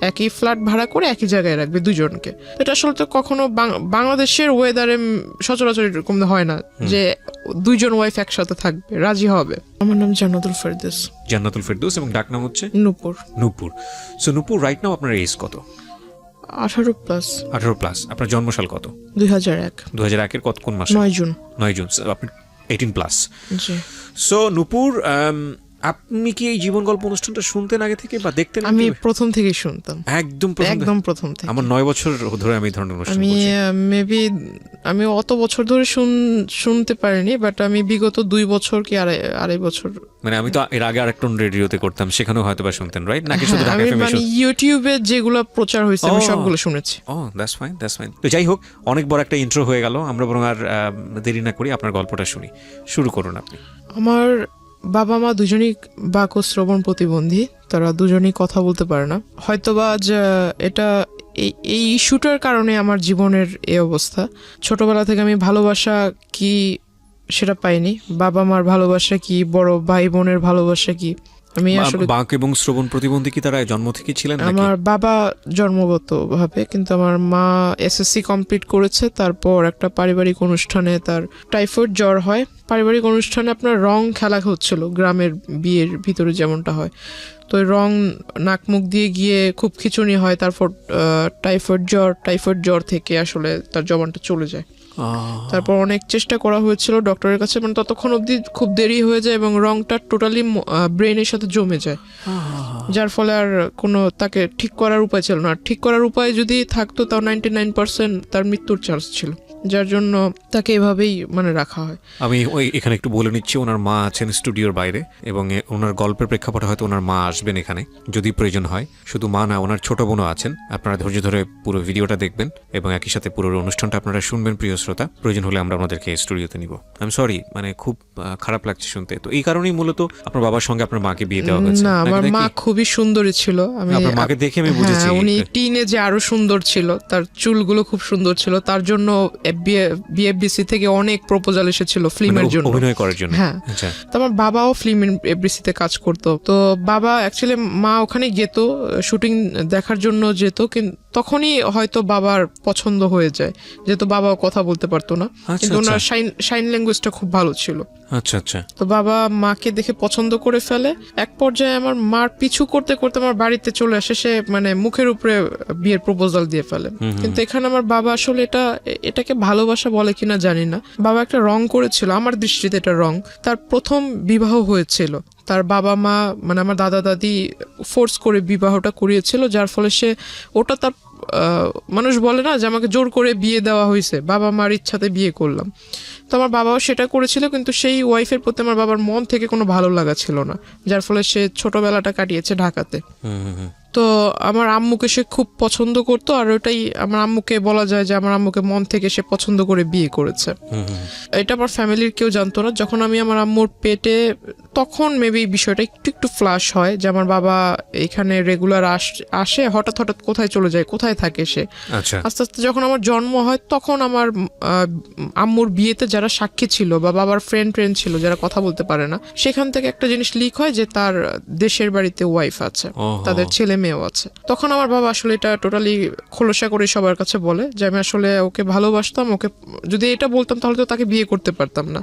একই ফ্ল্যাট ভাড়া করে একই জায়গায় রাখবে দুজনকে। এটা আসলে তো কখনো বাংলাদেশের ওয়েদারে সচরাচর এরকম হয় না যে দুইজন ওয়াইফ একসাথে থাকবে, রাজি হবে। আমার নাম জান্নাতুল ফেরদৌস। জান্নাতুল ফেরদৌস, এবং ডাক নাম হচ্ছে নূপুর। নূপুর। সো নূপুর, রাইট নাও আপনার এজ কত? 18+। 18+। আপনার জন্মসাল কত? 2001। 2001-এর কত কোন মাসে? 9 জুন। 9 জুন। আপনি 18+। জি। সো নূপুর, আপনি কি এই জীবন গল্প অনুষ্ঠানটা শুনতেন আগে থেকে বা দেখতেন? আমি প্রথম থেকেই শুনতাম, একদম প্রথম থেকে। আমার 9 বছর ধরে আমি এই ধরনের অনুষ্ঠান করছি। আমি অত বছর ধরে শুনতে পারিনি, বাট আমি বিগত 2 বছর কি আড়াই বছর, মানে আমি তো এর আগে আরেকটা রেডিওতে করতাম, সেখানেও হয়তো বা শুনতেন, রাইট? নাকি শুধু ঢাকা এফএম? মানে ইউটিউবে যেগুলো প্রচার হয়েছে আমি সবগুলো শুনেছি। That's fine. তো যাই হোক, অনেক বড় একটা ইন্ট্রো হয়ে গেল, আমরা বরং আর দেরি না করি আপনার গল্পটা শুনি। শুরু করুন আপনি। আমার বাবা মা দুজনেই বাক ও শ্রবণ প্রতিবন্ধী, তারা দুজনেই কথা বলতে পারে না। হয়তোবা এটা এই ইস্যুটার কারণে আমার জীবনের এই অবস্থা। ছোটবেলা থেকে আমি ভালোবাসা কি সেটা পাইনি, বাবা মার ভালোবাসা কি, বড় ভাই বোনের ভালোবাসা কি। আমি আসলে বাক এবং শ্রবণ প্রতিবন্ধী কি তারা জন্ম থেকে ছিলেন নাকি? আমার বাবা জন্মগতভাবে, কিন্তু আমার মা এসএসসি কমপ্লিট করেছে, তারপর একটা পারিবারিক অনুষ্ঠানে তার টাইফয়েড জ্বর হয়। পারিবারিক অনুষ্ঠানে আপনার রং খেলা হচ্ছিল, গ্রামের বিয়ের ভিতরে যেমনটা হয়। তো রং নাক মুখ দিয়ে গিয়ে খুব খিঁচুনি হয়, তারপর টাইফয়েড জ্বর থেকে আসলে তার জবানটা চলে যায়। তারপর অনেক চেষ্টা করা হয়েছিল ডক্টরের কাছে, মানে ততক্ষণ অবধি খুব দেরি হয়ে যায় এবং রংটা টোটালি ব্রেনের সাথে জমে যায়, যার ফলে আর কোনো তাকে ঠিক করার উপায় ছিল না। ঠিক করার উপায় যদি থাকতো তাও 99% তার মৃত্যুর চান্স ছিল, যার জন্য তাকে এভাবেই মানে রাখা হয়। আমি এখানে একটু বলে নিচ্ছি, ওনার মা আছেন স্টুডিওর বাইরে, এবং ওনার গল্পের প্রেক্ষাপটে হয়তো ওনার মা আসবেন এখানে যদি প্রয়োজন হয়। শুধু মা না, ওনার ছোট বোনও আছেন। আপনারা ধৈর্য ধরে পুরো ভিডিওটা দেখবেন এবং একই সাথে পুরো অনুষ্ঠানটা আপনারা শুনবেন প্রিয় শ্রোতা। প্রয়োজন হলে আমরা আপনাদেরকে স্টুডিওতে নিব। আমি সরি, মানে খুব খারাপ লাগছে শুনতে। তো এই কারণেই মূলত আপনার বাবার সঙ্গে আপনার মাকে বিয়ে দেওয়া হয়েছে? না, আমার মা খুবই সুন্দরী ছিল। আপনার মাকে দেখে আমি বুঝেছি উনি টিনেজে আরো সুন্দর ছিল, তার চুলগুলো খুব সুন্দর ছিল। তার জন্য বিএফডিসি থেকে অনেক প্রপোজাল এসেছিল ফিল্মের জন্য, অভিনয় করার জন্য। হ্যাঁ, তো আমার বাবাও ফিল্ম এফডিসিতে কাজ করতো। তো বাবা অ্যাকচুয়ালি, মা ওখানে যেত শুটিং দেখার জন্য যেত, কিন্তু তখনই হয়তো বাবার পছন্দ হয়ে যায়, যেহেতু বাবাও কথা বলতে পারতো না, কিন্তু ওনার সাইন ল্যাঙ্গুয়েজটা খুব ভালো ছিল। আচ্ছা। তো বাবা মাকে দেখে পছন্দ করে ফেলে। এক পর্যায়ে আমার মার পিছু করতে করতে আমার বাড়িতে চলে আসে, সে মানে মুখের উপরে বিয়ের প্রপোজাল দিয়ে ফেলে। কিন্তু এখানে আমার বাবা আসলে এটাকে ভালোবাসা বলে কিনা জানি না, বাবা একটা রং করেছিল, আমার দৃষ্টিতে এটা রং। তার প্রথম বিবাহ হয়েছিল, তার বাবা মা মানে আমার দাদা দাদি ফোর্স করে বিবাহটা করিয়েছিল, যার ফলে সে ওটা তার মানুষ বলে না যে আমাকে জোর করে বিয়ে দেওয়া হয়েছে, বাবা মার ইচ্ছাতে বিয়ে করলাম। তো আমার বাবাও সেটা করেছিল, কিন্তু সেই ওয়াইফের প্রতি আমার বাবার মন থেকে কোনো ভালো লাগা ছিল না, যার ফলে সে ছোটবেলাটা কাটিয়েছে ঢাকাতে। তো আমার আম্মুকে সে খুব পছন্দ করতো, আর ওটাই আমার আম্মুকে বলা যায় যে আমার আম্মুকে মন থেকে সে পছন্দ করে বিয়ে করেছে। এটা আমার ফ্যামিলির কেউ জানতো না। যখন আমি আমার আম্মুর পেটে, তখন মেবি বিষয়টা একটু ফ্ল্যাশ হয় যে আমার বাবা এখানে রেগুলার আসে, হঠাৎ কোথায় চলে যায়, কোথায় থাকে সে। আস্তে আস্তে যখন আমার জন্ম হয়, তখন আমার আম্মুর বিয়েতে যারা সাক্ষী ছিল বা বাবার ফ্রেন্ড ছিল যারা কথা বলতে পারে না, সেখান থেকে একটা জিনিস লিক হয় যে তার দেশের বাড়িতে ওয়াইফ আছে, তাদের ছেলে মেয়েও আছে। তখন আমার বাবা আসলে এটা টোটালি খোলসা করে সবার কাছে বলে যে আমি আসলে ওকে ভালোবাসতাম, ওকে যদি এটা বলতাম তাহলে তো তাকে বিয়ে করতে পারতাম না।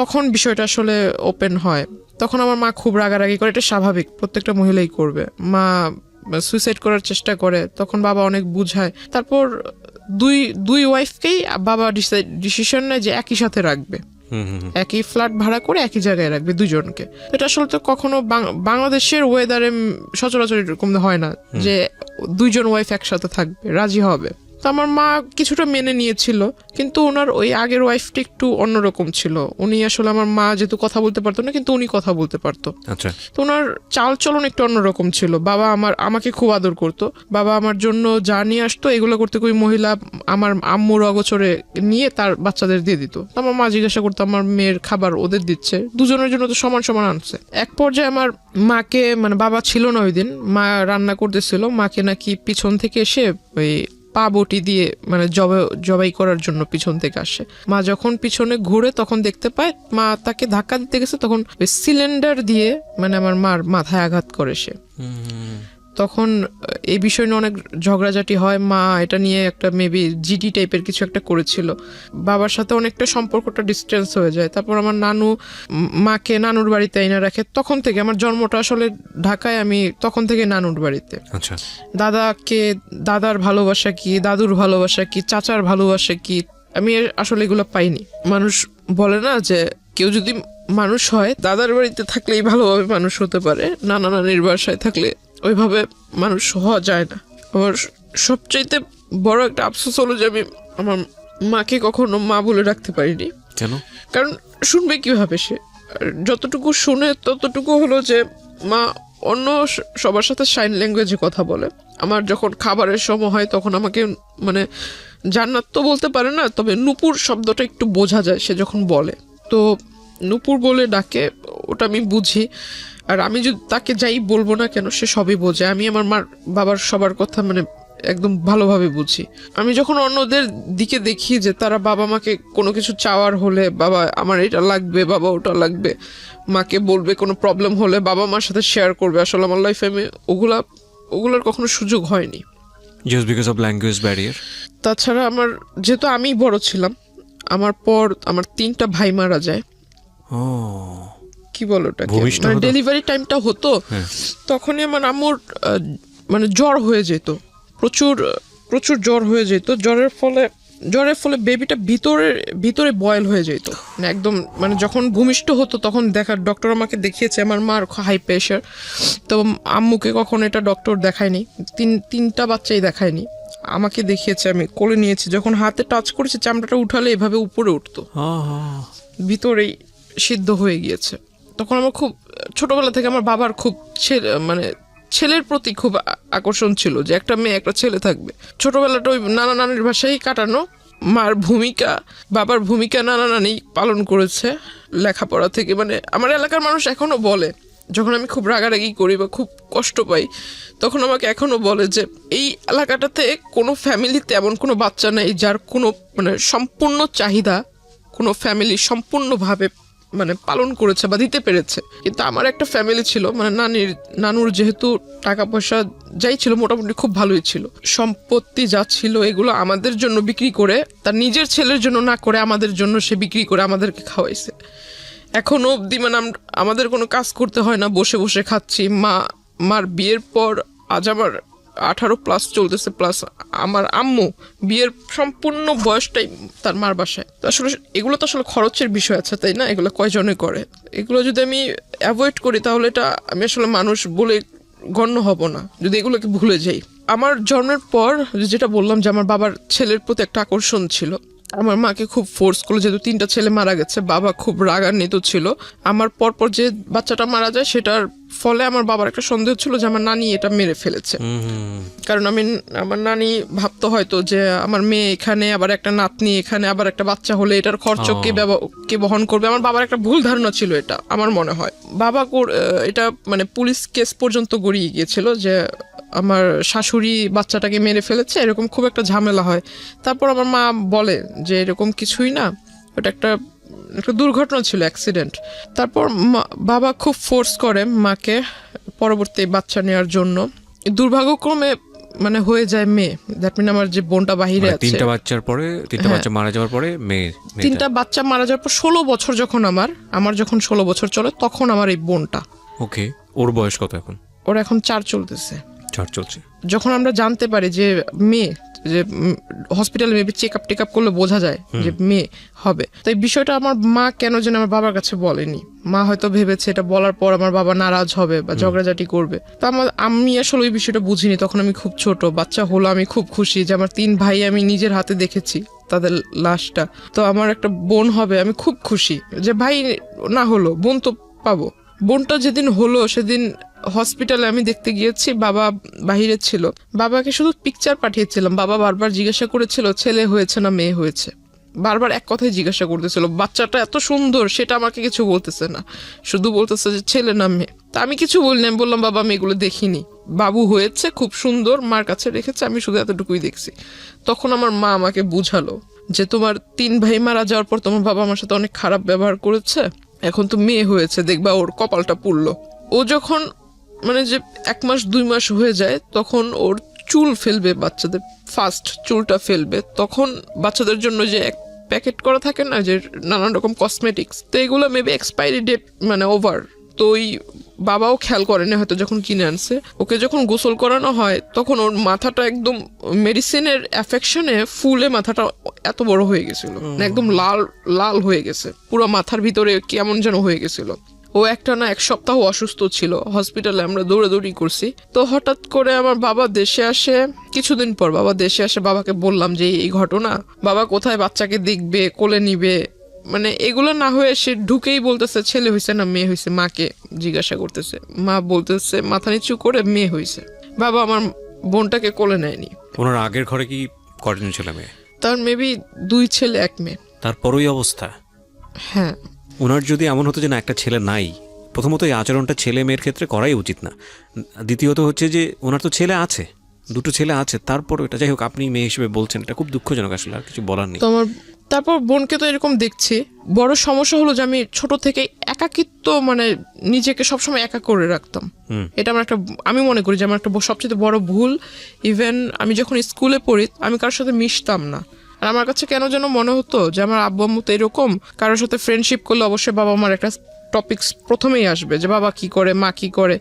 তখন বিষয়টা আসলে ওপেন হয়। তখন আমার মা খুব রাগারাগি করে, এটা স্বাভাবিক, প্রত্যেকটা মহিলাই করবে। মা সুইসাইড করার চেষ্টা করে, তখন বাবা অনেক বুঝায়। তারপর দুই ওয়াইফকেই বাবা ডিসিশন নেয় যে একই সাথে রাখবে, একই ফ্ল্যাট ভাড়া করে একই জায়গায় রাখবে দুজনকে। এটা আসলে তো কখনো বাংলাদেশের ওয়েদারে সচরাচর এরকম হয় না যে দুইজন ওয়াইফ একসাথে থাকবে, রাজি হবে। তো আমার মা কিছুটা মেনে নিয়েছিল, কিন্তু ওনার ওই আগের ওয়াইফটা একটু অন্যরকম ছিল। উনি আসলে, আমার মা যেহেতু কথা বলতে পারতো না, কিন্তু উনি কথা বলতে পারতো। তো ওনার চাল চলন একটু অন্যরকম ছিল। বাবা আমাকে খুব আদর করতো, বাবা আমার জন্য যা নিয়ে আসতো এগুলো করতে ওই মহিলা আমার আম্মুর অগোচরে নিয়ে তার বাচ্চাদের দিয়ে দিত। আমার মা জিজ্ঞাসা করতো আমার মেয়ের খাবার ওদের দিচ্ছে, দুজনের জন্য তো সমান সমান আনছে। এক পর্যায়ে আমার মাকে, মানে বাবা ছিল না ওই দিন, মা রান্না করতেছিল, মাকে নাকি পিছন থেকে এসে ওই পা বটি দিয়ে মানে জবাই করার জন্য পিছন থেকে আসে। মা যখন পিছনে ঘুরে তখন দেখতে পায় মা তাকে ধাক্কা দিতে গেছে, তখন ওই সিলিন্ডার দিয়ে মানে আমার মার মাথায় আঘাত করে সে। তখন এই বিষয় নিয়ে অনেক ঝগড়াঝাটি হয়। মা এটা নিয়ে একটা মেবি জিডি টাইপের কিছু একটা করেছিল। বাবার সাথে অনেকটা সম্পর্কটা ডিস্টেন্স হয়ে যায়। তারপর আমার নানু মাকে নানুর বাড়িতে এনে রাখে। তখন থেকে আমার জন্মটা আসলে ঢাকায়, আমি তখন থেকে নানুর বাড়িতে। আচ্ছা, দাদার ভালোবাসা কি, দাদুর ভালোবাসা কি, চাচার ভালোবাসা কি, আমি আসলে এগুলো পাইনি। মানুষ বলে না যে কেউ যদি মানুষ হয় দাদার বাড়িতে থাকলেই ভালোভাবে মানুষ হতে পারে, নানা নানির বাসায় থাকলে ওইভাবে মানুষ হওয়া যায় না। আমার সবচাইতে বড় একটা আফসোস হলো যে আমি আমার মাকে কখনো মা বলে রাখতে পারিনি। কেন? কারণ শুনবে কিভাবে সে? আর যতটুকু শুনে ততটুকু হলো যে মা অন্য সবার সাথে সাইন ল্যাঙ্গুয়েজে কথা বলে। আমার যখন খাবারের সময় হয় তখন আমাকে মানে জান্নাত তো বলতে পারে না, তবে নূপুর শব্দটা একটু বোঝা যায় সে যখন বলে, তো নূপুর বলে ডাকে, ওটা আমি বুঝি। আর আমি যদি তাকে যাই বলবো না কেন সে সবই বোঝে। আমি আমার মার বাবার সবার কথা মানে একদম ভালোভাবে বুঝি। আমি যখন অন্যদের দিকে দেখি যে তারা বাবা মাকে কোনো কিছু চাওয়ার হলে, বাবা আমার এটা লাগবে, বাবা ওটা লাগবে, মাকে বলবে কোনো প্রবলেম হলে বাবা মার সাথে শেয়ার করবে, আসলে আমার লাইফে আমি ওগুলার কখনো সুযোগ হয়নি। Just because of language barrier. তাছাড়া আমার যেহেতু আমি বড় ছিলাম, আমার পর আমার 3টা ভাই মারা যায়। কি বলো ওটাকে, মানে ডেলিভারি টাইমটা হতো, তখনই আমার আম্মুর মানে জ্বর হয়ে যেত, প্রচুর জ্বর হয়ে যেত। জ্বরের ফলে বেবিটা ভিতরে বয়েল হয়ে যেত, মানে একদম, মানে যখন ভূমিষ্ঠ হতো তখন ডক্টর আমাকে দেখিয়েছে। আমার মার হাই প্রেশার, তো আম্মুকে কখনো এটা ডক্টর দেখায়নি, 3টা বাচ্চাই দেখায়নি, আমাকে দেখিয়েছে। আমি কোলে নিয়েছি, যখন হাতে টাচ করেছি চামড়াটা উঠালে এভাবে উপরে উঠতো, ভিতরেই সিদ্ধ হয়ে গিয়েছে। তখন আমার খুব ছোটবেলা থেকে আমার বাবার খুব ছেলের প্রতি খুব আকর্ষণ ছিল, যে একটা মেয়ে একটা ছেলে থাকবে। ছোটবেলাটা ওই নানা নানির ভাষায় কাটানো। মার ভূমিকা, বাবার ভূমিকা নানা নানি পালন করেছে লেখাপড়া থেকে। মানে আমার এলাকার মানুষ এখনো বলে, যখন আমি খুব রাগারাগি করি বা খুব কষ্ট পাই, তখন আমাকে এখনো বলে যে এই এলাকাটাতে কোনো ফ্যামিলিতে এমন কোনো বাচ্চা নেই যার কোনো মানে সম্পূর্ণ চাহিদা কোনো ফ্যামিলি সম্পূর্ণভাবে মানে পালন করেছে বা দিতে পেরেছে। কিন্তু আমার একটা ফ্যামিলি ছিল, মানে নানুর যেহেতু টাকা পয়সা যাই ছিল মোটামুটি খুব ভালোই ছিল, সম্পত্তি যা ছিল এগুলো আমাদের জন্য বিক্রি করে, তার নিজের ছেলের জন্য না করে আমাদের জন্য সে বিক্রি করে আমাদেরকে খাওয়াইছে। এখনো অবধি মানে আমাদের কোনো কাজ করতে হয় না, বসে বসে খাচ্ছি। মার বিয়ের পর আজ আমার 18+ চলতেছে, প্লাস আমার আম্মু বিয়ের সম্পূর্ণ বয়সটাই তার মার বাসায়। তো আসলে এগুলো তো আসলে খরচের বিষয় আছে, তাই না? এগুলো কয়জনে করে? এগুলো যদি আমি অ্যাভয়েড করি তাহলে এটা আমি আসলে মানুষ বলে গণ্য হব না, যদি এগুলোকে ভুলে যাই। আমার জন্মের পর যেটা বললাম যে আমার বাবার ছেলের প্রতি একটা আকর্ষণ ছিল, আমার মাকে খুব ফোর্স করলো, যেহেতু 3টা ছেলে মারা গেছে, বাবা খুব রাগান্বিত ছিল। আমার পরপর যে বাচ্চাটা মারা যায় সেটার ফলে আমার বাবার একটা সন্দেহ ছিল যে আমার নানি এটা মেরে ফেলেছে। কারণ আমার নানি ভাবতো হয়তো যে আমার মেয়ে এখানে, আবার একটা নাতনি এখানে, আবার একটা বাচ্চা হলে এটার খরচ কে বহন করবে। আমার বাবার একটা ভুল ধারণা ছিল, এটা আমার মনে হয়। বাবা এটা মানে পুলিশ কেস পর্যন্ত গড়িয়ে গিয়েছিল যে আমার শাশুড়ি বাচ্চাটাকে মেরে ফেলেছে, এরকম খুব একটা ঝামেলা হয়। তারপর আমার মা বলে যে এরকম কিছুই না, ওটা একটা দুর্ঘটনা ছিল, অ্যাক্সিডেন্ট। তারপর বাবা খুব ফোর্স করে মাকে পরবর্তী বাচ্চা নেওয়ার জন্য। দুর্ভাগ্যক্রমে মানে হয়ে যায় মেয়ে। দ্যাট মিন আমার যে বোনটা বাহিরে আছে, 3টা বাচ্চার পরে 3টা বাচ্চা মারা যাওয়ার পরে মেয়ে, 3টা বাচ্চা মারা যাওয়ার পর 16 বছর যখন আমার যখন 16 বছর চলে, তখন আমার এই বোনটা। ওকে, ওর বয়স কত এখন? ওর এখন 4 চলতেছে। 4 চলছে। যখন আমরা জানতে পারি যে মেয়ে, যে হসপিটালে মেবি চেক আপ করলে বোঝা যায় যে মেয়ে হবে, তো এই বিষয়টা আমার মা কেন যেন আমার বাবার কাছে বলেনি। মা হয়তো ভেবেছে এটা বলার পর আমার বাবা নারাজ হবে বা ঝগড়াঝাটি করবে। তো আমি আসলে ওই বিষয়টা বুঝিনি, তখন আমি খুব ছোট। বাচ্চা হলো, আমি খুব খুশি যে আমার 3 ভাই আমি নিজের হাতে দেখেছি তাদের লাশটা। তো আমার একটা বোন হবে, আমি খুব খুশি যে ভাই না হলো বোন তো পাবো। বোনটা যেদিন হলো সেদিন হসপিটালে আমি দেখতে গিয়েছি, বাবা বাহিরে ছিল। বাবাকে শুধু পিকচার পাঠিয়েছিলাম, বাবা বারবার জিজ্ঞাসা করেছিল ছেলে হয়েছে না মেয়ে হয়েছে, বারবার এক কথাই জিজ্ঞাসা করতেছিল। বাচ্চাটা এত সুন্দর সেটা আমাকে কিছু বলতেছে না, শুধু বলতেছে যে ছেলে না মেয়ে। তা আমি কিছু বলিনি, আমি বললাম বাবা আমি এগুলো দেখিনি, বাবু হয়েছে খুব সুন্দর, মার কাছে রেখেছে, আমি শুধু এতটুকুই দেখছি। তখন আমার মা আমাকে বুঝালো যে তোমার 3 ভাই মারা যাওয়ার পর তোমার বাবা আমার সাথে অনেক খারাপ ব্যবহার করেছে, এখন তো মেয়ে হয়েছে, দেখবা ওর কপালটা পুড়লো। ও যখন মানে যে 1 মাস 2 মাস হয়ে যায় তখন ওর চুল ফেলবে, বাচ্চাদের ফার্স্ট চুলটা ফেলবে, তখন বাচ্চাদের জন্য যে এক প্যাকেট করা থাকে না যে নানান রকম কসমেটিক্স, তো এগুলো মেবি এক্সপায়ারি ডেট মানে ওভার। তো ওই বাবাও খেয়াল করেনি হয়তো যখন কিনে আনছে, ওকে যখন গোসল করানো হয় তখন ওর মাথাটা একদম মেডিসিনের অ্যাফেকশনে ফুলে মাথাটা এত বড় হয়ে গেছিল, একদম লাল লাল হয়ে গেছে, পুরো মাথার ভিতরে কেমন যেন হয়ে গেছিল। ও একটা না 1 সপ্তাহ অসুস্থ ছিল, হসপিটালে আমরা দৌড়াদৌড়ি করছি। তো হঠাৎ করে আমার বাবা দেশে আসে, কিছুদিন পর বাবা দেশে আসে, বাবাকে বললাম যে এই ঘটনা, বাবা কোথায় বাচ্চাকে দেখবে, কোলে নিবে, মানে এগুলো না হয়ে সে ঢুকেই বলতেছে ছেলে হয়েছে না মেয়ে হয়েছে, মাকে জিজ্ঞাসা করতেছে, মা বলতেছে মাথা নিচু করে মেয়ে হয়েছে। বাবা আমার বোনটাকে কোলে নেয়নি। ওনার আগের ঘরে কি কয়জন ছেলে মেয়ে? তার মেবি 2 ছেলে 1 মেয়ে। তারপরই অবস্থা। হ্যাঁ, ওনার যদি এমন হতো যে না একটা ছেলে নাই, প্রথমত এই আচরণটা ছেলে মেয়ের ক্ষেত্রে করাই উচিত না। দ্বিতীয়ত হচ্ছে যে ওনার তো ছেলে আছে, 2টো ছেলে আছে, তারপর এটা যাই হোক আপনি মেয়ে হিসেবে বলছেন, এটা খুব দুঃখজনক, আসলে আর কিছু বলার নেই। তো আমার তারপর বোনকে তো এরকম দেখছি। বড় সমস্যা হলো যে আমি ছোট থেকে একাকিত্ব, মানে নিজেকে সবসময় একা করে রাখতাম। এটা আমার একটা, আমি মনে করি যে আমার একটা সবচেয়ে বড় ভুল। ইভেন আমি যখন স্কুলে পড়ি আমি কারোর সাথে মিশতাম না, আর আমার কাছে কেন যেন মনে হতো যে আমার আব্বু আম্মু তো এরকম, কারোর সাথে ফ্রেন্ডশিপ করলে অবশ্যই বাবা মার একটা টপিকস প্রথমেই আসবে যে বাবা কি করে, মা কি করে।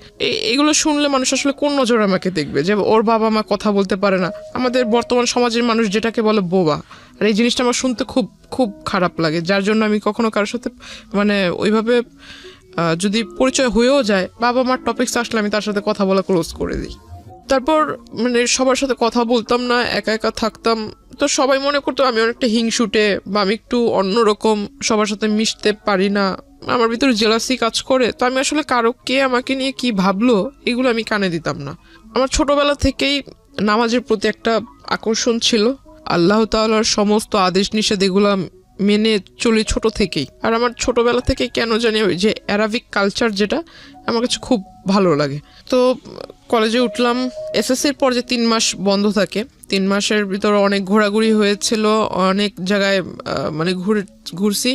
এগুলো শুনলে মানুষ আসলে কোন নজরে আমাকে দেখবে যে ওর বাবা মা কথা বলতে পারে না। আমাদের বর্তমান সমাজের মানুষ যেটাকে বলে বোবা, আর এই জিনিসটা আমার শুনতে খুব খুব খারাপ লাগে, যার জন্য আমি কখনো কারোর সাথে মানে ওইভাবে যদি পরিচয় হয়েও যায়, বাবা মার টপিকস আসলে আমি তার সাথে কথা বলা ক্লোজ করে দিই। তারপর মানে সবার সাথে কথা বলতাম না, একা একা থাকতাম। তো সবাই মনে করতো আমি অনেকটা হিংসুটে বা আমি একটু অন্যরকম, সবার সাথে মিশতে পারি না, আমার ভিতরে জেলাসি কাজ করে। তো আমি আসলে কারো কে আমাকে নিয়ে কি ভাবলো এগুলো আমি কানে দিতাম না। আমার ছোটবেলা থেকেই নামাজের প্রতি একটা আকর্ষণ ছিল, আল্লাহ তাআলার সমস্ত আদেশ নিষেধ এগুলো মেনে চলি ছোট থেকেই। আর আমার ছোটবেলা থেকে কেন জানি ওই যে অ্যারাবিক কালচার যেটা আমার কাছে খুব ভালো লাগে। তো কলেজে উঠলাম, এসএসসির পর যে 3 মাস বন্ধ থাকে, 3 মাসের ভিতরে অনেক ঘোরাঘুরি হয়েছিল, অনেক জায়গায় মানে ঘুরছি।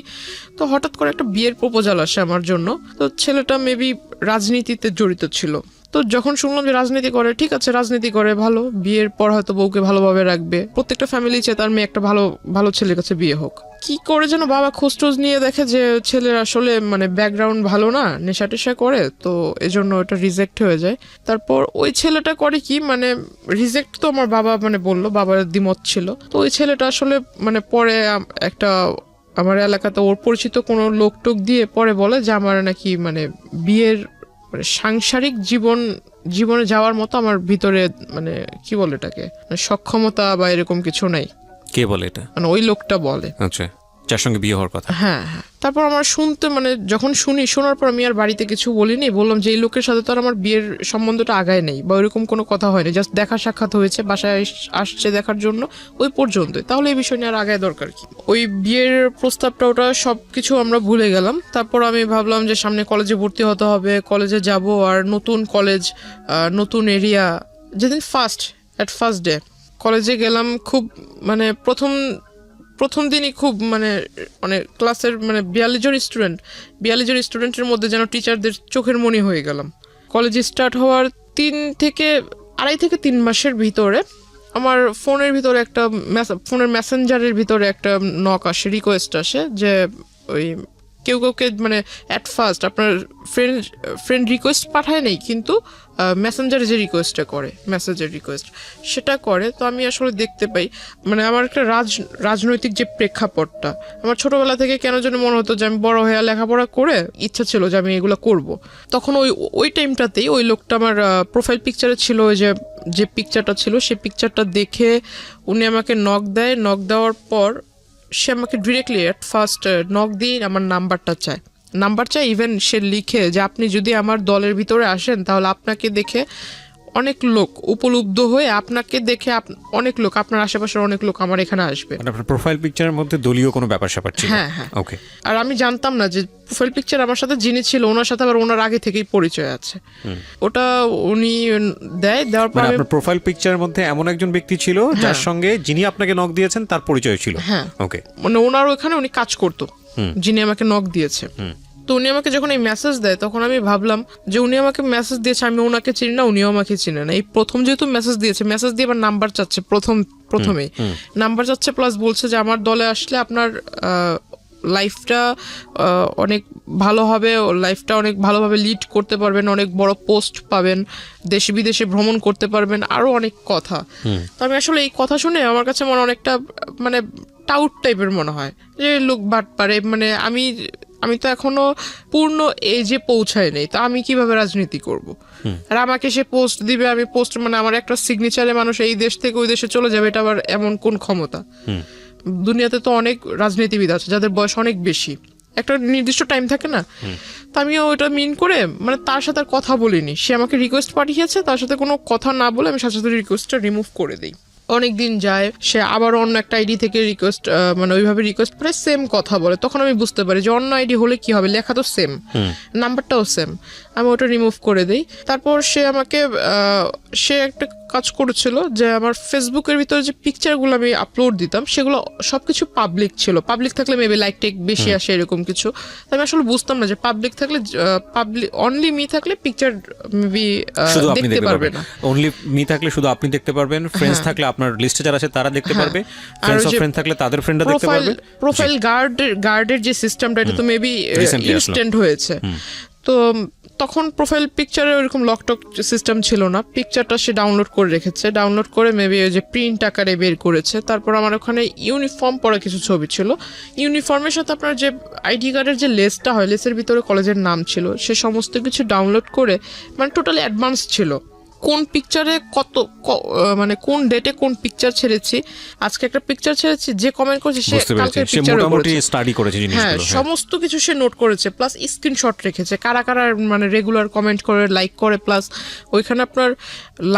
তো হঠাৎ করে একটা বিয়ের প্রপোজাল আসে আমার জন্য। তো ছেলেটা মেবি রাজনীতিতে জড়িত ছিল। তো যখন শুনলাম যে রাজনীতি করে, ঠিক আছে রাজনীতি করে ভালো, বিয়ের পর হয়তো বউকে ভালোভাবে রাখবে, প্রত্যেকটা ফ্যামিলি চায় তার মেয়ে একটা ভালো ভালো ছেলের কাছে বিয়ে হোক। কি করে যেন বাবা খোঁজ নিয়ে দেখে যে ছেলের আসলে মানে ব্যাকগ্রাউন্ড ভালো না, নেশা টেশা করে, তো এজন্য ওটা রিজেক্ট হয়ে যায়। তারপর ওই ছেলেটা করে কি, মানে রিজেক্ট তো আমার বাবা মানে বললো, বাবার দ্বিমত ছিল। তো ওই ছেলেটা আসলে মানে পরে একটা আমার এলাকাতে ওর পরিচিত কোনো লোক টোক দিয়ে পরে বলে যে আমার নাকি মানে বিয়ের মানে সাংসারিক জীবনে যাওয়ার মতো আমার ভিতরে মানে কি বলে এটাকে সক্ষমতা বা এরকম কিছু নাই। কে বলে এটা? মানে ওই লোকটা বলে। আচ্ছা, যার সঙ্গে বিয়ে হওয়ার কথা। হ্যাঁ হ্যাঁ। তারপর আমার শুনতে মানে যখন শোনার পর আমি আর বাড়িতে কিছু বলিনি, বললাম যে এই লোকের সাথে তো আর আমার বিয়ের সম্বন্ধটা আগায় নেই বা ওইরকম কোনো কথা হয়নি, জাস্ট দেখা সাক্ষাৎ হয়েছে, বাসায় আসছে দেখার জন্য, ওই পর্যন্তই, তাহলে এই বিষয় নিয়ে আর আগায় দরকার কি। ওই বিয়ের প্রস্তাবটা ওটা সব কিছু আমরা ভুলে গেলাম। তারপর আমি ভাবলাম যে সামনে কলেজে ভর্তি হতে হবে, কলেজে যাব, আর নতুন কলেজ, নতুন এরিয়া। যেদিন ফার্স্ট ডে কলেজে গেলাম, খুব মানে প্রথম দিনই খুব মানে ক্লাসের মানে 42 জন স্টুডেন্টের মধ্যে যেন টিচারদের চোখের মণি হয়ে গেলাম। কলেজ স্টার্ট হওয়ার 2.5 থেকে 3 মাসের ভিতরে আমার ফোনের ভিতরে একটা ফোনের মেসেঞ্জারের ভিতরে একটা নক আসে, রিকোয়েস্ট আসে যে ওই কেউকে মানে অ্যাট ফার্স্ট আপনার ফ্রেন্ড রিকোয়েস্ট পাঠায় নেই, কিন্তু মেসেঞ্জারে যে রিকোয়েস্টটা করে, মেসেজের রিকোয়েস্ট সেটা করে। তো আমি আসলে দেখতে পাই মানে আমার একটা রাজনৈতিক যে প্রেক্ষাপটটা, আমার ছোটবেলা থেকে কেন যেন মনে হতো যে আমি বড় হয়ে লেখাপড়া করে ইচ্ছা ছিল যে আমি এগুলো করব। তখন ওই টাইমটাতেই ওই লোকটা আমার প্রোফাইল পিকচারে ছিল, ওই যে পিকচারটা ছিল, সেই পিকচারটা দেখে উনি আমাকে নক দেওয়ার পর সে আমাকে ডিরেক্টলি অ্যাট ফার্স্ট নক দিয়ে আমার নাম্বার চায়। ইভেন সে লিখে যে আপনি যদি আমার দলের ভিতরে আসেন তাহলে আপনাকে দেখে অনেক লোক উপলব্ধ হয়ে, আপনাকে দেখে অনেক লোক, আপনার আশেপাশের অনেক লোক আমার এখানে আসবে। আপনার প্রোফাইল পিকচারের মধ্যে দলীয় কোনো ব্যাপার-স্যাপার ছিল? হ্যাঁ হ্যাঁ। ওকে। আর আমি জানতাম না যে প্রোফাইল পিকচার আমার সাথে যিনি ছিল ওনার সাথে আবার ওনার আগে থেকেই পরিচয় আছে। ওটা উনি দেওয়ার পর আপনার প্রোফাইল পিকচারের মধ্যে এমন একজন ব্যক্তি ছিল যার সঙ্গে যিনি আপনাকে নক দিয়েছেন তার পরিচয় ছিল? হ্যাঁ। ওকে। মানে ওনার ওখানে উনি কাজ করতো, যিনি আমাকে নক দিয়েছে। তো উনি আমাকে যখন এই মেসেজ দেয় তখন আমি ভাবলাম যে উনি আমাকে মেসেজ দিয়েছে, আমি ওনাকে চিনি না, উনিও আমাকে চিনে না। এই প্রথম যেহেতু মেসেজ দিয়েছে, মেসেজ দিয়ে আবার নাম্বার চাচ্ছে প্রথমেই নাম্বার চাচ্ছে, প্লাস বলছে যে আমার দলে আসলে আপনার লাইফটা অনেক ভালো হবে, লাইফটা অনেক ভালোভাবে লিড করতে পারবেন, অনেক বড় পোস্ট পাবেন, দেশে বিদেশে ভ্রমণ করতে পারবেন, আরো অনেক কথা। তো আমি আসলে এই কথা শুনে আমার কাছে মনে অনেকটা মানে টাউট টাইপের মনে হয় যে লোক বাট পারে, মানে আমি তো এখনো পূর্ণ এজে পৌঁছায় নেই, তো আমি কিভাবে রাজনীতি করব? আর আমাকে সে পোস্ট দিবে, আমি পোস্ট মানে আমার একটা সিগনেচারে মানুষ এই দেশ থেকে ওই দেশে চলে যাবে, এটা আবার এমন কোন ক্ষমতা? দুনিয়াতে তো অনেক রাজনীতিবিদ আছে যাদের বয়স অনেক বেশি, একটা নির্দিষ্ট টাইম থাকে না। তো আমিও ওটা মিন করে মানে তার সাথে আর কথা বলিনি, সে আমাকে রিকোয়েস্ট পাঠিয়েছে, তার সাথে কোনো কথা না বলে আমি সাথে সাথে রিকোয়েস্টটা রিমুভ করে দিই। অনেক দিন যায়, সে আবার অন্য একটা আইডি থেকে রিকোয়েস্ট মানে ওইভাবে রিকোয়েস্ট করে সেম কথা বলে, তখন আমি বুঝতে পারি যে অন্য আইডি হলে কি হবে, লেখা তো সেম, নাম্বারটাও সেম, আমি ওটা রিমুভ করে দিই। তারপর সে আমাকে সে একটা কাজ করেছিল যে আমার ফেসবুকের ভিতরে যে পিকচারগুলো আমি আপলোড দিতাম সেগুলো সবকিছু পাবলিক ছিল, পাবলিক থাকলে মেবি লাইক টেক বেশি আসে এরকম কিছু। আমি আসলে বুঝতাম না যে পাবলিক থাকলে পাবলিক অনলি মি থাকলে পিকচার মেবি দেখতে পারবে না, অনলি মি থাকলে শুধু আপনি দেখতে পারবেন, ফ্রেন্ডস থাকলে আপনার লিস্টে যারা আছে তারা দেখতে পারবে, ফ্রেন্ডস অফ ফ্রেন্ড থাকলে তাদের ফ্রেন্ডরা দেখতে পারবে। প্রোফাইল গার্ডের যে সিস্টেমটা এটা তো মেবি ইনস্ট্যান্ট হয়েছে। তো তখন প্রোফাইল পিকচারে ওইরকম লকটক সিস্টেম ছিল না, পিকচারটা সে ডাউনলোড করে রেখেছে, ডাউনলোড করে মেবি ওই যে প্রিন্ট আকারে বের করেছে। তারপর আমার ওখানে ইউনিফর্ম পরা কিছু ছবি ছিল, ইউনিফর্মের সাথে আপনার যে আইডি কার্ডের যে লেসটা হয়, লেসের ভিতরে কলেজের নাম ছিল, সে সমস্ত কিছু ডাউনলোড করে মানে টোটালি অ্যাডভান্স ছিল, কোন পিকচারে মানে কোন ডেটে কোন পিকচার ছেড়েছি, আজকে একটা পিকচার ছেড়েছি, যে কমেন্ট করেছে সে কালকে পিকচারও করেছে, স্টাডি করেছে জিনিসগুলো, হ্যাঁ সমস্ত কিছু সে নোট করেছে, প্লাস স্ক্রিনশট রেখেছে কারা কারা মানে রেগুলার কমেন্ট করে, লাইক করে, প্লাস ওইখানে আপনার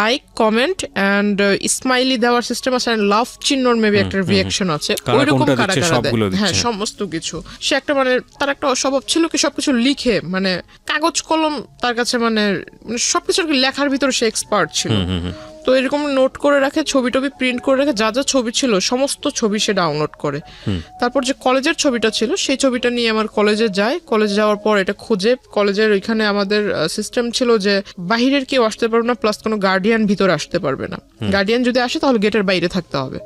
লাইক কমেন্ট এন্ড স্মাইলি দেওয়ার সিস্টেম আছে, এন্ড লাভ চিহ্নর মেবি একটা রিঅ্যাকশন আছে, ওইরকম কারা কারা দেয়, হ্যাঁ সমস্ত কিছু। সে একটা মানে তার একটা স্বভাব ছিল কি সবকিছু লিখে, মানে কাগজ কলম তার কাছে মানে সবকিছু লেখার ভিতরে সে এক্সপার্ট ছিল। তো এরকম নোট করে রাখে, ছবি টবি প্রিন্ট করে রাখে, যা যা ছবি ছিল সমস্ত ছবি সে ডাউনলোড করে। তারপর যে কলেজের ছবিটা ছিল সেই ছবিটা নিয়ে আমার কলেজে যায়, কলেজে যাওয়ার পর এটা খুঁজে, কলেজের ওইখানে আমাদের সিস্টেম ছিল যে বাহিরের কেউ আসতে পারবে না, প্লাস কোনো গার্ডিয়ান ভিতরে আসতে পারবে না, গার্ডিয়ান যদি আসে তাহলে গেটের বাইরে থাকতে হবে,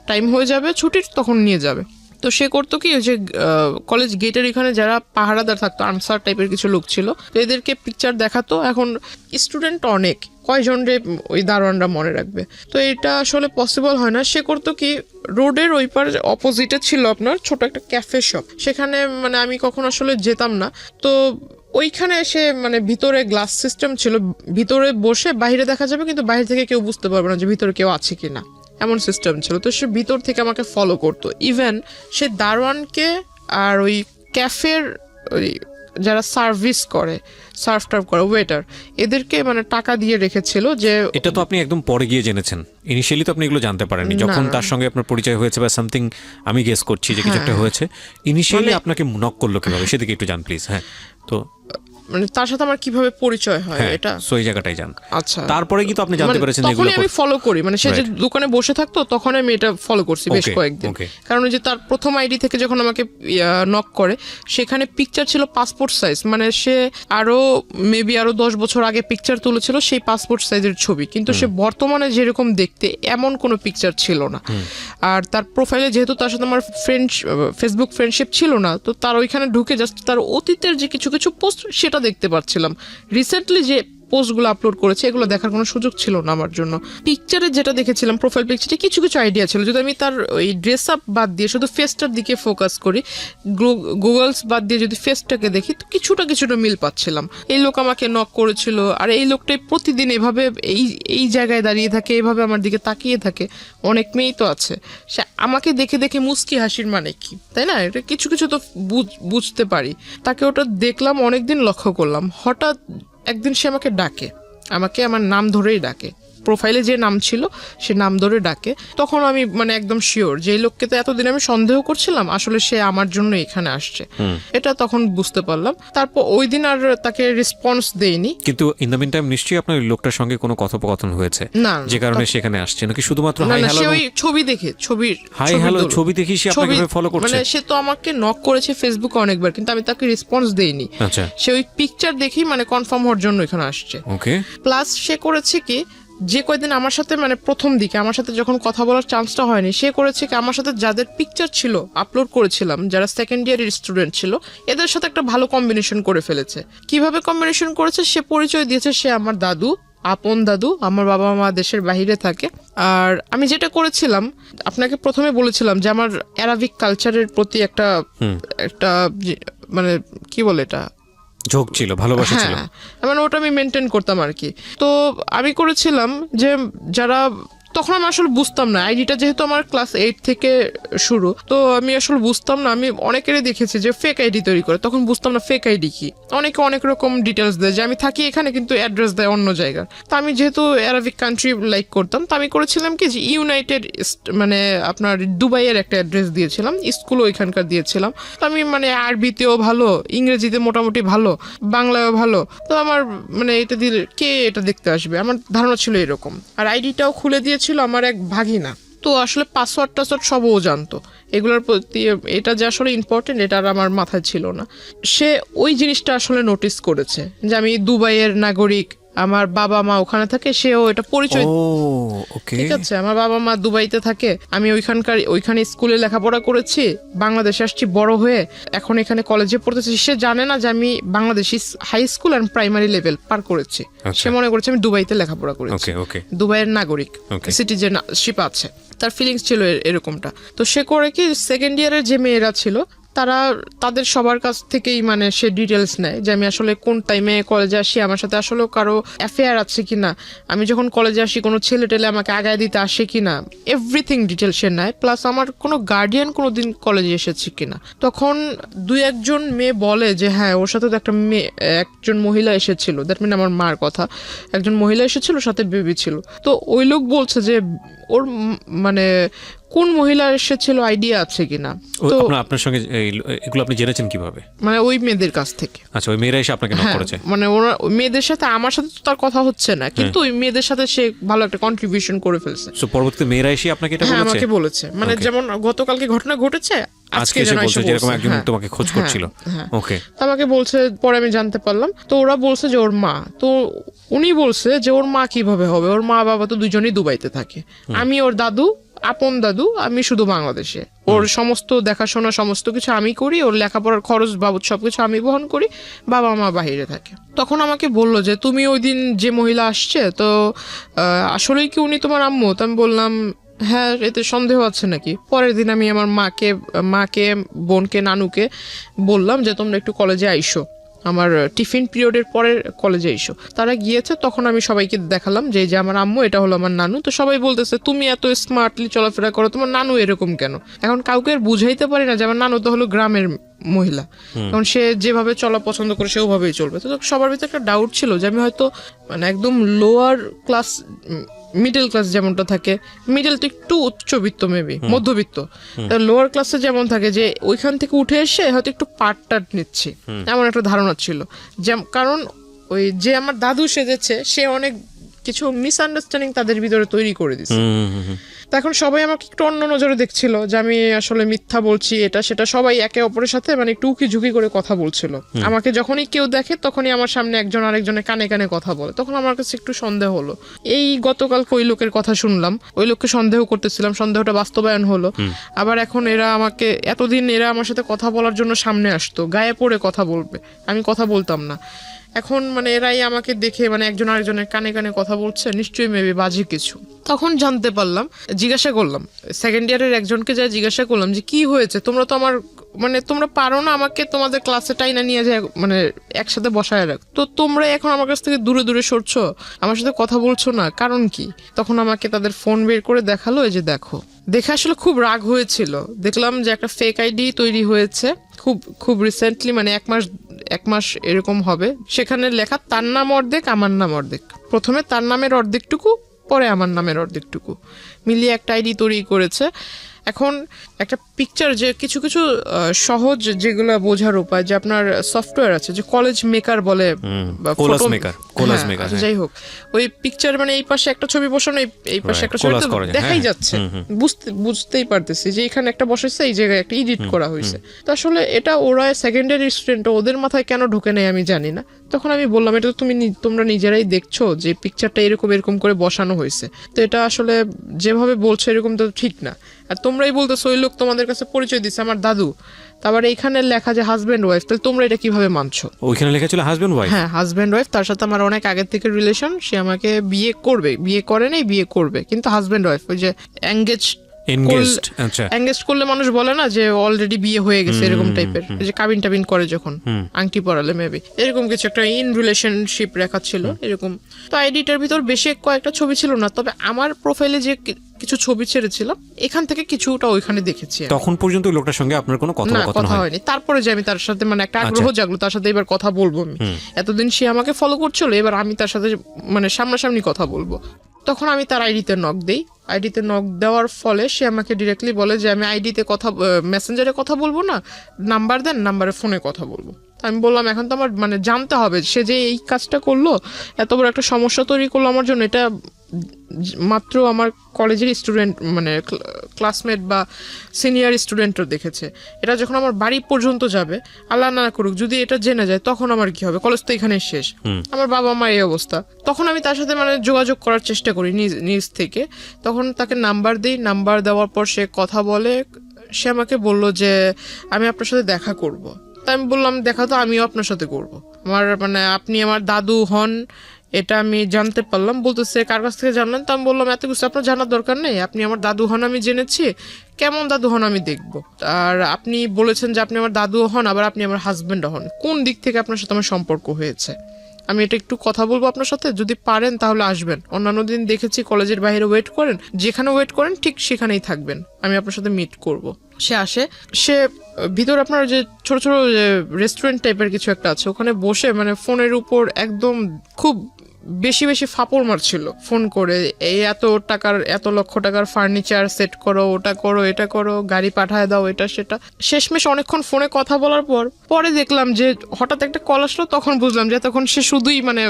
টাইম হয়ে যাবে ছুটির তখন নিয়ে যাবে। তো সে করতো কি যে কলেজ গেটের এখানে যারা পাহারাদার থাকতো, আনসার টাইপের কিছু লোক ছিল, তো এদেরকে পিকচার দেখাতো। এখন স্টুডেন্ট অনেক, কয়জন রে ওই দারোয়ানরা মনে রাখবে, তো এটা আসলে পসিবল হয় না। সে করতো কি রোডের ওই পার অপোজিটে ছিল আপনার ছোট একটা ক্যাফে শপ, সেখানে মানে আমি কখন আসলে যেতাম না, তো ওইখানে এসে মানে ভিতরে গ্লাস সিস্টেম ছিল, ভিতরে বসে বাইরে দেখা যাবে কিন্তু বাইরে থেকে কেউ বুঝতে পারবে না যে ভিতরে কেউ আছে কিনা, এমন সিস্টেম ছিল। তো সে ভিতর থেকে আমাকে ফলো করতো, ইভেন সে দারোয়ানকে আর ওই ক্যাফের ওই যারা সার্ভিস করে, সার্ভ টার্ভ করে, ওয়েটার, এদেরকে মানে টাকা দিয়ে রেখেছিল। যে এটা তো আপনি একদম পরে গিয়ে জেনেছেন, ইনিশিয়ালি তো আপনি এগুলো জানতে পারেননি, যখন তার সঙ্গে আপনার পরিচয় হয়েছে বা সামথিং, আমি গেস করছি যে কিছু একটা হয়েছে, ইনিশিয়ালি আপনাকে নক করলো কিভাবে সেদিকে একটু জান প্লিজ। হ্যাঁ, তো মানে তার সাথে আমার কিভাবে পরিচয় হয় এটা সেই জায়গাটাই জান। আচ্ছা, তারপরে কি তো আপনি জানতে পেরেছেন এগুলো? তখনই আমি ফলো করি, মানে সে যে দোকানে বসে থাকতো তখন আমি এটা ফলো করছি বেশ কয়েকদিন, কারণ যে তার প্রথম আইডি থেকে যখন আমাকে নক করে সেখানে পিকচার ছিল পাসপোর্ট সাইজ, মানে সে আরো মেবি আরো 10 বছর আগে পিকচার তুলেছিল সেই পাসপোর্ট সাইজের ছবি, কিন্তু সে বর্তমানে যেরকম দেখতে এমন কোনো পিকচার ছিল না। আর তার প্রোফাইলে যেহেতু তার সাথে আমার ফেসবুক ফ্রেন্ডশিপ ছিল না, তো তার ওইখানে ঢুকে জাস্ট তার অতীতের যে কিছু কিছু পোস্ট সেটা দেখতে পাচ্ছিলাম, রিসেন্টলি যে পোস্টগুলো আপলোড করেছে এগুলো দেখার কোনো সুযোগ ছিল না আমার জন্য। পিকচারে যেটা দেখেছিলাম প্রোফাইল পিকচারে কিছু কিছু আইডিয়া ছিল, যদি আমি তার ওই ড্রেস আপ বাদ দিয়ে শুধু ফেসটার দিকে ফোকাস করি, গুগলস বাদ দিয়ে যদি ফেসটাকে দেখি তো কিছুটা মিল পাচ্ছিলাম। এই লোক আমাকে নক করেছিল, আর এই লোকটাই প্রতিদিন এভাবে এই জায়গায় দাঁড়িয়ে থাকে, এভাবে আমার দিকে তাকিয়ে থাকে, অনেক মেয়েই তো আছে, সে আমাকে দেখে দেখে মুস্কি হাসির মানে কি, তাই না? এটা কিছু কিছু তো বুঝতে পারি। তাকে ওটা দেখলাম, অনেকদিন লক্ষ্য করলাম, হঠাৎ একদিন সে আমাকে ডাকে, আমাকে আমার নাম ধরেই ডাকে, প্রোফাইলে যে নাম ছিল সে নাম ধরে ডাকে, তখন আমি মানে একদম শিওর যে এই লোককে তো এতদিন আমি সন্দেহ করছিলাম, আসলে সে আমার জন্য এখানে আসছে, এটা তখন বুঝতে পারলাম। তারপর ওই দিন আর তাকে রেসপন্স দেইনি। কিন্তু ইন দ্য মিন টাইম নিশ্চয়ই আপনার ওই লোকটার সঙ্গে কোনো কথোপকথন হয়েছে না, যে কারণে সেখানে আসছে, নাকি শুধুমাত্র না হাই না, হ্যালো? সে ওই ছবি দেখে, হাই হ্যালো ছবি দেখি সে আপনাকে ফলো করছে? মানে সে তো আমাকে নক করেছে ফেসবুকে অনেকবার, কিন্তু আমি তাকে রেসপন্স দেইনি। আচ্ছা, সে ওই পিকচার দেখেই মানে কনফার্ম হওয়ার জন্য এখানে আসছে। ওকে। প্লাস সে করেছে কি, যে কয়দিন আমার সাথে মানে প্রথম দিকে আমার সাথে যখন কথা বলার চান্সটা হয়নি, সে করেছে কি আমার সাথে যাদের পিকচার ছিল আপলোড করেছিলাম, যারা সেকেন্ড ইয়ারের স্টুডেন্ট ছিল, এদের সাথে একটা ভালো কম্বিনেশন করে ফেলেছে। কিভাবে কম্বিনেশন করেছে, সে পরিচয় দিয়েছে সে আমার দাদু, আপন দাদু। আমার বাবা মা দেশের বাইরে থাকে। আর আমি যেটা করেছিলাম, আপনাকে প্রথমে বলেছিলাম যে আমার অ্যারাবিক কালচারের প্রতি একটা মানে কি বলে এটা, ঝোঁক ছিল, ভালোবাসা ছিল। হ্যাঁ, মানে ওটা আমি মেনটেন করতাম আর কি। তো আমি করেছিলাম যে যারা, তখন আমি আসলে বুঝতাম না, আইডিটা যেহেতু আমার ক্লাস 8 থেকে শুরু, তো আমি আসলে বুঝতাম না। আমি অনেকেরই দেখেছি যে ফেক আইডি তৈরি করে, তখন বুঝতাম না ফেক আইডি কি। অনেকে অনেক রকম ডিটেলস দেয় যে আমি থাকি এখানে কিন্তু অ্যাড্রেস দেয় অন্য জায়গার। তো আমি যেহেতু অ্যারাবিক কান্ট্রি লাইক করতাম, তো আমি করেছিলাম কি যে ইউনাইটেড মানে আপনার দুবাইয়ের একটা অ্যাড্রেস দিয়েছিলাম, স্কুলও ওইখানকার দিয়েছিলাম। তো আমি মানে আরবিতেও ভালো, ইংরেজিতে মোটামুটি ভালো, বাংলায়ও ভালো। তো আমার মানে এটা দিলে কে এটা দেখতে আসবে, আমার ধারণা ছিল এরকম। আর আইডিটাও খুলে দিয়ে ছিল আমার এক ভাগিনা, তো আসলে পাসওয়ার্ড টাসওয়ার্ড সবও জানতো। এগুলোর প্রতি এটা যে আসলে ইম্পর্টেন্ট এটা আর আমার মাথায় ছিল না। সে ওই জিনিসটা আসলে নোটিস করেছে যে আমি দুবাইয়ের নাগরিক, আমার বাবা মা ওখানে থাকে, সেও এটা পরিচয়। ঠিক আছে, আমার বাবা মা দুবাইতে থাকে, আমি ওইখানে স্কুলে লেখাপড়া করেছি, বাংলাদেশে আসছি বড় হয়ে, এখন এখানে কলেজে পড়তেছি। সে জানে না যে আমি Bangladeshi high school and primary level পার করেছি। সে মনে করেছে আমি দুবাইতে লেখাপড়া করেছি, দুবাইয়ের নাগরিক, সিটিজেনশিপ আছে। তার ফিলিংস ছিল এরকমটা। তো সে করে কি, সেকেন্ড ইয়ারের যে মেয়েরা ছিল তাদের সবার কাছ থেকেই মানে সে ডিটেলস নেয় যে আমি আসলে কোন টাইমে কলেজে আসি, আমার সাথে আসলে কারো অ্যাফেয়ার আছে কিনা, আমি যখন কলেজে আসি কোনো ছেলে টেলে আমাকে আগায় দিতে আসে কিনা, এভরিথিং ডিটেলস সে নেয়। প্লাস আমার কোনো গার্ডিয়ান কোনোদিন কলেজে এসেছে কিনা। তখন 2-1 মেয়ে বলে যে হ্যাঁ ওর সাথে তো একজন মহিলা এসেছিল, দ্যাট মিন আমার মার কথা, একজন মহিলা এসেছিল, সাথে বেবি ছিল। তো ওই লোক বলছে যে ওর মানে কোন মহিলা এসেছিল আইডিয়া আছে কিনা। তো আপনার সঙ্গে এগুলো আপনি জেনেছেন কিভাবে? মানে ওই মেয়েদের কাছ থেকে। আচ্ছা, ওই মেয়েরা এসে আপনাকে নক করেছে? মানে ওরা ওই মেয়েদের সাথে, আমার সাথে তো তার কথা হচ্ছে না, কিন্তু ওই মেয়েদের সাথে সে ভালো একটা কন্ট্রিবিউশন করে ফেলছে। সো পরবর্তীতে মেয়েরা এসে আপনাকে এটা বলেছে? আমাকে বলেছে, মানে যেমন গতকালকে ঘটনা ঘটেছে, আজকে এসে বলছে যেরকম একজন তোমাকে খোঁজ করছিল। ওকে, তো আমাকে বলছে, পরে আমি জানতে পারলাম। তো ওরা বলছে যে ওর মা, তো উনি বলছে যে ওর মা কিভাবে হবে, ওর মা বাবা তো দুজনেই দুবাইতে থাকে, আমি ওর দাদু, আপন দাদু, আমি শুধু বাংলাদেশে। ওর সমস্ত দেখাশোনা সমস্ত কিছু আমি করি, ওর লেখাপড়ার খরচ বাবদ সবকিছু আমি বহন করি, বাবা মা বাহিরে থাকে। তখন আমাকে বললো যে তুমি ওই দিন যে মহিলা আসছে, তো আসলেই কি উনি তোমার আম্মু? তো আমি বললাম হ্যাঁ, এতে সন্দেহ আছে নাকি। পরের দিন আমি আমার মাকে বোনকে, নানুকে বললাম যে তোমরা একটু কলেজে আইসো, আমার টিফিন পিরিয়ডের পরে কলেজে এসো। তারা গিয়েছে, তখন আমি সবাইকে দেখালাম যে আমার আম্মু, এটা হলো আমার নানু। তো সবাই বলতেছে তুমি এত স্মার্টলি চলাফেরা করো, তোমার নানু এরকম কেন? এখন কাউকে আর বুঝাইতে পারি না যে আমার নানু তো হলো গ্রামের মহিলা, কারণ সে যেভাবে চলা পছন্দ করে সে ওভাবেই চলবে। তো সবার ভিতরে একটা ডাউট ছিল যে আমি হয়তো মানে একদম লোয়ার ক্লাস, মিডল ক্লাস যেমনটা থাকে, মিডল তো একটু উচ্চবিত্ত, মেবি মধ্যবিত্ত, লোয়ার ক্লাসে যেমন থাকে, যে ওইখান থেকে উঠে এসে হয়তো একটু পাট নিচ্ছি, এমন একটা ধারণা ছিল। কারণ ওই যে আমার দাদু সেজেছে, সে অনেক কিছু মিসআন্ডারস্ট্যান্ডিং তাদের ভিতরে তৈরি করে দিচ্ছে। তো এখন সবাই আমাকে একটু অন্য নজরে দেখছিল যে আমি আসলে মিথ্যা বলছি, এটা সেটা। সবাই একে অপরের সাথে মানে একটু উকি ঝুঁকি করে কথা বলছিল। আমাকে যখনই কেউ দেখে তখনই আমার সামনে একজন আরেকজনের কানে কানে কথা বলে, তখন আমার কাছে একটু সন্দেহ হলো। এই গতকালকে ওই লোকের কথা শুনলাম, ওই লোককে সন্দেহ করতেছিলাম, সন্দেহটা বাস্তবায়ন হলো। আবার এখন এরা আমাকে, এতদিন এরা আমার সাথে কথা বলার জন্য সামনে আসতো, গায়ে পড়ে কথা বলবে, আমি কথা বলতাম না। এখন মানে এরাই আমাকে দেখে মানে একজন আরেকজনের কানে কানে কথা বলছে, নিশ্চয়ই মেবি বাজে কিছু। তখন জানতে পারলাম, জিজ্ঞাসা করলাম সেকেন্ড ইয়ারের একজনকে, যা জিজ্ঞাসা করলাম যে কি হয়েছে, তোমরা তো আমার মানে তোমরা পারো না আমাকে তোমাদের ক্লাসে টাইনা নিয়ে যায় মানে একসাথে বসায় রাখ, তো তোমরা এখন আমার কাছ থেকে দূরে দূরে সরছো, আমার সাথে কথা বলছো না, কারণ কি? তখন আমাকে তাদের ফোন বের করে দেখালো, এই যে দেখো। দেখে আসলে খুব রাগ হয়েছিল, দেখলাম যে একটা ফেক আইডি তৈরি হয়েছে খুব রিসেন্টলি, মানে এক মাস এরকম হবে। সেখানে লেখা তার নাম অর্ধেক, আমার নাম অর্ধেক। প্রথমে তার নামের অর্ধেকটুকু পরে আমার নামের অর্ধেকটুকু মিলিয়ে একটা আইডি তৈরি করেছে। এখন একটা পিকচার যে কিছু কিছু সহজ যেগুলো বোঝার উপায়, যে আপনার সফটওয়্যার আছে যে কলেজ মেকার বলে বা কোলাজ photo- মেকার, কোলাজ হ্যাঁ, মেকার, আচ্ছা, যাই হোক, ওই পিকচার মানে এই পাশে একটা ছবি বসানো, এই পাশে Right, একটা ছবি, collage তো করা যায়, দেখাই হ্যাঁ। যাচ্ছে, বুঝতেই পারতেছি যে এখানে একটা বসাইছে, এই জায়গায় একটা এডিট করা হয়েছে। তো আসলে এটা ওরা সেকেন্ডারি স্টুডেন্ট, ওদের মাথায় কেন ঢোকে নেই আমি জানি না। তখন আমি বললাম এটা তো তোমরা নিজেরাই দেখছো যে পিকচারটা এরকম করে বসানো হয়েছে, তো এটা আসলে যেভাবে বলছো এরকম তো ঠিক না। আর তোমরাই বলতেছো ওই লোক তোমাদের কাছে পরিচয় দিচ্ছে আমার দাদু, তারপরে এখানে লেখা যে হাজব্যান্ড ওয়াইফ, তাহলে তোমরা এটা কিভাবে মানছো? ওইখানে লেখা ছিল হাজবেন্ড ওয়াইফ। হ্যাঁ, হাজব্যান্ড ওয়াইফ, তার সাথে আমার অনেক আগের থেকে রিলেশন, সে আমাকে বিয়ে করবে, বিয়ে করে নাই, বিয়ে করবে, কিন্তু হাজব্যান্ড ওয়াইফ, ওই যে এনগেজড, আচ্ছা এঙ্গেজ করলে মানুষ বলে না যে অলরেডি বিয়ে হয়ে গেছে, এরকম টাইপের, যে কাবিন টাবিন করে যখন আংটি পরালে মেবি এরকম কিছু একটা ইন রিলেশনশিপ রেখা ছিল এরকম। তো আইডিটার ভিতর বেশি কয়েকটা ছবি ছিল না, তবে আমার প্রোফাইলে যে কিছু ছবি ছেড়েছিলাম এখান থেকে কিছুটা ওইখানে দেখেছি আমি। তখন পর্যন্ত ওই লোকটার সঙ্গে আপনার কোনো না, কথোপকথন কথা হয়? হয়নি। তারপরে যে আমি তার সাথে মানে একটা আগ্রহ জাগলো, তার সাথে এবার কথা বলবো আমি, এতদিন সে আমাকে ফলো করছিল, এবার আমি তার সাথে মানে সামনাসামনি কথা বলবো। তখন আমি তার আইডিতে নক দেই। আইডিতে নক দেওয়ার ফলে সে আমাকে ডিরেক্টলি বলে যে আমি আইডিতে মেসেঞ্জারে কথা বলবো না, নাম্বার দেন, নাম্বারে ফোনে কথা বলবো। আমি বললাম এখন তো আমার মানে জানতে হবে সে যে এই কাজটা করলো, এত বড় একটা সমস্যা তৈরি করলো আমার জন্য, এটা মাত্র আমার কলেজের স্টুডেন্ট মানে ক্লাসমেট বা সিনিয়র স্টুডেন্টও দেখেছে। এটা যখন আমার বাড়ি পর্যন্ত যাবে, আল্লাহ না করুক যদি এটা জেনে যায়, তখন আমার কি হবে? কলেজ তো এখানে শেষ, আমার বাবা মা এই অবস্থা। তখন আমি তার সাথে মানে যোগাযোগ করার চেষ্টা করি নিজ থেকে। তখন তাকে নাম্বার দিই, নাম্বার দেওয়ার পর সে কথা বলে। সে আমাকে বলল যে আমি আপনার সাথে দেখা করব। তাই আমি বললাম দেখা তো আমিও আপনার সাথে করব, আমার মানে আপনি আমার দাদু হন এটা আমি জানতে পারলাম। বলতেছে কার কাছ থেকে জানলেন? তো আমি বললাম এত কিছু আপনার জানার দরকার নেই, আপনি আমার দাদু হন আমি জেনেছি, কেমন দাদু হন আমি দেখব। আর আপনি বলেছেন যে আপনি আমার দাদু হন, আবার আপনি আমার হাজবেন্ড হন, কোন দিক থেকে আপনার সাথে আমার সম্পর্ক হয়েছে? আমি এটা একটু কথা বলবো আপনার সাথে, যদি পারেন তাহলে আসবেন। অন্যান্য দিন দেখেছি কলেজের বাইরে ওয়েট করেন, যেখানে ওয়েট করেন ঠিক সেখানেই থাকবেন, আমি আপনার সাথে মিট করব। সে আসে, সে ভিতর আপনার যে ছোট ছোট রেস্টুরেন্ট টাইপের কিছু একটা আছে, ওখানে বসে মানে ফোনের উপর একদম খুব বেশি বেশি ফাপড় মারছিল ফোন করে, এই এত লক্ষ টাকার ফার্নিচার সেট করো, ওটা করো, এটা করো, গাড়ি পাঠায় দাও, এটা সেটা। শেষমেশ অনেকক্ষণ ফোনে কথা বলার পরে দেখলাম যে হঠাৎ একটা কল আসলো, তখন বুঝলাম যে তখন সে শুধুই মানে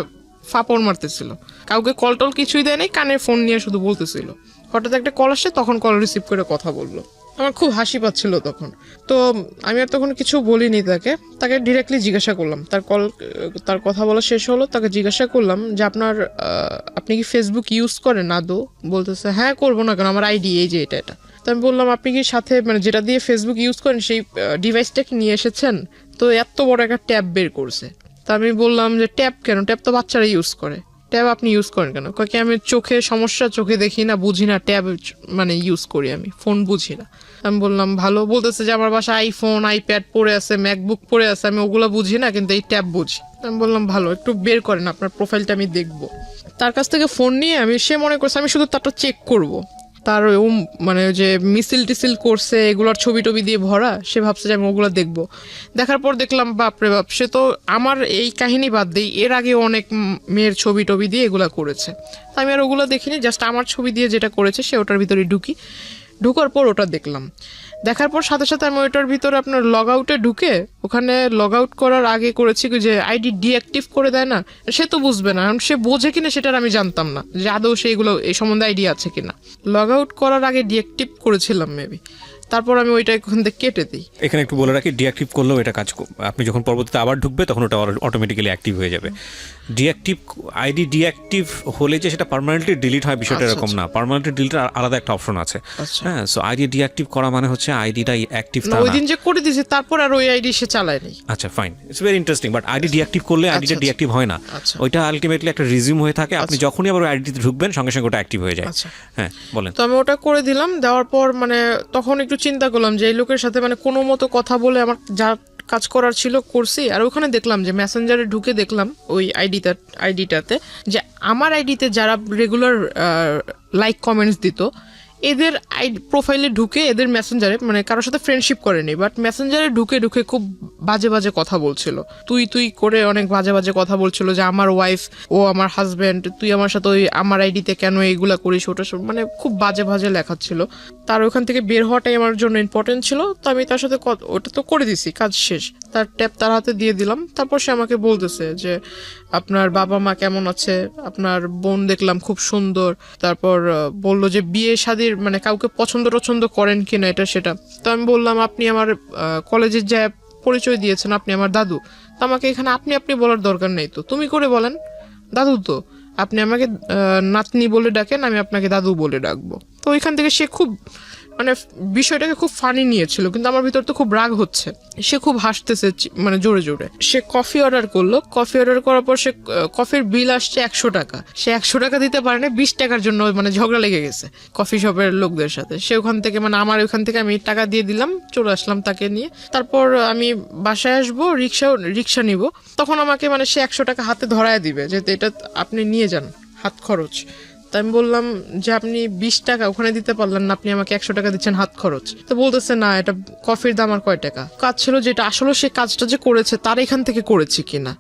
ফাপড় মারতেছিল, কাউকে কল টল কিছুই দেয় নাই, কানে ফোন নিয়ে শুধু বলতেছিল। হঠাৎ একটা কল আসছে, তখন কল রিসিভ করে কথা বললো। আমার খুব হাসি পাচ্ছিল তখন। তো আমি আর তখন কিছু বলিনি তাকে ডিরেক্টলি জিজ্ঞাসা করলাম, তার কথা বলা শেষ হলো, তাকে জিজ্ঞাসা করলাম যে আপনি কি ফেসবুক ইউজ করেন আদৌ? বলতেছে হ্যাঁ, করবো না কেন, আমার আইডি এই যে এটা। তো আমি বললাম আপনি কি সাথে মানে যেটা দিয়ে ফেসবুক ইউজ করেন সেই ডিভাইসটা কি নিয়ে এসেছেন? তো এত বড় একটা ট্যাব বের করছে। তা আমি বললাম যে ট্যাব কেন? ট্যাব তো বাচ্চারা ইউজ করে, ট্যাব আপনি ইউজ করেন কেন? কি আমি চোখে সমস্যা, চোখে দেখি না, বুঝি না, ট্যাব মানে ইউজ করি আমি, ফোন বুঝি না। আমি বললাম ভালো। বলতেছে যে আমার বাসায় আইফোন, আইপ্যাড পড়ে আছে, ম্যাকবুক পড়ে আছে, আমি ওগুলো বুঝি না, কিন্তু এই ট্যাব বুঝি। আমি বললাম ভালো, একটু বের করেন আপনার প্রোফাইলটা আমি দেখবো। তার কাছ থেকে ফোন নিয়ে সে মনে করছে আমি শুধু তারটা চেক করব, তার মানে যে মিছিল টিসিল করছে এগুলোর ছবি টবি দিয়ে ভরা, সে ভাবছে যে আমি ওগুলো দেখবো। দেখার পর দেখলাম বাপরে বাপ, সে তো আমার এই কাহিনী বাদ দিই, এর আগে অনেক মেয়ের ছবি টবি দিয়ে এগুলা করেছে। তা আমি আর ওগুলো দেখিনি, জাস্ট আমার ছবি দিয়ে যেটা করেছে সে ওটার ভিতরে ঢুকার পর ওটা দেখলাম। দেখার পর সাথে সাথে আমি ওইটার ভিতরে আপনার লগ আউটে ঢুকে, ওখানে লগ আউট করার আগে করেছি যে আইডি ডিঅ্যাক্টিভ করে দেয় না, সে তো বুঝবে না, কারণ সে বোঝে কিনা সেটার আমি জানতাম না যে আদৌ সেইগুলো এই সম্বন্ধে আইডিয়া আছে কিনা। লগ আউট করার আগে ডিঅ্যাক্টিভ করেছিলাম মেবি, তারপর আমি ওইটা ওখান থেকে কেটে দিই। এখানে একটু বলে রাখি, ডিঅ্যাক্টিভ করলেও এটা কাজ, আপনি যখন পরবর্তীতে আবার ঢুকবে তখন ওটা অটোমেটিক্যালি অ্যাক্টিভ হয়ে যাবে। আইডি ডিঅ্যাক্টিভ হলে যে সেটা পার্মানেন্টলি ডিলিট হয় বিষয়টা এরকম না, পার্মানেন্টলি ডিলিট আলাদা একটা অপশন আছে। হ্যাঁ, সো আইডি ডিঅ্যাক্টিভ করা মানে হচ্ছে আইডিটা অ্যাক্টিভ না। ওই দিন যে করে দিয়েছে তারপর আর ওই আইডি সে চালায়নি। আচ্ছা fine, it's very interesting. But ID deactive করলে আইডিটা ডিঅ্যাক্টিভ হয় না, ওইটা আলটিমেটলি একটা রিজিউম হয়ে থাকে। আপনি যখনই আবার আইডিতে ঢুকবেন সঙ্গে সঙ্গে ওটা অ্যাক্টিভ হয়ে যায়। হ্যাঁ বলেন। তো আমি ওটা করে দিলাম, দেওয়ার পর মানে তখন একটু চিন্তা করলাম যে এই লোকের সাথে মানে কোনো মতো কথা বলে আমার যা কাজ করার ছিল করছি। আর ওখানে দেখলাম যে মেসেঞ্জারে ঢুকে দেখলাম ওই আইডিটাতে যে আমার আইডিতে যারা রেগুলার লাইক কমেন্টস দিত এদের প্রোফাইলে ঢুকে এদের মেসেঞ্জারে মানে কারোর সাথে ফ্রেন্ডশিপ করেনি, বাট মেসেঞ্জারে ঢুকে ঢুকে খুব বাজে বাজে কথা বলছিল, তুই করে অনেক বাজে বাজে কথা বলছিল যে আমার ওয়াইফ, ও আমার হাজবেন্ড, তুই আমার সাথে ওই আমার আইডিতে কেন এইগুলা করিস, ওটা মানে খুব বাজে বাজে লেখা ছিল। তার ওখান থেকে বের হওয়াটাই আমার জন্য ইম্পর্টেন্ট ছিল, তো আমি তার সাথে ওটা তো করে দিছি, কাজ শেষ। তার ট্যাব তার হাতে দিয়ে দিলাম। তারপর সে আমাকে বলতেছে যে আপনার বাবা মা কেমন আছে, আপনার বোন দেখলাম খুব সুন্দর, তারপর বললো যে বিয়ে শাদীর মানে কাউকে পছন্দ টছন্দ করেন কিনা এটা সেটা। তো আমি বললাম আপনি আমার কলেজের যা পরিচয় দিয়েছেন আপনি আমার দাদু, তো আমাকে এখানে আপনি বলার দরকার নেই, তো তুমি করে বলেন, দাদু তো আপনি আমাকে নাতনি বলে ডাকেন, আমি আপনাকে দাদু বলে ডাকবো। তো ওইখান থেকে সে খুব মানে বিষয়টাকে খুব ফানি নিয়েছিল, কিন্তু আমার ভিতর তো খুব রাগ হচ্ছে। সে খুব হাসতেছে মানে জোরে জোরে। সে কফি অর্ডার করলো, কফি অর্ডার করার পর সে কফির বিল আসছে 100 টাকা, সে 100 টাকা দিতে পারে না, 20 টাকার জন্য মানে ঝগড়া লেগে গেছে কফি শপের লোকদের সাথে। সে ওখান থেকে মানে আমার ওখান থেকে আমি টাকা দিয়ে দিলাম, চলে আসলাম তাকে নিয়ে। তারপর আমি বাসায় আসবো, রিক্সা নিব, তখন আমাকে মানে সে 100 টাকা হাতে ধরায় দিবে যে এটা আপনি নিয়ে যান হাত খরচ। তো আমি বললাম যে আপনি 20 টাকা ওখানে দিতে পারলেন না, আপনি আমাকে 100 টাকা দিচ্ছেন হাত খরচ। তো বলতেছে না এটা কফির দাম আর কয় টাকা। কাজ ছিল যেটা আসলে সে কাজটা যে করেছে তার এখান থেকে করেছে কিনা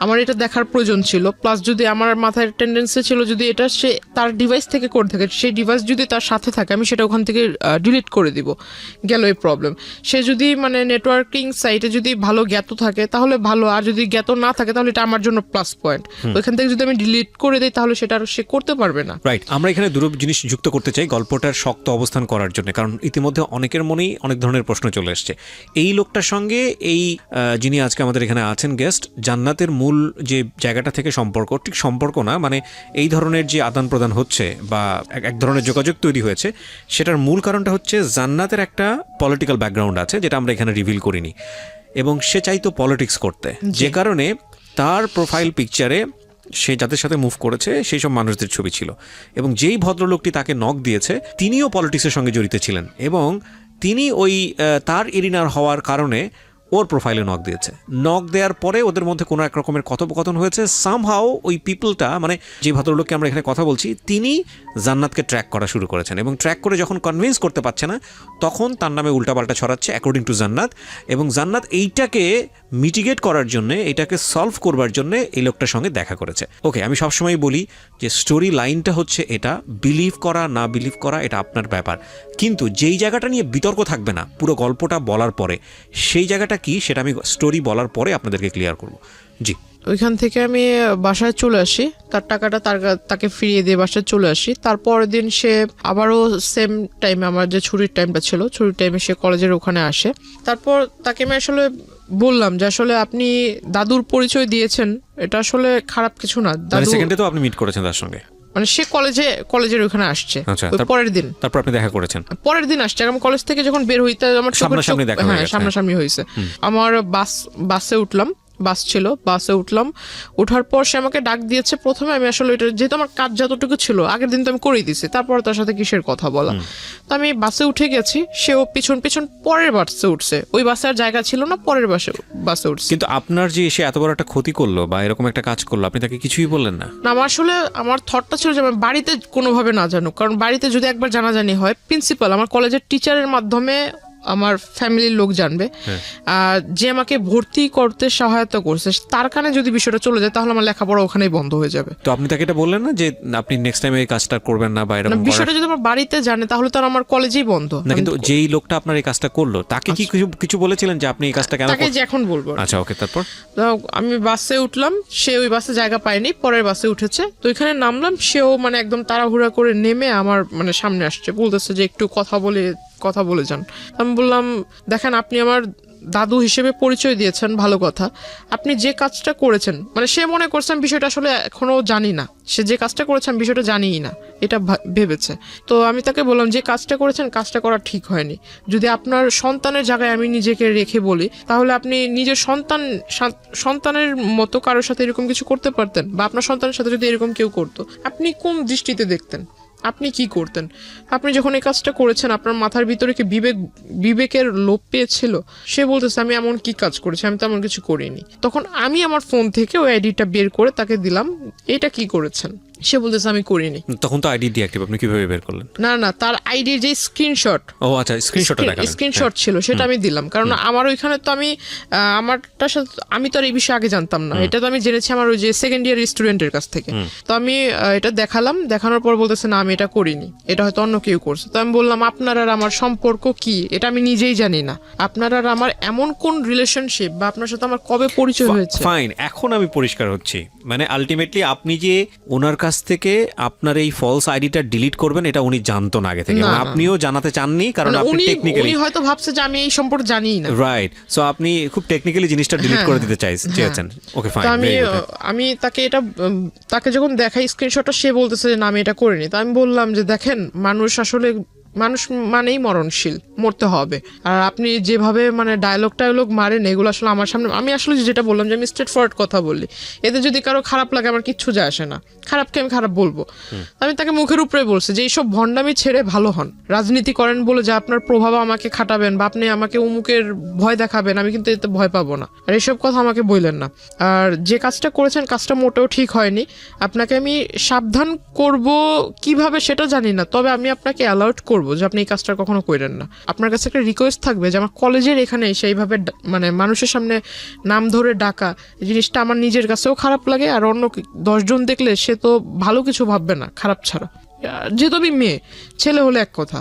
আমার এটা দেখার প্রয়োজন ছিল। প্লাস যদি আমার মাথায় টেন্ডেন্সি ছিল যদি এটা সে তার ডিভাইস থেকে করে থাকে, সেই ডিভাইস যদি তার সাথে থাকে আমি সেটা ওখান থেকে ডিলিট করে দিব, গেল এই প্রবলেম। সে যদি মানে নেটওয়ার্কিং সাইটে যদি ভালো জ্ঞাত থাকে তাহলে ভালো, আর যদি জ্ঞাত না থাকে তাহলে এটা আমার জন্য প্লাস পয়েন্ট। ওইখান থেকে যদি আমি ডিলিট করে দিই তাহলে সেটা আর সে করতে পারবে না। রাইট, আমরা এখানে দুটো জিনিস যুক্ত করতে চাই গল্পটার শক্ত অবস্থান করার জন্য, কারণ ইতিমধ্যে অনেকের মনেই অনেক ধরনের প্রশ্ন চলে এসছে। এই লোকটার সঙ্গে এই যিনি আজকে আমাদের এখানে আছেন গেস্ট, জান্নাতের মূল যে জায়গাটা থেকে সম্পর্ক, ঠিক সম্পর্ক না মানে এই ধরনের যে আদান প্রদান হচ্ছে বা এক ধরনের যোগাযোগ তৈরি হয়েছে, সেটার মূল কারণটা হচ্ছে জান্নাতের একটা পলিটিক্যাল ব্যাকগ্রাউন্ড আছে যেটা আমরা এখানে রিভিল করিনি, এবং সে চাইতো পলিটিক্স করতে, যে কারণে তার প্রোফাইল পিকচারে সে যাদের সাথে মুভ করেছে সেই সব মানুষদের ছবি ছিল, এবং যেই ভদ্রলোকটি তাকে নক দিয়েছে তিনিও পলিটিক্সের সঙ্গে জড়িত ছিলেন, এবং তিনি ওই তার এরিনার হওয়ার কারণে ওর প্রোফাইলে নক দিয়েছে। নক দেওয়ার পরে ওদের মধ্যে কোনো এক রকমের কথোপকথন হয়েছে। সামহাও ওই পিপলটা মানে যে ভদ্রলোককে আমরা এখানে কথা বলছি তিনি জান্নাতকে ট্র্যাক করা শুরু করেছেন, এবং ট্র্যাক করে যখন কনভিন্স করতে পারছে না তখন তার নামে উল্টাপাল্টা ছড়াচ্ছে অ্যাকর্ডিং টু জান্নাত। এবং জান্নাত এইটাকে মিটিগেট করার জন্যে, এটাকে সলভ করবার জন্যে এই লোকটার সঙ্গে দেখা করেছে। ওকে, আমি সবসময় বলি যে স্টোরি লাইনটা হচ্ছে এটা, বিলিভ করা না বিলিভ করা এটা আপনার ব্যাপার, কিন্তু যেই জায়গাটা নিয়ে বিতর্ক থাকবে না পুরো গল্পটা বলার পরে, সেই জায়গাটা কি সেটা আমি স্টোরি বলার পরে আপনাদেরকে ক্লিয়ার করব। জি, ওইখান থেকে আমি বাসায় চলে আসি, তার টাকাটা তাকে ফিরিয়ে দিয়ে বাসায় চলে আসি। তারপরের দিন সে আবারও সেম টাইমে, আমার যে ছুটির টাইমটা ছিল, ছুটির টাইমে সে কলেজের ওখানে আসে। তারপর তাকে আমি আসলে বললাম যে আসলে আপনি দাদুর পরিচয় দিয়েছেন, এটা আসলে খারাপ কিছু না। দাদু সেকেন্ডে তো আপনি মিট করেছেন তার সঙ্গে, মানে সে কলেজের ওখানে আসছে পরের দিন, তারপর আপনি দেখা করেছেন পরের দিন আসছে। আমি কলেজ থেকে যখন বের হইতে আমার সামনাসামনি হয়েছে। আমার বাসে উঠলাম, বাস ছিল, বাসে উঠলাম, ওঠার পর সে আমাকে ডাক দিয়েছে। প্রথমে আমি আসলে এটা যেহেতু আমার কাজ যতটুকু ছিল আগের দিন তো আমি করেই দিছি, তারপর তার সাথে কিসের কথা বলা। তো আমি বাসে উঠে গেছি, সেও পিছন পরের বাসে উঠছে, ওই বাসে আর জায়গা ছিল না, পরের বাসে উঠছে। কিন্তু আপনার যে সে এত বড় একটা ক্ষতি করলো বা এরকম একটা কাজ করলো, আপনি তাকে কিছুই বললেন না? না, আমার থটটা ছিল যে আমি বাড়িতে কোনোভাবে না জানুক, কারণ বাড়িতে যদি একবার জানাজানি হয়, প্রিন্সিপাল আমার কলেজের টিচারের মাধ্যমে আমার ফ্যামিলির লোক জানবে, যে আমাকে ভর্তি করতে সহায়তা করছে তার কানে যদি বিষয়টা চলে যায় তাহলে আমার লেখাপড়া ওখানেই বন্ধ হয়ে যাবে। তো আপনি তাকে এটা বললেন না যে আপনি নেক্সট টাইম এই কাজটা করবেন না বা এরকম? বিষয়টা যদি আমার বাড়িতে জানে তাহলে তো আমার কলেজেই বন্ধ না। কিন্তু যেই লোকটা আপনার এই কাজটা করলো তাকে কি কিছু বলেছিলেন যে আপনি এই কাজটা কেন? তাকে যে এখন বলবো। আচ্ছা, ওকে। তারপর আমি বাসে উঠলাম, সে ওই বাসে জায়গা পায়নি, পরের বাসে উঠেছে। তো এখানে নামলাম, সেও মানে একদম তাড়াহুড়া করে নেমে আমার মানে সামনে আসছে, বলতেছে যে একটু কথা বলে যান। আমি বললাম দেখেন আপনি আমার দাদু হিসেবে পরিচয় দিয়েছেন, ভালো কথা, আপনি যে কাজটা করেছেন, মানে সে মনে করছে আমি বিষয়টা আসলে এখনো জানি না, সে যে কাজটা করেছে আমি বিষয়টা জানিই না এটা ভেবেছে। তো আমি তাকে বললাম যে কাজটা করেছেন, কাজটা করা ঠিক হয়নি। যদি আপনার সন্তানের জায়গায় আমি নিজেকে রেখে বলি তাহলে আপনি নিজের সন্তানের মতো কারোর সাথে এরকম কিছু করতে পারতেন, বা আপনার সন্তানের সাথে যদি এরকম কেউ করতো আপনি কোন দৃষ্টিতে দেখতেন, আপনি কি করতেন? আপনি যখন এই কাজটা করেছেন আপনার মাথার ভিতরে কি বিবেকের লোপ পেয়েছিল? সে বলতেছে আমি এমন কি কাজ করেছি, আমি তো এমন কিছু করিনি। তখন আমি আমার ফোন থেকে ওই আইডিটা বের করে তাকে দিলাম, এটা কি করেছেন? সে বলতেছে আমি করিনি। তখন তো আইডি ডিঅ্যাক্টিভ, আপনি কিভাবে বের করলেন? না না, তার আইডির যে স্ক্রিনশট, ও আচ্ছা, স্ক্রিনশটটা দেখালেন। স্ক্রিনশট ছিল সেটা আমি দিলাম, কারণ আমার ওইখানে তো আমি আমারটার সাথে আমি তো আর এই বিষয়ে আগে জানতাম না, এটা তো আমি জেনেছি আমার ওই যে সেকেন্ড ইয়ার স্টুডেন্টের কাছ থেকে। তো আমি এটা দেখালাম, দেখানোর পর বলতেছে না আমি এটা করিনি, এটা হয়তো অন্য কেউ করছে। তো আমি বললাম আপনার আর আমার সম্পর্ক কি, এটা আমি নিজেই জানি না। আপনার আর আমার এমন কোন রিলেশনশিপ বা আপনার সাথে আমার কবে পরিচয় হয়েছে? ফাইন, এখন আমি পরিষ্কার হচ্ছি। মানে আলটিমেটলি আপনি যে ওনার কাছ থেকে আপনার এই ফলস আইডিটা ডিলিট করবেন এটা উনি জানতো না আগে থেকে, এবং আপনিও জানাতে চাননি, কারণ আপনি টেকনিক্যালি, উনি হয়তো ভাবছে যে আমি এই সম্পর্কে জানিই না। রাইট, সো আপনি খুব টেকনিক্যালি জিনিসটা ডিলিট করে দিতে চেয়েছেন। Okay fine. আমি তাকে এটা তাকে যখন দেখাই স্ক্রিনশটটা, সে বলতেছে যে না আমি এটা করিনি। তো আমি বললাম যে দেখেন, মানুষ মানেই মরণশীল, মরতে হবে। আর আপনি যেভাবে মানে ডায়লগ মারেন এগুলো আসলে আমার সামনে, আমি আসলে যেটা বললাম যে আমি স্ট্রেট ফরওয়ার্ড কথা বলি, এতে যদি কারো খারাপ লাগে আমার কিচ্ছু যায় আসে না, খারাপকে আমি খারাপ বলবো। আমি তাকে মুখের উপরে বলছি যে এইসব ভণ্ডামি ছেড়ে ভালো হন, রাজনীতি করেন বলে যে আপনার প্রভাব আমাকে খাটাবেন বা আপনি আমাকে উমুকের ভয় দেখাবেন, আমি কিন্তু এতে ভয় পাবো না, আর এইসব কথা আমাকে বললেন না। আর যে কাজটা করেছেন কাজটা মোটেও ঠিক হয়নি, আপনাকে আমি সাবধান করব কিভাবে সেটা জানি না, তবে আমি আপনাকে অ্যালার্ট করব যে আপনি এই কাজটা কখনো করেন না। আপনার কাছে একটা রিকোয়েস্ট থাকবে যে আমার কলেজের এখানে সেইভাবে মানে মানুষের সামনে নাম ধরে ডাকা, এই জিনিসটা আমার নিজের কাছেও খারাপ লাগে, আর অন্য 10 জন দেখলে সে তো ভালো কিছু ভাববে না খারাপ ছাড়া। যেহেতু আমি মেয়ে, ছেলে হলে এক কথা।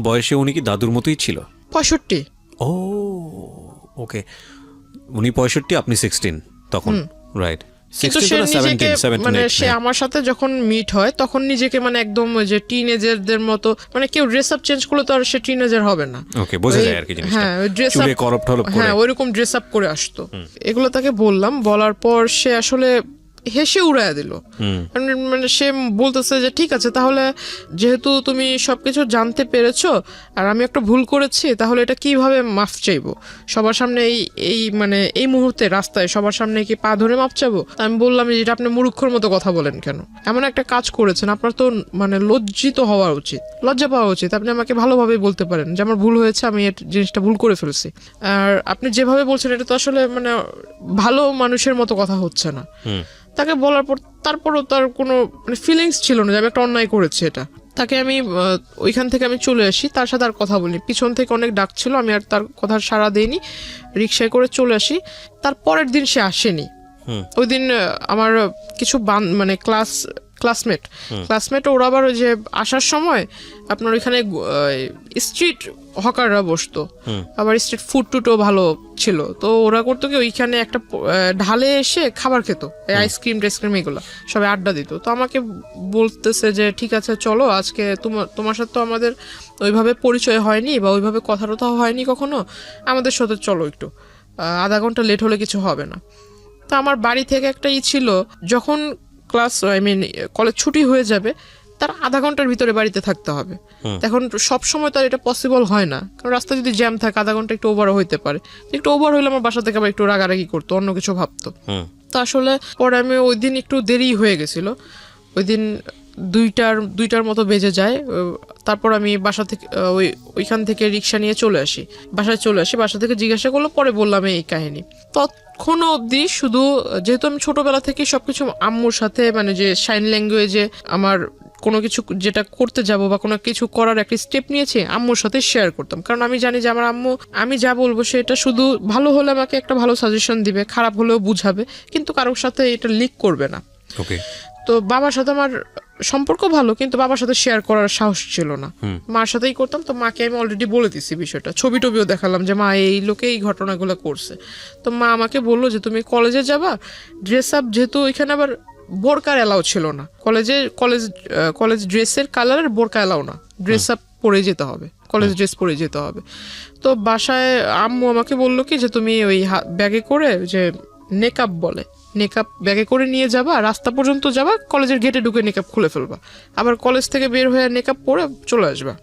বয়সে উনি কি দাদুর মতোই ছিল? 65। ও ওকে, উনি 65, আপনি 16 তখন, রাইট? কিন্তু সে নিজেকে মানে সে আমার সাথে যখন মিট হয় তখন নিজেকে মানে একদম ওই যে টিনেজারদের মতো, মানে কেউ ড্রেস আপ চেঞ্জ করলে তো আর সে টিনেজার হবে না। ওকে, বোঝা যায় আর কি জিনিসটা। হ্যাঁ, ওই ড্রেস আপ, হ্যাঁ ওইরকম ড্রেস আপ করে আসতো। এগুলো তাকে বললাম, বলার পর সে আসলে হেসে উড়াইয়া দিল। মানে সে বলতেছে যে ঠিক আছে, তাহলে যেহেতু তুমি সবকিছু জানতে পেরেছো আর আমি একটা ভুল করেছি, তাহলে এটা কিভাবে মাফ চাইবো সবার সামনে? এই মানে এই মুহূর্তে রাস্তায় সবার সামনে কি পা ধরে মাফ চাবো? আমি বললাম যে এটা আপনি মূর্খর মতো কথা বলেন কেন? এমন একটা কাজ করেছেন, আপনার তো মানে লজ্জিত হওয়া উচিত, লজ্জা পাওয়া উচিত। আপনি আমাকে ভালোভাবে বলতে পারেন যে আমার ভুল হয়েছে, আমি এই জিনিসটা ভুল করে ফেলছি। আর আপনি যেভাবে বলছেন এটা তো আসলে মানে ভালো মানুষের মতো কথা হচ্ছে না। তাকে বলার পর তারপরও তার কোনো মানে ফিলিংস ছিল না যে আমি একটা অন্যায় করেছি। এটা তাকে আমি ওইখান থেকে আমি চলে আসি, তার সাথে আর কথা বলিনি। পিছন থেকে অনেক ডাক ছিল, আমি আর তার কথা সাড়া দিইনি, রিক্সায় করে চলে আসি। তার পরের দিন সে আসেনি। ওই দিন আমার কিছু মানে ক্লাসমেট ওরা আবার ওই যে আসার সময় আপনার ওইখানে স্ট্রিট হকাররা বসতো, আবার স্ট্রিট ফুড টুটও ভালো ছিল। তো ওরা করতো কি, ওইখানে একটা ঢালে এসে খাবার খেত, আইসক্রিম টাইসক্রিম এগুলো সবাই আড্ডা দিত। তো আমাকে বলতেছে যে ঠিক আছে চলো, আজকে তোমার সাথে তো আমাদের ওইভাবে পরিচয় হয়নি বা ওইভাবে কথা টথা হয়নি কখনো, আমাদের সাথে চলো একটু, আধা ঘন্টা লেট হলে কিছু হবে না। তো আমার বাড়ি থেকে একটা ছিল, যখন কলেজ ছুটি হয়ে যাবে তার আধা ঘন্টার ভিতরে বাড়িতে থাকতে হবে। এখন সব সময় তার এটা পসিবল হয় না, কারণ রাস্তা যদি জ্যাম থাকে আধা ঘন্টা একটু ওভারও হইতে পারে। একটু ওভার হইলে আমার বাসা থেকে আবার একটু রাগারাগি করতো, অন্য কিছু ভাবতো। তো আসলে পরে আমি ওই দিন একটু দেরি হয়ে গেছিল, ওই দিন 2টার মতো বেজে যায়। তারপর আমি বাসা থেকে ওইখান থেকে রিক্সা নিয়ে চলে আসি, বাসা থেকে জিজ্ঞাসা করলো, পরে বললাম এই কাহিনী। তখনও অবধি শুধু, যেহেতু আমি ছোটবেলা থেকে সবকিছু আম্মুর সাথে মানে যে সাইন ল্যাঙ্গুয়েজে আমার কোনো কিছু যেটা করতে যাব বা কোনো কিছু করার একটা স্টেপ নিয়েছি আম্মুর সাথে শেয়ার করতাম, কারণ আমি জানি যে আমার আম্মু আমি যা বলবো সেটা শুধু ভালো হলে আমাকে একটা ভালো সাজেশন দিবে, খারাপ হলেও বুঝাবে, কিন্তু কারোর সাথে এটা লিক করবে না। ওকে। তো বাবার সাথে আমার সম্পর্ক ভালো, কিন্তু বাবার সাথে শেয়ার করার সাহস ছিল না, মার সাথেই করতাম। তো মাকে আমি অলরেডি বলে দিছি বিষয়টা, ছবি টবিও দেখালাম যে মা এই লোকে এই ঘটনাগুলো করছে। তো মা আমাকে বললো যে তুমি কলেজে যাবা, ড্রেস আপ, যেহেতু ওইখানে আবার বোরকার এলাও ছিল না, কলেজ ড্রেসের কালারের বোরকা এলাও না, ড্রেস আপ পরে যেতে হবে, কলেজ ড্রেস পরে যেতে হবে। তো বাসায় আম্মু আমাকে বললো কি যে তুমি ওই ব্যাগে করে যে নেকআপ বলে, নেকআপ ব্যাগে করে নিয়ে যাবা, রাস্তা পর্যন্ত যাবা, কলেজের গেটে ঢুকে নেকআপ খুলে ফেলবা, আবার কলেজ থেকে বের হয়ে নেকআপ পরে চলে আসবা,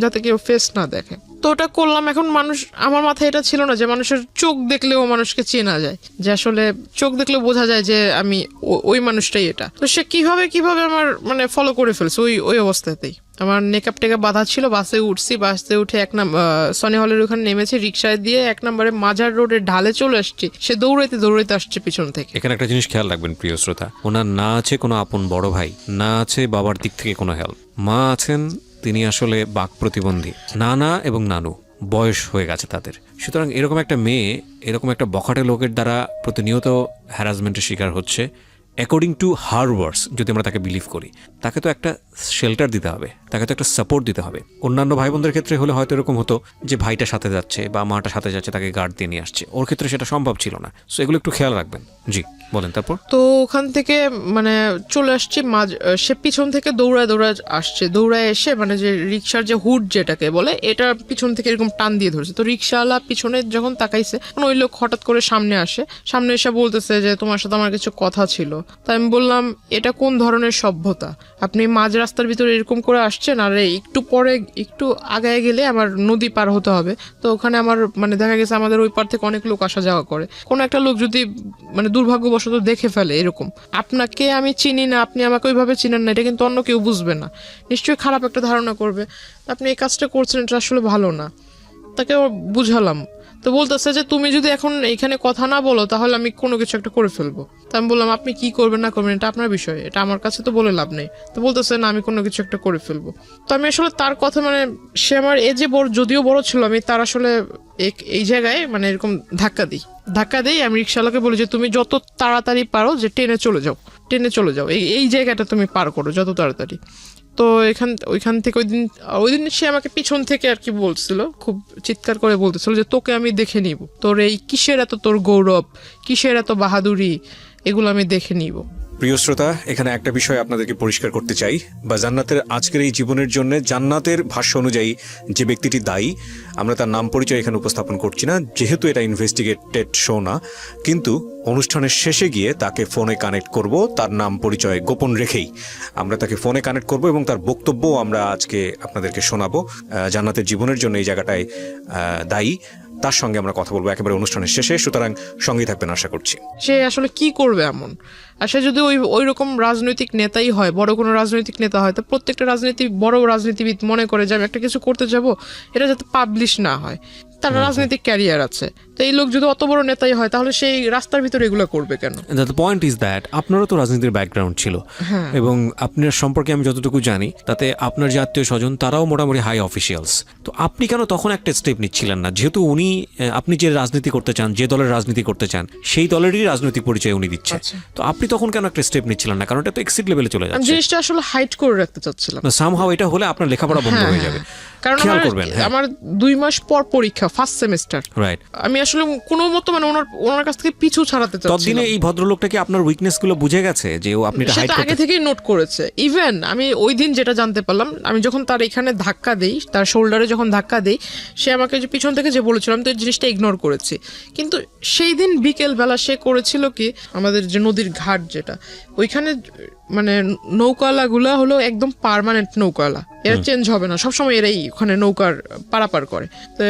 যাতে কেউ ফেস না দেখে। তো ওটা করলাম। এখন মানুষ, আমার মাথায় এটা ছিল না যে মানুষের চোখ দেখলেও মানুষকে চেনা যায়, যে আসলে চোখ দেখলে বোঝা যায় যে আমি ওই মানুষটাই এটা। তো সে কিভাবে আমার মানে ফলো করে ফেলছে ওই অবস্থাতেই। আমার নেকআপ টেকআপ বাঁধা ছিল, বাসে উঠছি, বাসে উঠে সনি হলের ওখানে নেমেছি, রিক্সায় দিয়ে 1 নম্বরে মাজার রোডের ঢালে চলে আসছি, সে দৌড়াইতে দৌড়াইতে আসছে পিছন থেকে। এখানে একটা জিনিস খেয়াল রাখবেন প্রিয় শ্রোতা, ওনার না আছে কোনো আপন বড় ভাই, না আছে বাবার দিক থেকে কোনো হেল্প, মা আছেন তিনি আসলে বাক প্রতিবন্ধী, নানা এবং নানু বয়স হয়ে গেছে তাদের। সুতরাং এরকম একটা মেয়ে এরকম একটা বখাটে লোকের দ্বারা প্রতিনিয়ত হ্যারাসমেন্টের শিকার হচ্ছে। অ্যাকর্ডিং টু হার ওয়ার্ডস যদি আমরা তাকে বিলিভ করি, তাকে তো একটা শেল্টার দিতে হবে, তাকে তো একটা সাপোর্ট দিতে হবে। অন্যান্য ভাই বোনদের ক্ষেত্রে হলে হয়তো এরকম হতো যে ভাইটা সাথে যাচ্ছে বা মাটা সাথে যাচ্ছে, তাকে গার্ড দিয়ে নিয়ে আসছে, ওর ক্ষেত্রে সেটা সম্ভব ছিল না। সো এগুলো একটু খেয়াল রাখবেন। জি বলেন। তারপর তো ওখান থেকে মানে চলে আসছি, সে পিছন থেকে দৌড়ায় আসছে, দৌড়ায় এসে মানে যে রিক্সার যে হুড যেটাকে বলে, এটা পিছন থেকে এরকম টান দিয়ে ধরেছে। তো রিক্সাওয়ালা পিছনে যখন তাকাইছে, ওই লোক হঠাৎ করে সামনে এসে বলতেছে যে তোমার সাথে আমার কিছু কথা ছিল। তাই আমি বললাম এটা কোন ধরনের সভ্যতা, আপনি মাঝ রাস্তার ভিতরে এরকম করে আসছেন, আর একটু পরে একটু আগায় গেলে আমার নদী পার হতে হবে। তো ওখানে আমার মানে দেখা গেছে আমাদের ওই পার থেকে অনেক লোক আসা যাওয়া করে, কোনো একটা লোক যদি মানে দুর্ভাগ্যবশত দেখে ফেলে এরকম, আপনাকে আমি চিনি না, আপনি আমাকে ওইভাবে চিনেন না, এটা কিন্তু অন্য কেউ বুঝবে না, নিশ্চয়ই খারাপ একটা ধারণা করবে, আপনি এই কাজটা করছেন, এটা আসলে ভালো না। তাকে বুঝালাম। তো বলতেছে যে তুমি যদি এখন এখানে কথা না বলো তাহলে আমি কোনো কিছু একটা করে ফেলবো। তো আমি বললাম আপনি কি করবেন না করবেন এটা আপনার বিষয়, এটা আমার কাছে তো বলে লাভ নেই। তো বলতেছে না আমি কোনো কিছু একটা করে ফেলবো। তো আমি আসলে তার কথা মানে সে আমার এজে বড়, যদিও বড় ছিল, আমি তার আসলে এই জায়গায় মানে এরকম ধাক্কা দিই। আমি রিক্সাওয়ালাকে বলি যে তুমি যত তাড়াতাড়ি পারো যে ট্রেনে চলে যাও, এই জায়গাটা তুমি পার করো যত তাড়াতাড়ি। তো ওইখান থেকে ওই দিন সে আমাকে পিছন থেকে আর কি বলছিল, খুব চিৎকার করে বলতেছিল যে তোকে আমি দেখে নিব, তোর এই কিসের এত তোর গৌরব, কিসের এত বাহাদুরি, এগুলো আমি দেখে নিব। প্রিয় শ্রোতা, এখানে একটা বিষয় আপনাদেরকে পরিষ্কার করতে চাই, বা জান্নাতের আজকের এই জীবনের জন্য জান্নাতের ভাষ্য অনুযায়ী যে ব্যক্তিটি দায়ী, আমরা তার নাম পরিচয় এখানে উপস্থাপন করছি না, যেহেতু এটা ইনভেস্টিগেটেড শো না। কিন্তু অনুষ্ঠানের শেষে গিয়ে তাকে ফোনে কানেক্ট করব, তার নাম পরিচয় গোপন রেখেই আমরা তাকে ফোনে কানেক্ট করব এবং তার বক্তব্য আমরা আজকে আপনাদেরকে শোনাবো। জান্নাতের জীবনের জন্য এই জায়গাটায় দায়ী, তার সঙ্গে আমরা কথা বলবো একেবারে অনুষ্ঠানের শেষে। সুতরাং সঙ্গেই থাকবেন আশা করছি। সে আসলে কি করবে এমন, আর সে যদি ওই রকম রাজনৈতিক নেতাই হয়, বড় কোনো রাজনৈতিক নেতা হয়, তো প্রত্যেকটা বড় রাজনীতিবিদ মনে করে যে আমি একটা কিছু করতে যাব, এটা যাতে পাবলিশ না হয়, তার রাজনৈতিক ক্যারিয়ার আছে। তো এই লোক যদি অত বড় নেতাই হয় তাহলে সেই রাস্তার ভিতরে এগুলো করবে কেন? দ্য পয়েন্ট ইজ দ্যাট আপনারও তো রাজনীতির ব্যাকগ্রাউন্ড ছিল, এবং আপনার সম্পর্কে আমি যতটুকু জানি তাতে আপনার যে আত্মীয় স্বজন তারাও মোটামুটি হাই অফিসিয়ালস। তো আপনি কেন তখন একটা স্টেপ নিচ্ছিলেন না, যেহেতু আপনি যে রাজনীতি করতে চান, যে দলের রাজনীতি করতে চান, সেই দলেরই রাজনৈতিক পরিচয় উনি দিচ্ছে, তো আপনি তখন কেন একটা স্টেপ নিচ্ছিলেন না? কারণ এটা তো এক্সিট লেভেলে চলে যাচ্ছে। আমি জিনিসটা আসলে হাইড করে রাখতে চাচ্ছিলাম। সামহাউ এটা হলে আপনার লেখাপড়া বন্ধ হয়ে যাবে। কারণ আমার 2 মাস পর পরীক্ষা, ফার্স্ট সেমিস্টার, রাইট। আমি আসলে কোনো মতো মানে ওনার কাছ থেকে পিছু ছাড়াতে চাচ্ছিলাম। ততদিনে এই ভদ্রলোকটা কি আপনার উইকনেস গুলো বুঝে গেছে যে আপনি এটা হাইড করতে? আগে থেকেই নোট করেছে। ইভেন আমি ওই দিন যেটা জানতে পারলাম, আমি যখন তার এখানে ধাক্কা দেই, তার শোল্ডারে যখন ধাক্কা দেই, সে আমাকে যে পিছন থেকে যে বলেছিলাম, তো এই জিনিসটা ইগনোর করেছি। কিন্তু সেই দিন বিকেল বেলা সে করেছিল কি, আমাদের যে নদীর ঘাট যেটা, ওইখানে মানে নৌকাওয়ালাগুলা হলো একদম পার্মানেন্ট নৌকাওয়ালা, এরা চেঞ্জ হবে না, সবসময় এরাই ওখানে নৌকার পারাপার করে। তো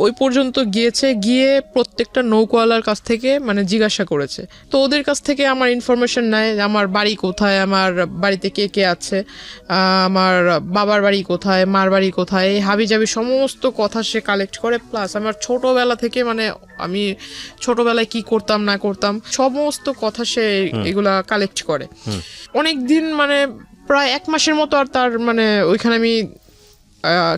ওই পর্যন্ত গিয়ে প্রত্যেকটা নৌকাওয়ালার কাছ থেকে মানে জিজ্ঞাসা করেছে। তো ওদের কাছ থেকে আমার ইনফরমেশন নেয়, আমার বাড়ি কোথায়, আমার বাড়িতে কে কে আছে, আমার বাবার বাড়ি কোথায়, মার বাড়ি কোথায়, এই হাবিজাবি সমস্ত কথা সে কালেক্ট করে। প্লাস আমার ছোটবেলা থেকে মানে আমি ছোটবেলায় কি করতাম না করতাম সমস্ত কথা সে এগুলা কালেক্ট করে। অনেক দিন মানে প্রায় 1 মাসের মতো আর তার মানে ওইখানে আমি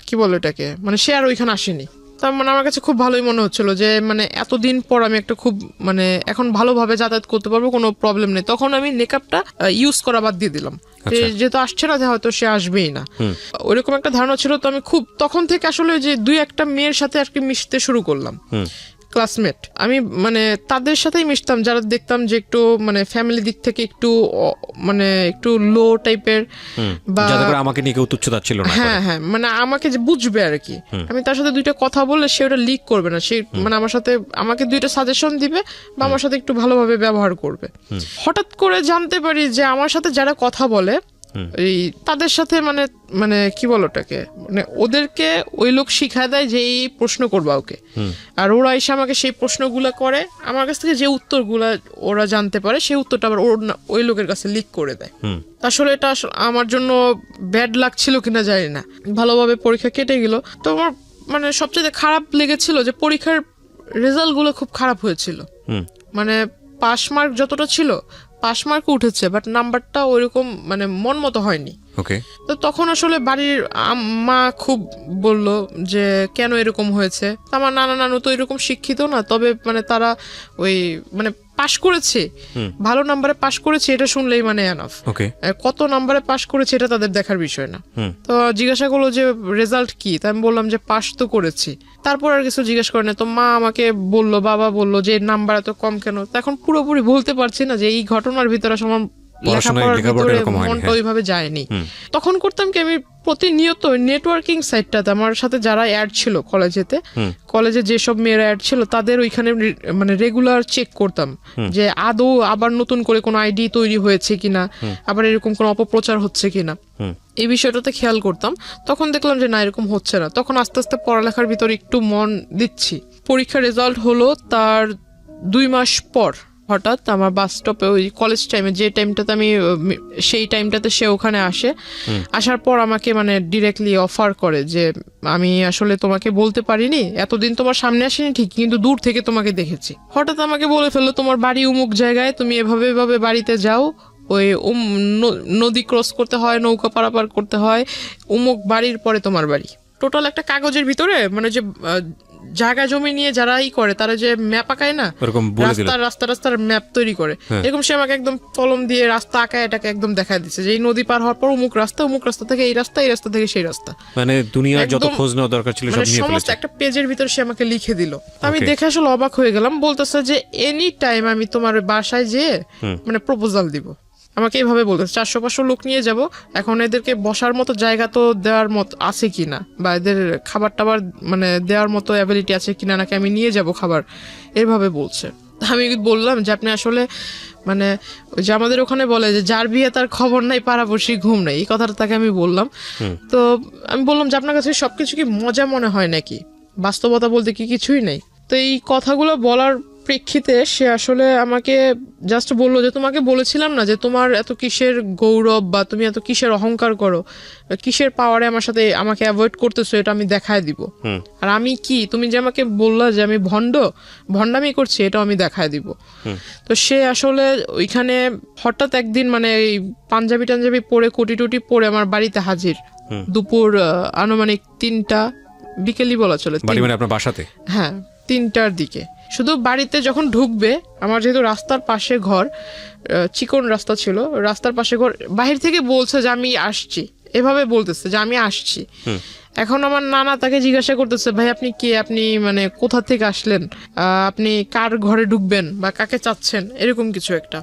কি বলো এটাকে, মানে সে আর ওইখানে আসেনি। তার মানে আমার কাছে খুব ভালোই মনে হচ্ছিল যে মানে এতদিন পর আমি একটা খুব মানে এখন ভালোভাবে যাতায়াত করতে পারবো, কোনো প্রবলেম নেই। তখন আমি মেকআপটা ইউজ করা বাদ দিয়ে দিলাম, যেহেতু আসছে না, হয়তো সে আসবেই না, ওইরকম একটা ধারণা ছিল। তো আমি খুব তখন থেকে আসলে যে 2-1টা মেয়ের সাথে আর কি মিশতে শুরু করলাম, ক্লাসমেট। আমি মানে তাদের সাথেই মিশতাম যারা দেখতাম যে একটু মানে ফ্যামিলি দিক থেকে একটু মানে একটু লো টাইপের, বা আমাকে নিয়ে কেউ তুচ্ছতাচ্ছিল্য না, হ্যাঁ মানে আমাকে যে বুঝবে আর কি। আমি তার সাথে 2টা কথা বললে সে ওটা লিক করবে না, সে মানে আমাকে 2টা সাজেশন দিবে বা আমার সাথে একটু ভালোভাবে ব্যবহার করবে। হঠাৎ করে জানতে পারি যে আমার সাথে যারা কথা বলে এই তাদের সাথে মানে মানে কি বলো ওটাকে, মানে ওদেরকে ওই লোক শিখায় দেয় যে এই প্রশ্ন করবা ওকে, আর ওরা এসে আমাকে সেই প্রশ্নগুলো করে, আমার কাছ থেকে যে উত্তরগুলা ওরা জানতে পারে সেই উত্তরটা আবার ওই লোকের কাছে লিক করে দেয়। আসলে এটা আমার জন্য ব্যাড লাগছিল কিনা জানি না, ভালোভাবে পরীক্ষা কেটে গেল। তো আমার মানে সবচেয়ে খারাপ লেগেছিল যে পরীক্ষার রেজাল্ট গুলো খুব খারাপ হয়েছিল, মানে পাস মার্ক যতটা ছিল পাস মার্ক উঠেছে, বাট নাম্বারটা ওইরকম মানে মন মতো হয়নি। তো তখন আসলে বাড়ির মা খুব বলল যে কেন এরকম হয়েছে। আমার নানা নানু তো এরকম শিক্ষিত না, তবে মানে তারা ওই মানে পাশ করেছে, ভালো নাম্বারে পাশ করেছে এটা শুনলেই মানে এনাফ। কত নাম্বারে পাশ করেছে এটা তাদের দেখার বিষয় না। তো জিজ্ঞাসা করলো যে রেজাল্ট কি, তাই আমি বললাম যে পাশ তো করেছি। তারপর আর কিছু জিজ্ঞেস করে না। তো মা আমাকে বললো, বাবা বললো যে নাম্বার এত কম কেন। এখন পুরোপুরি বলতে পারছি না যে এই ঘটনার ভিতরে আসলে লেখাপড়ার ভিতরে মনটা ওইভাবে যায়নি। তখন করতাম কি, আমি প্রতিনিয়ত নেটওয়ার্কিং সাইটটাতে আমার সাথে যারা অ্যাড ছিল কলেজে যেসব মেয়েরা অ্যাড ছিল তাদের ওইখানে মানে রেগুলার চেক করতাম যে আদৌ আবার নতুন করে কোনো আইডি তৈরি হয়েছে কিনা, আবার এরকম কোনো অপপ্রচার হচ্ছে কিনা, এই বিষয়টাতে খেয়াল করতাম। তখন দেখলাম যে না, এরকম হচ্ছে না। তখন আস্তে আস্তে পড়ালেখার ভিতরে একটু মন দিচ্ছি। পরীক্ষার রেজাল্ট হলো তার 2 মাস পর হঠাৎ আমার বাস স্টপে ওই কলেজ টাইমে যে টাইমটাতে আমি সেই টাইমটাতে সে ওখানে আসার পর আমাকে মানে ডিরেক্টলি অফার করে যে আমি আসলে তোমাকে বলতে পারিনি, এতদিন তোমার সামনে আসিনি ঠিক, কিন্তু দূর থেকে তোমাকে দেখেছি। হঠাৎ আমাকে বলে ফেললো তোমার বাড়ি অমুক জায়গায়, তুমি এভাবে বাড়িতে যাও, ওই নদী ক্রস করতে হয়, নৌকা পারাপার করতে হয়, অমুক বাড়ির পরে তোমার বাড়ি। টোটাল একটা কাগজের ভিতরে মানে যে জায়গা জমি নিয়ে যারাই করে তারা যে ম্যাপ আঁকায় না, রাস্তার ম্যাপ তৈরি করে, এরকম সে আমাকে একদম কলম দিয়ে রাস্তা আঁকায় এটাকে একদম দেখায় দিচ্ছে যে এই নদী পার হওয়ার পর অমুক রাস্তা থেকে এই রাস্তা থেকে সেই রাস্তা, মানে দুনিয়ার যত খোঁজ নেওয়া দরকার ছিল সব নিয়ে ফেলেছে। একটা পেজের ভিতরে সে আমাকে লিখে দিল। আমি দেখে আসলে অবাক হয়ে গেলাম। বলতেছে যে এনি টাইম আমি তোমার বাসায় যেয়ে মানে প্রপোজাল দিব। আমাকে এইভাবে বলতেছে 400-500 লোক নিয়ে যাব, এখন এদেরকে বসার মতো জায়গা তো দেওয়ার মতো আছে কিনা, বা এদের খাবার টাবার মানে দেওয়ার মতো অ্যাবিলিটি আছে কিনা, নাকি আমি নিয়ে যাব খাবার, এভাবে বলছে। আমি বললাম যে আপনি আসলে মানে ওই যে আমাদের ওখানে বলে যে যার বিয়ে তার খবর নাই পাড়াপড়শি ঘুম নাই, এই কথাটা তাকে আমি বললাম। তো আমি বললাম যে আপনার কাছে সবকিছু কি মজা মনে হয় নাকি, বাস্তবতা বলতে কি কিছুই নেই। তো এই কথাগুলো বলার প্রেক্ষিতে সে আসলে আমাকে জাস্ট বললো যে তোমাকে বলেছিলাম না যে তোমার এত কিসের গৌরব বা তুমি এত কিসের অহংকার করো, কিসের পাওয়ারে আমার সাথে আমাকে অ্যাভয়েড করতেছো, এটা আমি দেখায় দিব। আর আমি কি, তুমি যে আমাকে বললা যে আমি ভণ্ডামি করছি, এটাও আমি দেখায় দিব। তো সে আসলে ওইখানে হঠাৎ একদিন মানে এই পাঞ্জাবি পরে কোটি টুটি পরে আমার বাড়িতে হাজির, দুপুর আনুমানিক 3টা বিকেলই বলা চলে, আপনার বাসাতে, হ্যাঁ 3টার দিকে। শুধু বাড়িতে যখন ঢুকবে, আমার যেহেতু রাস্তার পাশে ঘর, চিকন রাস্তা ছিল, রাস্তার পাশে ঘর, বাহির থেকে বলছে যে আমি আসছি, এভাবে বলতেছে যে আমি আসছি। এখন আমার নানা তাকে জিজ্ঞাসা করতেছে ভাই আপনি কে, আপনি মানে কোথা থেকে আসলেন, আপনি কার ঘরে ঢুকবেন বা কাকে চাচ্ছেন, এরকম কিছু একটা।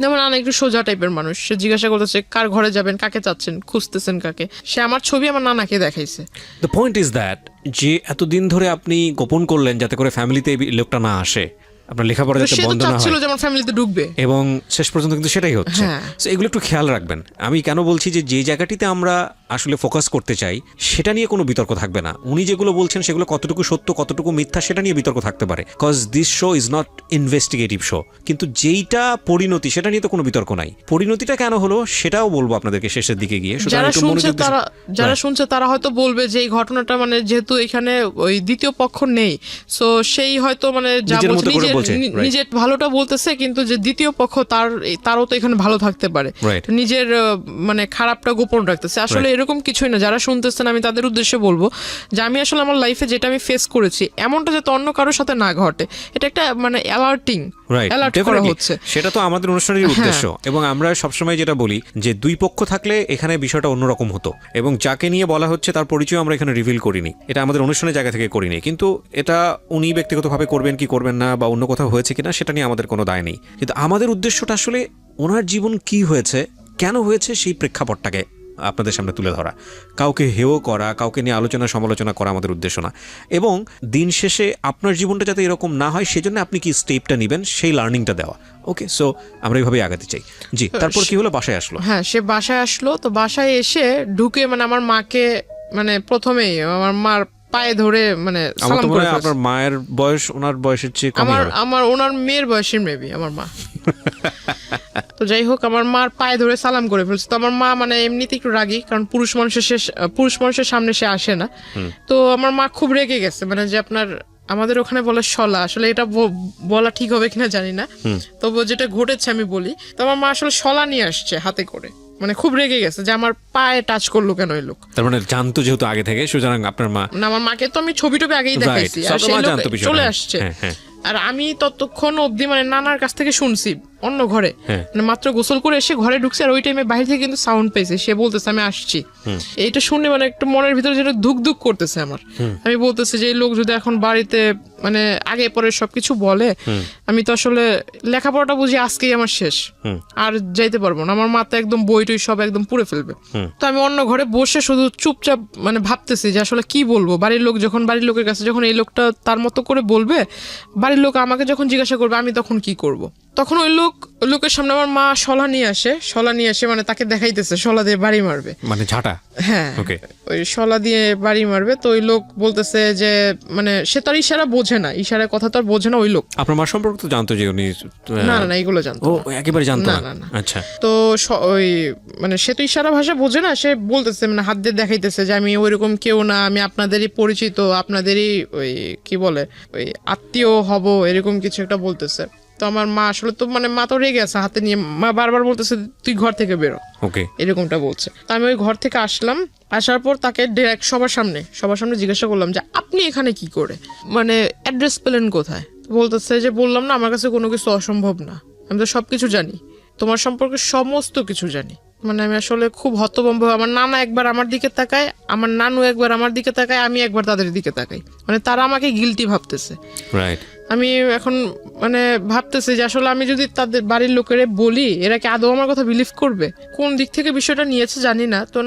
যেমন নানা একটু সোজা টাইপের মানুষ, সে জিজ্ঞাসা করতেছে কার ঘরে যাবেন, কাকে চাচ্ছেন, খুঁজতেছেন কাকে। সে আমার ছবি আমার নানাকে দেখাইছে। দ্য পয়েন্ট ইজ দ্যাট যে এতদিন ধরে আপনি গোপন করলেন যাতে করে ফ্যামিলিতে এই লোকটা না আসে, আপনার লেখাপড়া যাতে বন্ধ না হয়, যেমন ফ্যামিলিতে ঢুকবে, এবং শেষ পর্যন্ত কিন্তু সেটাই হচ্ছে। সো এগুলো একটু খেয়াল রাখবেন। আমি কেন বলছি যে জায়গাটিতে আমরা আসলে ফোকাস করতে চাই সেটা নিয়ে কোনো বিতর্ক থাকবে না। উনি যেগুলো বলছেন সেগুলো কতটুকু সত্য কতটুকু মিথ্যা সেটা নিয়ে বিতর্ক থাকতে পারে, cause this show is not investigative show. কিন্তু যেইটা পরিণতি সেটা নিয়ে তো কোনো বিতর্ক নাই। পরিণতিটা কেন হলো সেটাও বলবো আপনাদেরকে শেষের দিকে গিয়ে। যারা শুনছে তারা হয়তো বলবে যে এই ঘটনাটা মানে যেহেতু এখানে ওই দ্বিতীয় পক্ষ নেই, সো সেই হয়তো মানে নিজের ভালোটা বলতেছে, কিন্তু যে দ্বিতীয় পক্ষ তারও তো এখানে ভালো থাকতে পারে, নিজের মানে খারাপটা গোপন রাখতেছে। আসলে এরকম কিছুই না। যারা শুনতেছেন আমি তাদের উদ্দেশ্যে বলবো যে আমি আসলে আমার লাইফে যেটা আমি ফেস করেছি এমনটা যাতে অন্য কারোর সাথে না ঘটে, এটা একটা মানে অ্যালার্ট করা হচ্ছে। সেটা তো আমাদের অনুষ্ঠানের উদ্দেশ্য। এবং আমরা সবসময় যেটা বলি যে দুই পক্ষ থাকলে এখানে বিষয়টা অন্যরকম হতো, এবং যাকে নিয়ে বলা হচ্ছে তার পরিচয় আমরা এখানে রিভিল করিনি, এটা আমাদের অনুষ্ঠানের জায়গা থেকে করিনি। কিন্তু এটা উনি ব্যক্তিগতভাবে করবেন কি করবেন না বা অন্য কোথাও হয়েছে কিনা সেটা নিয়ে আমাদের কোনো দায় নেই। কিন্তু আমাদের উদ্দেশ্যটা আসলে ওনার জীবন কি হয়েছে, কেন হয়েছে, সেই প্রেক্ষাপটটাকে আপনাদের সামনে তুলে ধরা, কাউকে হেয় করা, কাউকে নিয়ে আলোচনা সমালোচনা করা আমাদের উদ্দেশ্য না। এবং দিন শেষে আপনার জীবনটা যাতে এরকম না হয় সেজন্য আপনি কি স্টেপটা নেবেন সেই লার্নিংটা দেওয়া। ওকে, সো আমরা এইভাবেই আগাতে চাই। জি, তারপর কি হলো? বাসায় আসলো? হ্যাঁ, সে বাসায় আসলো। তো বাসায় এসে ঢুকে মানে আমার মাকে মানে প্রথমেই আমার মার পায়ে ধরে মানে সালাম করে। আপনার মায়ের বয়স ওনার বয়সের চেয়ে কম হবে? আমার ওনার মেয়ের বয়সের মেবি আমার মা। তো যাই হোক, আমার মার পায়ে ধরে সালাম করে ফেলছে। তো আমার মা মানে এমনিতে একটু রাগী, কারণ পুরুষ মানুষের সামনে সে আসে না। তো আমার মা খুব রেগে গেছে, মানে যে আপনার আমাদের ওখানে বলে শলা, আসলে এটা বলা ঠিক হবে কিনা জানি না, তবু যেটা ঘটেছে আমি বলি। তো আমার মা আসলে শলা নিয়ে আসছে হাতে করে, মানে খুব রেগে গেছে যে আমার পায়ে টাচ করলো কেন এই লোক। তার মানে জানতো যেহেতু আগে থেকে, সুতরাং আপনার মা না, আমার মাকে তো আমি ছবি টবি আগেই দেখাইছি, আর সেই লোক চলে আসছে। আর আমি ততক্ষণ অবধি মানে নানার কাছ থেকে শুনছি অন্য ঘরে, মানে মাত্র গোসল করে এসে ঘরে ঢুকছে, আর ওই টাইমে বাইরে থেকে কিন্তু সাউন্ড পেয়েছে, সে বলতেছে আমি আসছি। এইটা শুনে মানে একটু মনের ভিতরে যেটা ধুক ধুক করতেছে আমার। আমি বলতেছি যে এই লোক যদি এখন বাড়িতে মানে আগে পরে সবকিছু বলে, আমি তো আসলে লেখাপড়াটা বুঝি আজকেই আমার শেষ, আর যাইতে পারবো না। আমার মাথা একদম বই টই সব একদম পুড়ে ফেলবে। তো আমি অন্য ঘরে বসে শুধু চুপচাপ মানে ভাবতেছি যে আসলে কি বলবো। বাড়ির লোকের কাছে যখন এই লোকটা তার মতো করে বলবে, বাড়ির লোক আমাকে যখন জিজ্ঞাসা করবে আমি তখন কি করব। তখন ওই লোকের সামনে আমার মা শলা নিয়ে আসে, মানে তাকে দেখাইতেছে শলা দিয়ে বাড়ি মারবে, মানে ঝাঁটা। হ্যাঁ, ওই শলা দিয়ে বাড়ি মারবে। তো ওই লোক বলতেছে যে মানে সে তার ইশারা বোঝে না, ইশারার কথা তো আর বোঝে না ওই লোক। আপনার মা সম্পর্কে তো জানতো যে উনি? না, এগুলো জানতো ও একেবারে জানতো না। আচ্ছা। তো ওই মানে সে তো ইশারা ভাষা বোঝে না, সে বলতেছে মানে হাত দিয়ে দেখাইতেছে যে আমি ওইরকম কেউ না, আমি আপনাদেরই পরিচিত, আপনাদেরই ওই কি বলে ওই আত্মীয় হব, এরকম কিছু একটা বলতেছে। তো আমার মা আসলে তো মানে মা তো রেগে আছে, হাতে নিয়ে মা বারবার বলতেছে তুই ঘর থেকে বেরো, এরকমটা বলছে। তো আমি ওই ঘর থেকে আসলাম, আসার পর তাকে ডিরেক্ট সবার সামনে জিজ্ঞাসা করলাম যে আপনি এখানে কি করে, মানে অ্যাড্রেস পেলেন কোথায়? বলতেছে যে বললাম না, আমার কাছে কোনো কিছু অসম্ভব না, আমি তো সবকিছু জানি, তোমার সম্পর্কে সমস্ত কিছু জানি। মানে আমি আসলে খুব হতভম্ব। আমার নানা একবার আমার দিকে তাকায়, আমার নানু একবার আমার দিকে তাকায়, আমি একবার তাদের দিকে তাকাই, মানে তারা আমাকে গিলটি ভাবতেছে। আমি এখন মানে ভাবতেছি যে আসলে আমি যদি তাদের বাড়ির লোকেরে বলি, এরা কি আদৌ আমার কথা বিলিভ করবে? কোন দিক থেকে বিষয়টা নিয়েছে জানি না। তো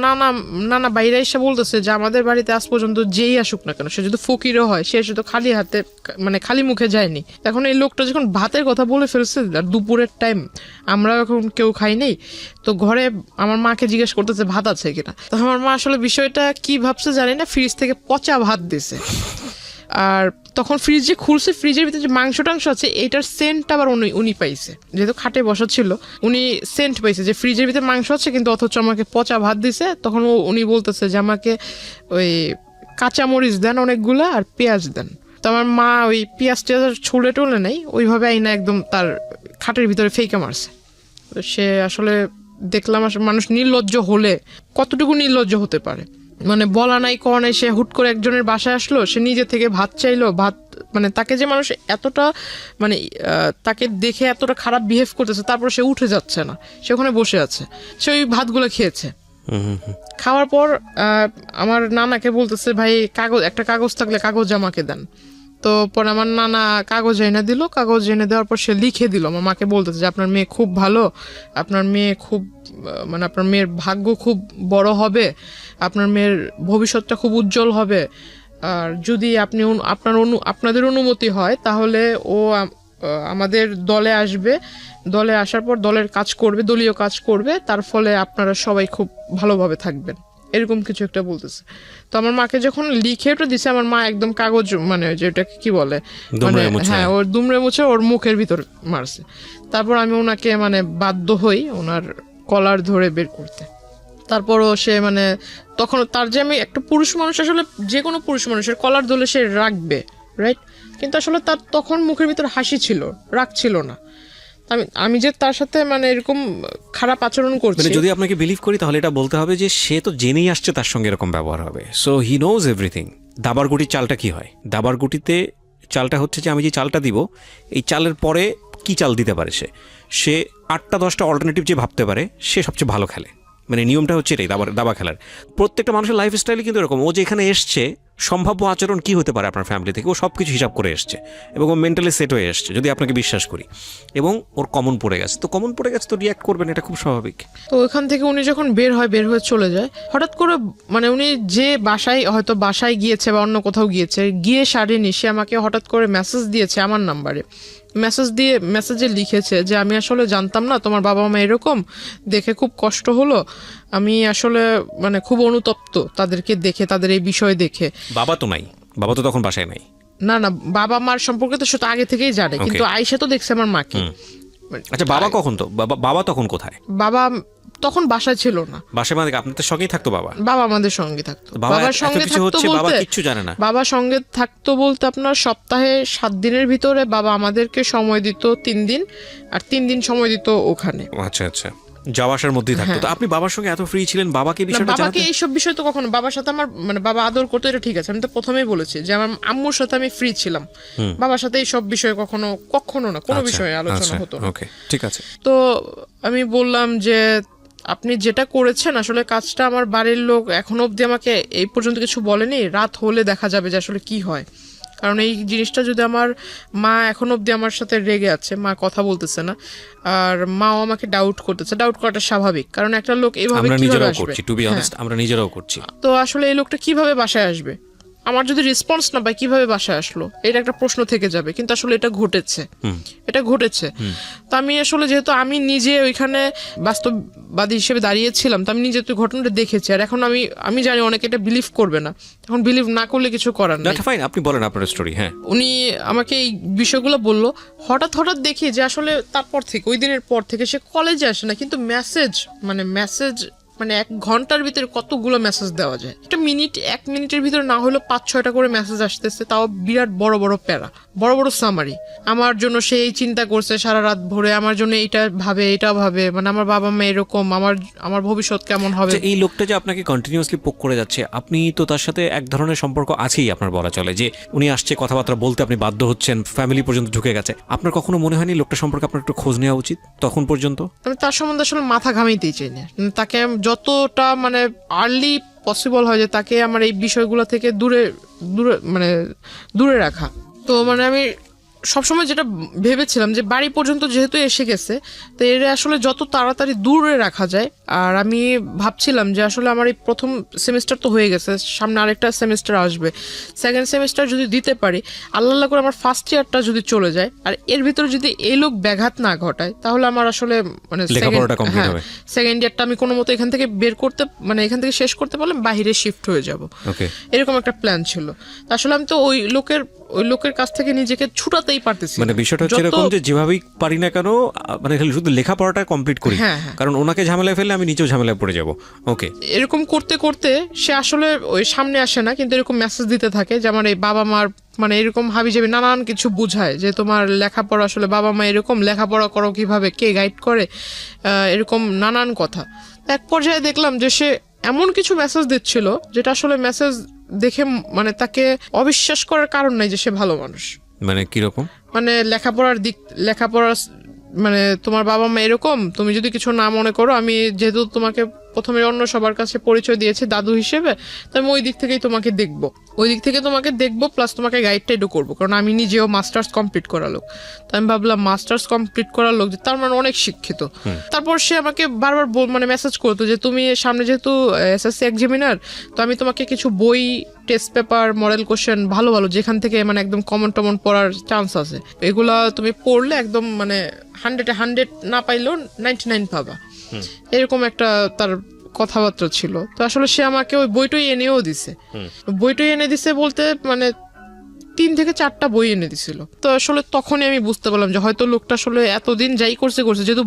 নানা বাইরে এসে বলতেছে যে আমাদের বাড়িতে আজ পর্যন্ত যেই আসুক না কেন, সে যদি ফকিরও হয়, সে শুধু খালি হাতে মানে খালি মুখে যায়নি। এখন এই লোকটা যখন ভাতের কথা বলে ফেলছে, আর দুপুরের টাইম, আমরা এখন কেউ খাই নেই, তো ঘরে আমার মাকে জিজ্ঞেস করতেছে ভাত আছে কিনা। তো আমার মা আসলে বিষয়টা কি ভাবছে জানি না, ফ্রিজ থেকে পচা ভাত দিছে। আর তখন ফ্রিজ যে খুলছে, ফ্রিজের ভিতরে যে মাংস টাংস আছে, এটার সেন্ট আবার উনি পাইছে, যেহেতু খাটে বসা ছিল, উনি সেন্ট পাইছে যে ফ্রিজের ভিতরে মাংস আছে, কিন্তু অথচ আমাকে পচা ভাত দিছে। তখন উনি বলতেছে যে আমাকে ওই কাঁচামরিচ দেন অনেকগুলা, আর পেঁয়াজ দেন। তো আমার মা ওই পেঁয়াজ টেয়াজ ছুলে টুলে নেই, ওইভাবে আইনা একদম তার খাটের ভিতরে ফেঁকে মারছে। তো সে আসলে দেখলাম মানুষ নির্লজ্জ হলে কতটুকু নির্লজ্জ হতে পারে, মানে বলা নাই কওয়া নাই, সে হুট করে একজনের বাসায় আসলো, সে নিজে থেকে ভাত চাইলো, ভাত মানে তাকে যে মানুষ এতটা মানে তাকে দেখে এতটা খারাপ বিহেভ করতেছে, তারপর সে উঠে যাচ্ছে না, সে ওখানে বসে আছে, সে ওই ভাতগুলো খেয়েছে। খাওয়ার পর আমার নানাকে বলতেছে ভাই একটা কাগজ থাকলে কাগজ আমাকে দেন। তো পরে আমার নানা কাগজ এনে দিল, কাগজ এনে দেওয়ার পর সে লিখে দিল। আমার মাকে বলতেছে যে আপনার মেয়ে খুব ভালো, আপনার মেয়ে খুব মানে আপনার মেয়ের ভাগ্য খুব বড় হবে, আপনার মেয়ের ভবিষ্যৎটা খুব উজ্জ্বল হবে, আর যদি আপনি আপনাদের অনুমতি হয় তাহলে ও আমাদের দলে আসবে, দলে আসার পর দলের কাজ করবে, দলীয় কাজ করবে, তার ফলে আপনারা সবাই খুব ভালোভাবে থাকবেন, এরকম কিছু একটা বলতেছে। তো আমার মাকে যখন লিখে ওটা দিছে, আমার মা একদম কাগজ মানে যেটাকে কি বলে মানে হ্যাঁ, ওর দুমড়ে মুছে ওর মুখের ভিতর মারছে। তারপর আমি ওনাকে মানে বাধ্য হই ওনার কলার ধরে বের করতে। তারপরও সে মানে তখন তার যে আমি একটা পুরুষ মানুষ, আসলে যে কোনো পুরুষ মানুষের কলার ধরলে সে রাখবে, রাইট? কিন্তু আসলে তার তখন মুখের ভিতর হাসি ছিল, রাগ ছিল না। আমি যে তার সাথে মানে এরকম খারাপ আচরণ করছি, যদি আপনাকে বিলিভ করি তাহলে এটা বলতে হবে যে সে তো জেনেই আসছে তার সঙ্গে এরকম ব্যবহার হবে, সো হি নোজ এভরিথিং। দাবার গুটির চালটা কি হয়? দাবার গুটিতে চালটা হচ্ছে যে আমি যে চালটা দিব, এই চালের পরে কি চাল দিতে পারে সে 8টা 10টা অল্টারনেটিভ যে ভাবতে পারে, সে সবচেয়ে ভালো খেলে। মানে নিয়মটা হচ্ছে এটাই দাবা খেলার। প্রত্যেকটা মানুষের লাইফ স্টাইলে কিন্তু এরকম, ও যেখানে এসছে সম্ভাব্য আচরণ কি হতে পারে আপনার ফ্যামিলি থেকে, ও সব কিছু হিসাব করে এসছে এবং ও মেন্টালি সেট হয়ে এসছে, যদি আপনাকে বিশ্বাস করি, এবং ওর কমন পড়ে গেছে, তো কমন পড়ে গেছে তো রিয়াক্ট করবেন, এটা খুব স্বাভাবিক। তো ওইখান থেকে উনি যখন বের হয়ে চলে যায়, হঠাৎ করে মানে উনি যে বাসায় গিয়েছে বা অন্য কোথাও গিয়েছে, গিয়ে সারেনি, সে আমাকে হঠাৎ করে মেসেজ দিয়েছে আমার নাম্বারে। মেসেজে লিখেছে যে আমি আসলে জানতাম না তোমার বাবা মা এরকম, দেখে খুব কষ্ট হলো, আমি আসলে মানে খুব অনুতপ্ত তাদেরকে দেখে, তাদের এই বিষয় দেখে। বাবা তো নাই, বাবা তো তখন বাসায় নাই। না না, বাবা মার সম্পর্কে তো সেটা আগে থেকেই জানে, কিন্তু আয়েশা তো দেখছে আমার মাকে। আচ্ছা, বাবা কখন, তো বাবা তখন কোথায়? বাবা তখন বাসায় ছিল না। বাসায় মানে আপনাদের সঙ্গেই থাকতো বাবা? বাবা আমাদের সঙ্গে থাকতো। বাবার সঙ্গে থাকতো বাবা কিচ্ছু জানে না? বাবা সঙ্গে থাকতো বলতে আপনার সপ্তাহে 7 দিনের ভিতরে বাবা আমাদেরকে সময় দিত 3 দিন, আর 3 দিন সময় দিত ওখানে। আচ্ছা আচ্ছা, যাওয়া আসার মধ্যেই থাকতো। তো আপনি বাবার সঙ্গে এত ফ্রি ছিলেন, বাবাকে বিষয়টা জানাতেন? বাবাকে এইসব বিষয় তো কখনো, বাবার সাথে আমার মানে বাবা আদর করতো, এটা ঠিক আছে, আমি তো প্রথমেই বলেছি যে আমার আম্মুর সাথে আমি ফ্রি ছিলাম, বাবার সাথে এইসব বিষয়ে কখনো না কোনো বিষয়ে আলোচনা হতো না। ওকে, ঠিক আছে। তো আমি বললাম যে আপনি যেটা করেছেন আসলে কাজটা, আমার বাড়ির লোক এখনো অবধি আমাকে এই পর্যন্ত কিছু বলেনি, রাত হলে দেখা যাবে যে আসলে কি হয়। কারণ এই জিনিসটা যদি আমার মা এখনো অবধি আমার সাথে রেগে আছে, মা কথা বলতেছে না, আর মাও আমাকে ডাউট করতেছে। ডাউট করাটা স্বাভাবিক, কারণ একটা লোক এইভাবে কিভাবে আসবে? টু বি অনেস্ট, আমরা নিজেরাও করছি। তো আসলে এই লোকটা কিভাবে বাসায় আসবে? আমার যদি রেসপন্স না পাই কিভাবে বাসায় আসলো, এটা একটা প্রশ্ন থেকে যাবে। কিন্তু আসলে এটা ঘটেছে। তো আমি আসলে যেহেতু আমি নিজে ওইখানে বাস্তববাদী হিসেবে দাঁড়িয়েছিলাম, তো আমি নিজে তো ঘটনাটা দেখেছি, আর এখন আমি জানি অনেকে এটা বিলিভ করবে না, এখন বিলিভ না করলে কিছু করার নেই। ফাইন, আপনি বলেন আপনার স্টোরি। হ্যাঁ, উনি আমাকে এই বিষয়গুলো বললো, হঠাৎ দেখি যে আসলে তারপর থেকে, ওই দিনের পর থেকে সে কলেজে আসে না, কিন্তু মেসেজ মানে 1 ঘন্টার ভিতরে কতগুলো মেসেজ দেওয়া যায়? 1 মিনিটের ভিতরে না হলেও 5-6টা করে মেসেজ আসতেছে, তাও বিরাট বড় বড় প্যারা, বড় সামারি। আমার জন্য সে এই চিন্তা করছে সারা রাত ভরে, আমার জন্য এটা ভাবে, মানে আমার বাবা মা এরকম, আমার ভবিষ্যৎ কেমন হবে। এই লোকটা যে আপনাকে কন্টিনিউয়াসলি পোক করে যাচ্ছে, আপনি তো তার সাথে এক ধরনের সম্পর্ক আছেই আপনার, বলা চলে যে উনি আসছে, কথাবার্তা বলতে আপনি বাধ্য হচ্ছেন, ফ্যামিলি পর্যন্ত ঢুকে গেছে। আপনার কখনো মনে হয়নি লোকটা সম্পর্কে আপনার একটু খোঁজ নেওয়া উচিত তখন পর্যন্ত? আমি তার সম্বন্ধে আসলে মাথা ঘামাইতেই চাই না, তাকে যতটা মানে আর্লি পসিবল হয় যে তাকে আমার এই বিষয়গুলো থেকে দূরে রাখা। তো মানে আমি সবসময় যেটা ভেবেছিলাম যে বাড়ি পর্যন্ত যেহেতু এসে গেছে, তো এর আসলে যত তাড়াতাড়ি দূরে রাখা যায়। আর আমি ভাবছিলাম যে আসলে আমার এই প্রথম সেমিস্টার তো হয়ে গেছে, সামনে আরেকটা সেমিস্টার আসবে, 2nd সেমিস্টার যদি দিতে পারি, আল্লাহ করে আমার 1st ইয়ারটা যদি চলে যায়, আর এর ভিতরে যদি এই লোক ব্যাঘাত না ঘটায়, তাহলে আমার আসলে মানে 2nd ইয়ারটা আমি কোনো মতো এখান থেকে এখান থেকে শেষ করতে পারলে বাইরে শিফট হয়ে যাব, এরকম একটা প্ল্যান ছিল। আসলে আমি তো ওই লোকের কাছ থেকে নিজেকে ছুটাতেই পারতেছি। মানে বিষয়টা হচ্ছে এরকম যে যেভাবেই পারি না কেন, মানে শুধু লেখাপড়াটা কমপ্লিট করি, কারণ ওনাকে ঝামেলায় ফেললে আমি নিজেও ঝামেলায় পড়ে যাব। ওকে, এরকম করতে করতে সে আসলে ওই সামনে আসে না, কিন্তু এরকম মেসেজ দিতে থাকে যে আমার এই বাবা মার মানে এরকম হাবিজাবি নানান কিছু বুঝায় যে তোমার লেখাপড়া, আসলে বাবা মা এরকম, লেখাপড়া করো কিভাবে, কে গাইড করে, এরকম নানান কথা। এক পর্যায়ে দেখলাম যে সে এমন কিছু মেসেজ দিচ্ছিল যেটা আসলে মেসেজ দেখে মানে তাকে অবিশ্বাস করার কারণ নাই যে সে ভালো মানুষ। মানে কিরকম? মানে লেখাপড়া মানে তোমার বাবা মা এরকম, তুমি যদি কিছু না মনে করো, আমি যেহেতু তোমাকে প্রথমে অন্য সবার কাছে পরিচয় দিয়েছি দাদু হিসেবে, তো আমি ওই দিক থেকে তোমাকে দেখবো, প্লাস তোমাকে গাইডটা একটু করবো, কারণ আমি নিজেও মাস্টার্স কমপ্লিট করা লোক। তো আমি ভাবলাম মাস্টার্স কমপ্লিট করা লোক যে তার মানে অনেক শিক্ষিত। তারপর সে আমাকে বারবার মানে মেসেজ করতো যে তুমি সামনে যেহেতু SSC এক্সামিনার, তো আমি তোমাকে কিছু বই, টেস্ট পেপার, মডেল কোশ্চেন ভালো যেখান থেকে মানে একদম কমন পড়ার চান্স আছে, এগুলা তুমি পড়লে একদম মানে 100 না পাইলেও 99 পাবা, এরকম একটা তার কথাবার্তা ছিল। তো আসলে সে আমাকে ওই বইটই এনেও দিছে। বলতে মানে 3 থেকে 4টা বই এনে দিছিল। তো আসলে তখনই আমি বুঝতে পারলাম যে হয়তো লোকটা আসলে এতদিন যাই করছে, যেহেতু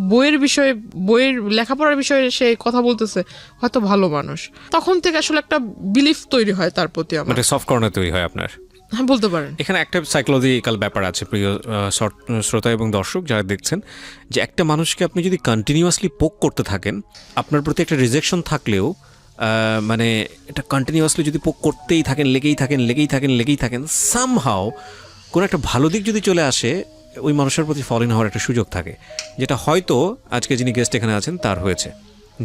বইয়ের লেখাপড়ার বিষয়ে সে কথা বলতেছে, হয়তো ভালো মানুষ। তখন থেকে আসলে একটা বিলিফ তৈরি হয় তার প্রতি, আমার সফট কর্নার তৈরি হয় আপনার। হ্যাঁ, বলতে পারেন। এখানে একটা সাইকোলজিক্যাল ব্যাপার আছে প্রিয় শ্রোতা এবং দর্শক যারা দেখছেন, যে একটা মানুষকে আপনি যদি কন্টিনিউয়াসলি পোক করতে থাকেন, আপনার প্রতি একটা রিজেকশন থাকলেও মানে এটা কন্টিনিউয়াসলি যদি পোক করতেই থাকেন, লেগেই থাকেন, সামহাও কোনো একটা ভালো দিক যদি চলে আসে, ওই মানুষের প্রতি ফল ইন হওয়ার একটা সুযোগ থাকে, যেটা হয়তো আজকে যিনি গেস্ট এখানে আছেন তার হয়েছে।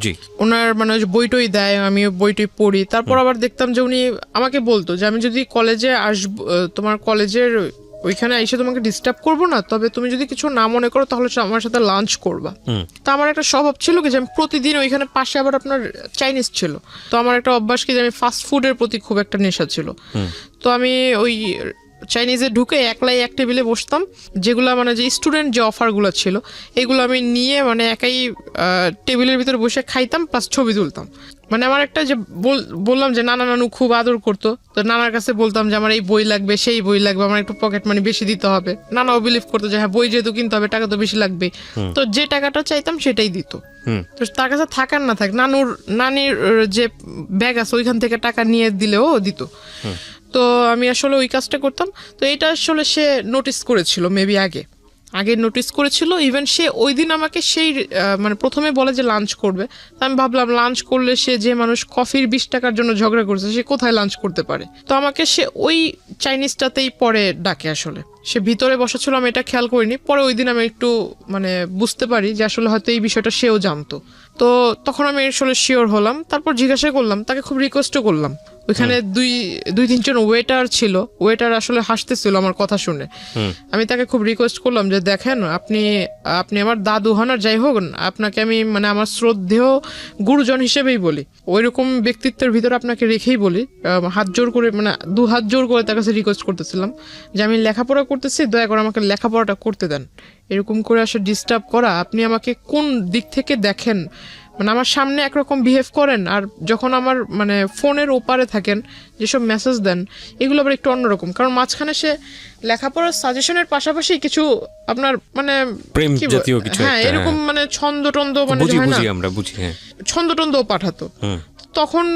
জি। ওনার মানে ওই যে বইটই দেয়, আমি ওই বইটই পড়ি। তারপর আবার দেখতাম যে উনি আমাকে বলতো যে আমি যদি কলেজে আসবো, তোমার কলেজের ওইখানে এসে তোমাকে ডিস্টার্ব করবো না, তবে তুমি যদি কিছু না মনে করো তাহলে আমার সাথে লাঞ্চ করবা। তো আমার একটা স্বভাব ছিল কি যে আমি প্রতিদিন ওইখানে পাশে আবার আপনার চাইনিজ ছিল, তো আমার একটা অভ্যাস কি যে আমি ফাস্ট ফুডের প্রতি খুব একটা নেশা ছিল। তো আমি ওই চাইনিজে ঢুকে একলাই এক টেবিলে বসতাম, যেগুলো মানে যে স্টুডেন্ট যে অফারগুলো ছিল এগুলো আমি নিয়ে মানে একাই টেবিলের ভিতরে বসে খাইতাম, প্লাস ছবি তুলতাম। মানে আমার একটা যে বললাম যে নানা নানু খুব আদর করতো, তো নানার কাছে বলতাম যে আমার এই বই লাগবে, সেই বই লাগবে, আমার একটু পকেট মানি বেশি দিতে হবে। নানাও বিলিভ করতো যে হ্যাঁ বই যেহেতু কিনতে হবে টাকা তো বেশি লাগবে, তো যে টাকাটা চাইতাম সেটাই দিত। তো তার কাছে থাকার না থাক, নানির যে ব্যাগ আছে ওইখান থেকে টাকা নিয়ে দিলেও দিত। তো আমি আসলে ওই কাজটা করতাম। তো এটা আসলে সে নোটিস করেছিল, মেবি আগে নোটিস করেছিল। ইভেন সে ওই দিন আমাকে সেই মানে প্রথমে বলে যে লাঞ্চ করবে। আমি ভাবলাম লাঞ্চ করলে সে যে মানুষ কফির 20 টাকার জন্য ঝগড়া করছে সে কোথায় লাঞ্চ করতে পারে। তো আমাকে সে ওই চাইনিজটাতেই পরে ডাকে। আসলে সে ভিতরে বসা ছিল, আমি এটা খেয়াল করিনি। পরে ওই দিন আমি একটু মানে বুঝতে পারি যে আসলে হয়তো এই বিষয়টা সেও জানতো। তো তখন আমি আসলে শিওর হলাম। তারপর জিজ্ঞাসা করলাম, তাকে খুব রিকোয়েস্টও করলাম। ওইখানে দুই তিনজন ওয়েটার ছিল, ওয়েটার আসলে হাসতেছিল আমার কথা শুনে। আমি তাকে খুব রিকোয়েস্ট করলাম যে দেখেন আপনি আমার দাদু হন আর যাই হোক, আপনাকে আমি মানে আমার শ্রদ্ধেয় গুরুজন হিসেবেই বলি, ওইরকম ব্যক্তিত্বের ভিতরে আপনাকে রেখেই বলি, হাত জোর করে মানে 2 হাত জোর করে তার কাছে রিকোয়েস্ট করতেছিলাম যে আমি লেখাপড়া করতেছি, দয়া করে আমাকে লেখাপড়াটা করতে দেন। এরকম করে আসলে ডিস্টার্ব করা, আপনি আমাকে কোন দিক থেকে দেখেন? মানে আমার সামনে একরকম বিহেভ করেন, আর যখন আমার মানে ফোনের ওপারে থাকেন যেসব মেসেজ দেন এগুলো আবার একটু অন্যরকম। কারণ মাঝখানে সে লেখাপড়ার সাজেশনের পাশাপাশি কিছু আপনার মানে প্রেম জাতীয় কিছু, হ্যাঁ এরকম মানে ছন্দ মানে হয় না, আমরা বুঝি, হ্যাঁ ছন্দও পাঠাতো। তখন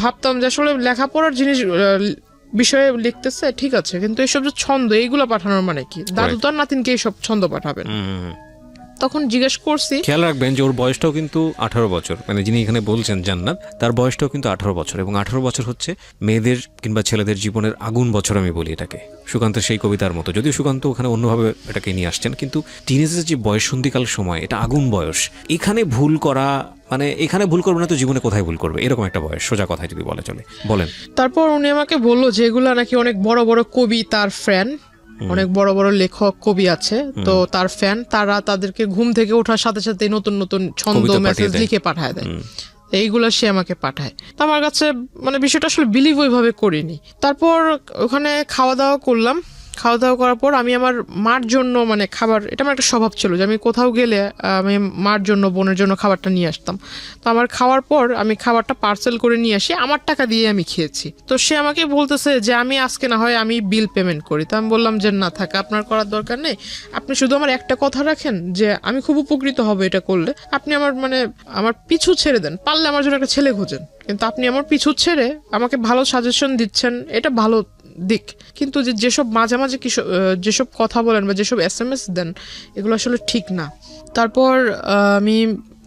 ভাবতাম যে আসলে লেখাপড়ার জিনিস বিষয়ে লিখতেছে ঠিক আছে, কিন্তু এইসব যে ছন্দ এইগুলো পাঠানোর মানে কি? দাদু তার নাতিনকে এইসব ছন্দ পাঠাবেন। তখন জিজ্ঞেস করছি, খেয়াল রাখবেন যে ওর বয়সটাও কিন্তু 18 বছর, মানে যিনি এখানে বলছেন জান্নাত, তার বয়সটাও কিন্তু 18 বছর, এবং 18 বছর হচ্ছে মেয়েদের কিংবা ছেলেদের জীবনের আগুন বছর, আমি বলি এটাকে সুকান্তের সেই কবিতার মতো। যদিও সুকান্ত ওখানে অন্যভাবে এটাকে নিয়ে আসছেন, কিন্তু টিনেজের যে বয়ঃসন্ধিকাল সময়, এটা আগুন বয়স। এখানে ভুল করা মানে এখানে ভুল করবে না তো জীবনে কোথায় ভুল করবে, এরকম একটা বয়স, সোজা কথায় যদি বলে চলে। বলেন। তারপর উনি আমাকে বললো যে এগুলা নাকি অনেক বড় বড় কবি, তার ফ্যান, অনেক বড় বড় লেখক কবি আছে, তো তার ফ্যান, তারা তাদেরকে ঘুম থেকে ওঠার সাথে সাথে নতুন নতুন ছন্দ মেসেজ লিখে পাঠায় দেয়, এইগুলো সে আমাকে পাঠায়। তো আমার কাছে মানে বিষয়টা আসলে বিলিভ ওইভাবে করিনি। তারপর ওখানে খাওয়া দাওয়া করলাম। খাওয়া দাওয়া করার পর আমি আমার মার জন্য মানে খাবার, এটা আমার একটা স্বভাব ছিল যে আমি কোথাও গেলে আমি মার জন্য বোনের জন্য খাবারটা নিয়ে আসতাম। তো আমার খাওয়ার পর আমি খাবারটা পার্সেল করে নিয়ে আসি, আমার টাকা দিয়ে আমি খেয়েছি। তো সে আমাকে বলতেছে যে আমি আজকে না হয় আমি বিল পেমেন্ট করি। তো আমি বললাম যে না থাক, আপনার করার দরকার নেই, আপনি শুধু আমার একটা কথা রাখেন যে আমি খুব উপকৃত হব এটা করলে, আপনি আমার পিছু ছেড়ে দেন, পারলে আমার জন্য একটা ছেলে খোঁজেন, কিন্তু আপনি আমার পিছু ছেড়ে আমাকে ভালো সাজেশন দিচ্ছেন, এটা ভালো দিক, কিন্তু যেসব মাঝামাঝি যেসব কথা বলেন বা যেসব SMS দেন এগুলো আসলে ঠিক না। তারপর আমি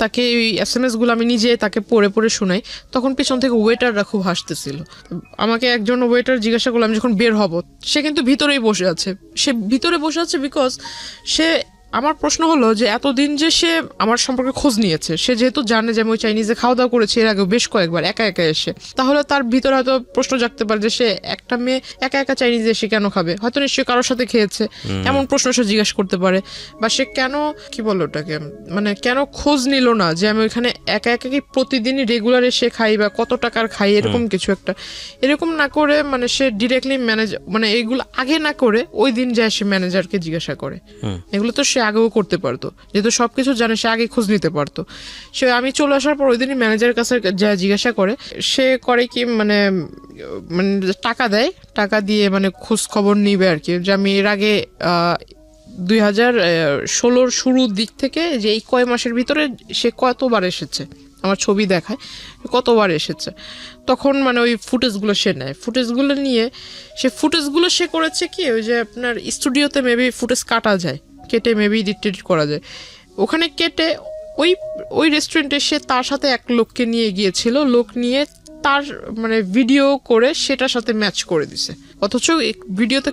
তাকে এই SMS গুলো আমি নিজে তাকে পড়ে পড়ে শোনাই। তখন পিছন থেকে ওয়েটাররা খুব হাসতেছিল। আমাকে একজন ওয়েটার জিজ্ঞাসা করলাম যখন বের হব, সে কিন্তু ভিতরেই বসে আছে। সে ভিতরে বসে আছে বিকজ সে, আমার প্রশ্ন হলো যে এতদিন যে সে আমার সম্পর্কে খোঁজ নিয়েছে, সে যেহেতু জানে যে আমি ওই চাইনিজে খাওয়া দাওয়া করেছি এর আগে বেশ কয়েকবার একা একা এসে, তাহলে তার ভিতরে হয়তো প্রশ্ন জাগতে পারে যে সে একটা মেয়ে একা একা চাইনিজে এসে কেন খাবে, হয়তো নিশ্চয়ই কারোর সাথে খেয়েছে, এমন প্রশ্ন সে জিজ্ঞাসা করতে পারে। বা সে কেন কি বললো ওটাকে মানে কেন খোঁজ নিল না যে আমি ওইখানে একা একা কি প্রতিদিনই রেগুলার এসে খাই বা কত টাকার খাই, এরকম কিছু একটা। এরকম না করে মানে সে ডিরেক্টলি ম্যানেজার মানে এইগুলো আগে না করে ওই দিন যায় সে ম্যানেজারকে জিজ্ঞাসা করে। এগুলো তো সে আগেও করতে পারতো, যেহেতু সবকিছু জানে সে আগে খোঁজ নিতে পারতো। সে আমি চলে আসার পর ওই দিনই ম্যানেজারের কাছে যা জিজ্ঞাসা করে, সে করে কি মানে টাকা দেয়, টাকা দিয়ে মানে খোঁজ খবর নিবে আর কি, যে আমি এর আগে 2016 শুরুর দিক থেকে যে এই কয় মাসের ভিতরে সে কতবার এসেছে, আমার ছবি দেখায় কতবার এসেছে। তখন মানে ওই ফুটেজগুলো সে নেয়, ফুটেজগুলো নিয়ে সে করেছে কি ওই যে আপনার স্টুডিওতে মেবি ফুটেজ কাটা যায়, কেটে মেবি এডিট করা যায়, ওখানে কেটে ওই রেস্টুরেন্টে সে তার সাথে এক লোককে নিয়ে গিয়েছিল, লোক নিয়ে তার মানে ভিডিও করে সেটার সাথে ম্যাচ করে দিছে, অথচ ভিডিওতে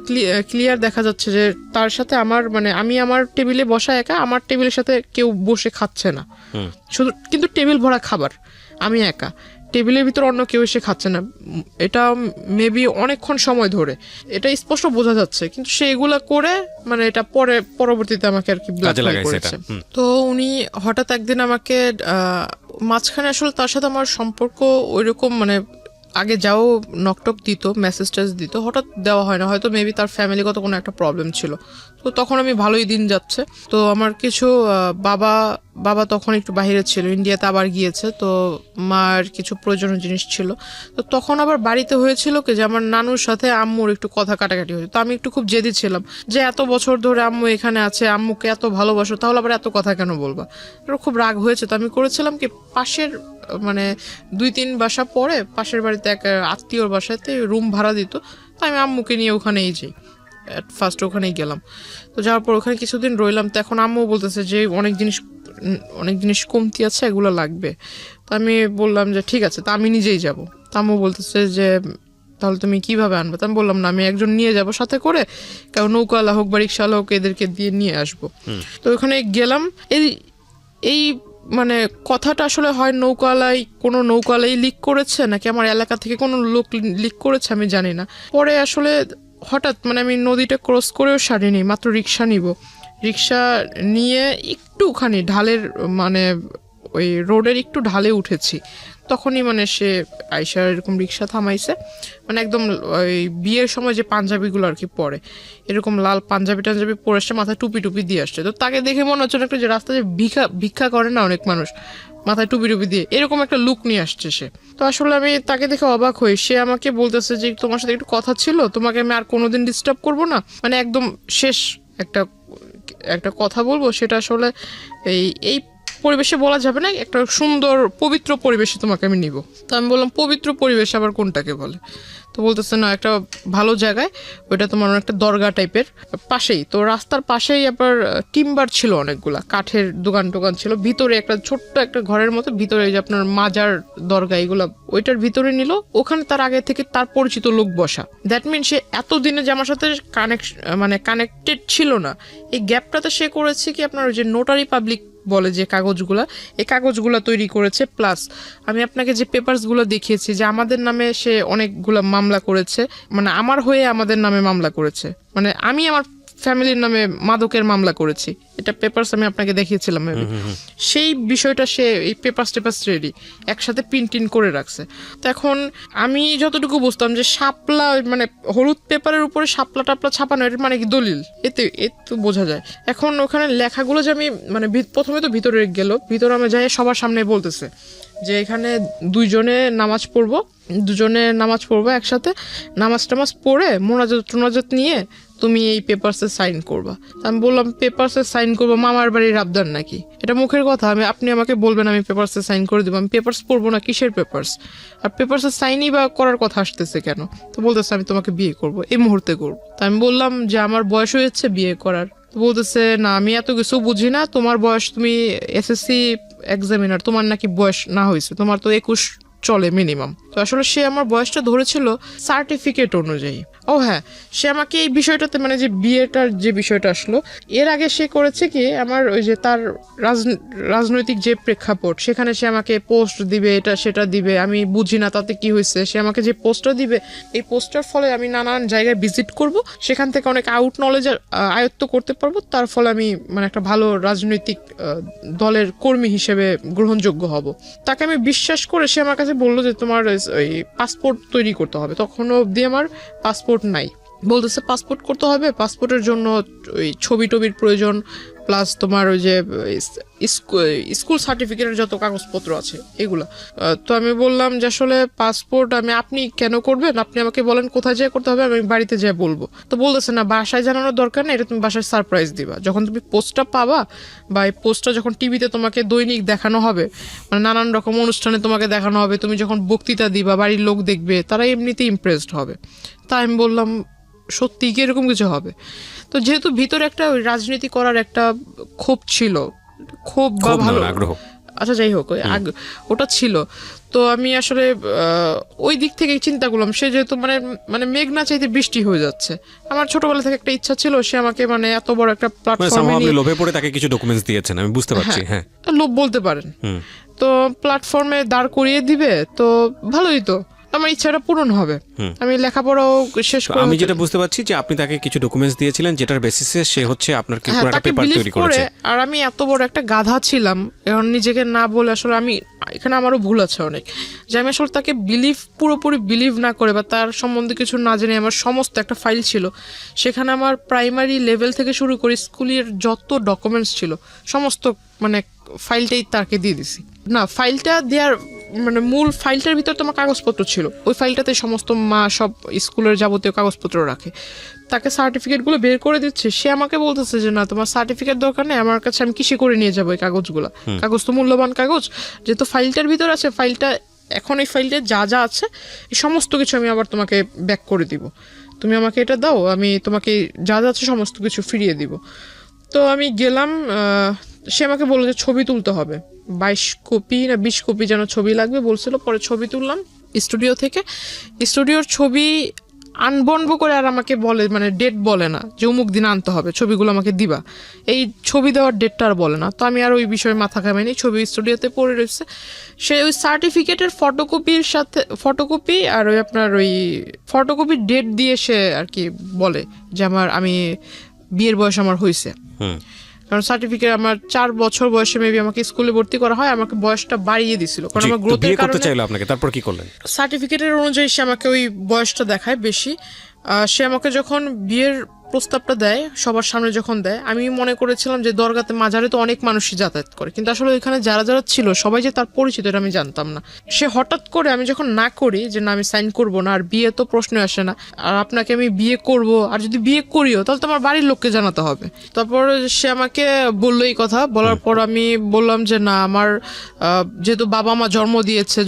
ক্লিয়ার দেখা যাচ্ছে যে তার সাথে আমার মানে আমি আমার টেবিলে বসা একা, আমার টেবিলের সাথে কেউ বসে খাচ্ছে না, শুধু কিন্তু টেবিল ভরা খাবার, আমি একা, টেবিলের ভিতর অন্য কেউ এসে খাচ্ছে না। এটা মেবি অনেকক্ষণ সময় ধরে, এটা স্পষ্ট বোঝা যাচ্ছে, কিন্তু সে এগুলা করে মানে এটা পরবর্তীতে আমাকে আর কি ব্ল্যাকমেইল করেছে। তো উনি হঠাৎ একদিন আমাকে মাঝখানে আসলে তার সাথে আমার সম্পর্ক ওইরকম মানে আগে যাও নকটক দিত, মেসেজ টেস দিত, হঠাৎ দেওয়া হয় না, হয়তো মেবি তার ফ্যামিলিগত কোনো একটা প্রবলেম ছিল। তো তখন আমি ভালোই দিন যাচ্ছে, তো আমার কিছু বাবা তখন একটু বাইরে ছিল, ইন্ডিয়াতে আবার গিয়েছে, তো মার কিছু প্রয়োজনীয় জিনিস ছিল। তো তখন আবার বাড়িতে হয়েছিল কি যে আমার নানুর সাথে আম্মুর একটু কথা কাটাকাটি হয়েছে। তো আমি একটু খুব জেদি ছিলাম যে এত বছর ধরে আম্মু এখানে আছে, আম্মুকে এত ভালোবাসো, তাহলে আবার এত কথা কেন বলবা? খুব রাগ হয়েছে। তো আমি করেছিলাম কি, পাশের মানে 2-3 বাসা পরে পাশের বাড়িতে এক আত্মীয়র বাসাতে রুম ভাড়া দিত, তো আমি আম্মুকে নিয়ে ওখানেই যাই, ফার্স্ট ওখানেই গেলাম। তো যাওয়ার পর ওখানে কিছুদিন রইলাম। তো এখন আম্মু বলতেছে যে অনেক জিনিস কমতি আছে, এগুলো লাগবে। তো আমি বললাম যে ঠিক আছে, তা আমি নিজেই যাব। তো আম্মু বলতেছে যে তাহলে তুমি কিভাবে আনবে? তো আমি বললাম না, আমি একজন নিয়ে যাব সাথে করে, কারণ নৌকাওয়ালা হোক বা রিক্সাওয়ালা হোক, এদেরকে দিয়ে নিয়ে আসবো। তো ওখানে গেলাম। এই মানে কথাটা আসলে হয় কোনো নৌকাওয়ালাই লিক করেছে নাকি আমার এলাকা থেকে কোনো লোক লিক করেছে, আমি জানি না। পরে আসলে হঠাৎ মানে আমি নদীটা ক্রস করেও সারিনি, মাত্র রিক্সা নিয়ে একটুখানি ঢালের মানে ওই রোডের একটু ঢালে উঠেছি, তখনই মানে সে আইসা এরকম রিক্সা থামাইছে। মানে একদম ওই বিয়ের সময় যে পাঞ্জাবিগুলো আর কি পরে, এরকম লাল পাঞ্জাবি পরে আসছে, মাথায় টুপি দিয়ে আসছে। তো তাকে দেখে মনে হচ্ছে একটা যে রাস্তায় ভিক্ষা করে না অনেক মানুষ, মাথায় টুপি দিয়ে এরকম একটা লুক নিয়ে আসছে সে। তো আসলে আমি তাকে দেখে অবাক হই। সে আমাকে বলতেছে যে তোমার সাথে একটু কথা ছিল, তোমাকে আমি আর কোনোদিন ডিস্টার্ব করবো না, মানে একদম শেষ একটা কথা বলবো, সেটা আসলে এই পরিবেশে বলা যাবে না, একটা সুন্দর পবিত্র পরিবেশে তোমাকে আমি নিব। তো আমি বললাম পবিত্র পরিবেশ আবার কোনটাকে বলে? তো বলতেছে না, একটা ভালো জায়গায়, ওইটা তোমার একটা দরগা টাইপের পাশেই, তো রাস্তার পাশেই আবার টিম্বার ছিল, অনেকগুলা কাঠের দোকান ছিল, ভিতরে একটা ছোট্ট একটা ঘরের মতো, ভিতরে যে আপনার মাজার দরগা এগুলা ওইটার ভিতরে নিল। ওখানে তার আগে থেকে তার পরিচিত লোক বসা, দ্যাট মিন সে এতদিনে যে আমার সাথে কানেক্টেড ছিল না, এই গ্যাপটাতে সে করেছে কি আপনার যে নোটারি পাবলিক বলে যে এই কাগজগুলা তৈরি করেছে। প্লাস আমি আপনাকে যে পেপারসগুলো দেখিয়েছি যে আমাদের নামে সে অনেকগুলা মামলা করেছে, মানে আমার হয়ে আমাদের নামে মামলা করেছে, মানে আমি আমার ফ্যামিলির নামে মাদকের মামলা করেছি, এটা পেপারস আমি আপনাকে দেখিয়েছিলাম। সেই বিষয়টা সে এই পেপারস রেডি একসাথে প্রিন্ট করে রাখছে। তো এখন আমি যতটুকু বুঝতাম যে শাপলা মানে হলুদ পেপারের উপরে শাপলা টাপলা ছাপানো, এর মানে কি দলিল, এতে বোঝা যায়। এখন ওখানে লেখাগুলো যে আমি মানে প্রথমে তো ভিতরে আমি যাই, সবার সামনে বলতেছে যে এখানে দুজনে নামাজ পড়বো একসাথে, নামাজ পড়ে মোনাজাত নিয়ে তুমি এই পেপারসে সাইন করবা। আমি বললাম পেপারসে সাইন করবো? মামার বাড়ির আবদার নাকি? এটা মুখের কথা? আপনি আমাকে বলবেন আমি পেপারসে সাইন করে দেবো, আমি পেপারস পড়বো না? কিসের পেপারস? আর পেপারসে সাইনই বা করার কথা আসতেছে কেন? তো বলতেছে আমি তোমাকে বিয়ে করবো, এই মুহূর্তে করবো। তো আমি বললাম যে আমার বয়স হয়েছে বিয়ে করার। বলতেছে না, আমি এত কিছু বুঝি না, তোমার বয়স, তুমি এসএসসি এক্সামিনার, তোমার নাকি বয়স না হয়েছে, তোমার তো 21 চলে মিনিমাম। তো আসলে সে আমার বয়সটা ধরেছিল সার্টিফিকেট অনুযায়ী। ও হ্যাঁ, সে আমাকে এই বিষয়টাতে মানে যে বিয়েটার যে বিষয়টা আসলো, এর আগে সে করেছে কি, আমার ওই যে তার রাজনৈতিক যে প্রেক্ষাপট, সেখানে সে আমাকে পোস্ট দিবে, এটা সেটা দিবে, আমি বুঝি না তাতে কি হয়েছে, সে আমাকে যে পোস্টটা দিবে, এই পোস্টার ফলে আমি নানান জায়গায় ভিজিট করব, সেখান থেকে অনেক নলেজ আয়ত্ত করতে পারবো, তার ফলে আমি মানে একটা ভালো রাজনৈতিক দলের কর্মী হিসেবে গ্রহণযোগ্য হব। তাকে আমি বিশ্বাস করে সে আমার কাছে বললো যে তোমার ওই পাসপোর্ট তৈরি করতে হবে। তখনও অবধি আমার পাসপোর্ট নাই। বলতেছে পাসপোর্ট করতে হবে, পাসপোর্টের জন্য ওই ছবির প্রয়োজন, প্লাস তোমার ওই যে স্কুল সার্টিফিকেটের যত কাগজপত্র আছে এগুলা। তো আমি বললাম যে আসলে পাসপোর্ট আপনি কেন করবেন, আপনি আমাকে বলেন কোথায় যেয়ে করতে হবে, আমি বাড়িতে যেয়ে বলবো। তো বলতেছে না, বাসায় জানানোর দরকার নেই, এটা তুমি বাসায় সারপ্রাইজ দিবা, যখন তুমি পোস্টটা পাবা বা এই পোস্টটা যখন টিভিতে তোমাকে দৈনিক দেখানো হবে, মানে নানান রকম অনুষ্ঠানে তোমাকে দেখানো হবে, তুমি যখন বক্তৃতা দিবা, বাড়ির লোক দেখবে, তারা এমনিতেই ইমপ্রেসড হবে। তাই আমি বললাম সত্যি কি এরকম কিছু হবে? তো যেহেতু ভিতরে একটা রাজনীতি করার একটা ক্ষোভ ছিল, ক্ষোভ বা ভালো আচ্ছা যাই হোক ওটা ছিল। তো আমি আসলে ওই দিক থেকে চিন্তা করলাম, সে যেহেতু মানে মানে মেঘ না চাইতে বৃষ্টি হয়ে যাচ্ছে, আমার ছোটবেলা থেকে একটা ইচ্ছা ছিল সে আমাকে মানে এত বড় একটা প্ল্যাটফর্মে আপনি লোভে পড়ে তাকে কিছু ডকুমেন্টস দিয়েছেন, আমি বুঝতে পারছি। হ্যাঁ, লোভ বলতে পারেন। তো প্ল্যাটফর্মে দাঁড় করিয়ে দিবে তো ভালোই, তো আমার ইচ্ছাটা পূরণ হবে, আমি লেখাপড়াও শেষ করে। আমি যেটা বুঝতে পারছি যে আপনি তাকে কিছু ডকুমেন্টস দিয়েছিলেন যেটার বেসিসে সে হচ্ছে আপনার কি পুরো একটা পেপার তৈরি করেছে। আর আমি এত বড় একটা গাধা ছিলাম, এখন নিজেকে না বলে আসলে আমি এখানে আমারও ভুল আছে অনেক, যে আমি আসলে তাকে পুরোপুরি বিলিভ না করে বা তার সম্বন্ধে কিছু না জেনে আমার সমস্ত একটা ফাইল ছিল, সেখানে আমার প্রাইমারি লেভেল থেকে শুরু করে স্কুলের যত ডকুমেন্টস ছিল সমস্ত মানে ফাইলটাই তাকে দিয়ে দিছি। না, ফাইলটা দেওয়ার মানে মূল ফাইলটার ভিতর তোমার কাগজপত্র ছিল, ওই ফাইলটাতে সমস্ত মা সব স্কুলের যাবতীয় কাগজপত্র রাখে। তাকে সার্টিফিকেটগুলো বের করে দিচ্ছে, সে আমাকে বলতেছে যে না তোমার সার্টিফিকেট দরকার নেই, আমার কাছে আমি কিসে করে নিয়ে যাবো এই কাগজগুলো, কাগজ তো মূল্যবান কাগজ, যেহেতু ফাইলটার ভিতর আছে, ফাইলটা এখন এই ফাইলটা যা যা আছে এই সমস্ত কিছু আমি আবার তোমাকে ব্যাক করে দিব, তুমি আমাকে এটা দাও, আমি তোমাকে যা যা আছে সমস্ত কিছু ফিরিয়ে দিব। তো আমি গেলাম, সে আমাকে বললো যে ছবি তুলতে হবে, 22 কপি না 20 কপি যেন ছবি লাগবে বলছিল। পরে ছবি তুললাম স্টুডিও থেকে, স্টুডিওর ছবি আনবন্ব করে আর আমাকে বলে মানে ডেট বলে না যে অমুক দিন আনতে হবে, ছবিগুলো আমাকে দিবা, এই ছবি দেওয়ার ডেটটা আর বলে না। তো আমি আর ওই বিষয়ে মাথা ঘামাইনি, ছবি স্টুডিওতে পড়ে রয়েছে। সে ওই সার্টিফিকেটের ফটোকপির সাথে ফটোকপি আর ওই আপনার ওই ফটোকপির ডেট দিয়ে সে আর কি বলে যে আমি বিয়ের বয়স আমার হয়েছে, কারণ সার্টিফিকেট আমার 4 বছর বয়সে মেবি আমাকে স্কুলে ভর্তি করা হয়, আমাকে বয়সটা বাড়িয়ে দিছিল কারণ আমার গ্রোথের কারণে। আপনাকে তারপর কি করলেন? সার্টিফিকেটের অনুযায়ী সে আমাকে ওই বয়সটা দেখায় বেশি। সে আমাকে যখন বিয়ের প্রস্তাবটা দেয় সবার সামনে যখন দেয়, আমি মনে করেছিলাম যে দরগাতে মাজারে তো অনেক মানুষই যাতায়াত করে, কিন্তু আসলে ওইখানে যারা যারা ছিল সবাই যে তার পরিচিত এটা আমি জানতাম না। সে হঠাৎ করে আমি যখন না করি যে না আমি সাইন করব না, আর বিয়ে তো প্রশ্ন আসে না, আর আপনাকে আমি বিয়ে করব, আর যদি বিয়ে করিও তাহলে তো আমার বাড়ির লোককে জানাতে হবে। তারপর সে আমাকে বললো এই কথা, বলার পর আমি বললাম যে না আমার যেহেতু বাবা মা জন্ম দিয়েছে,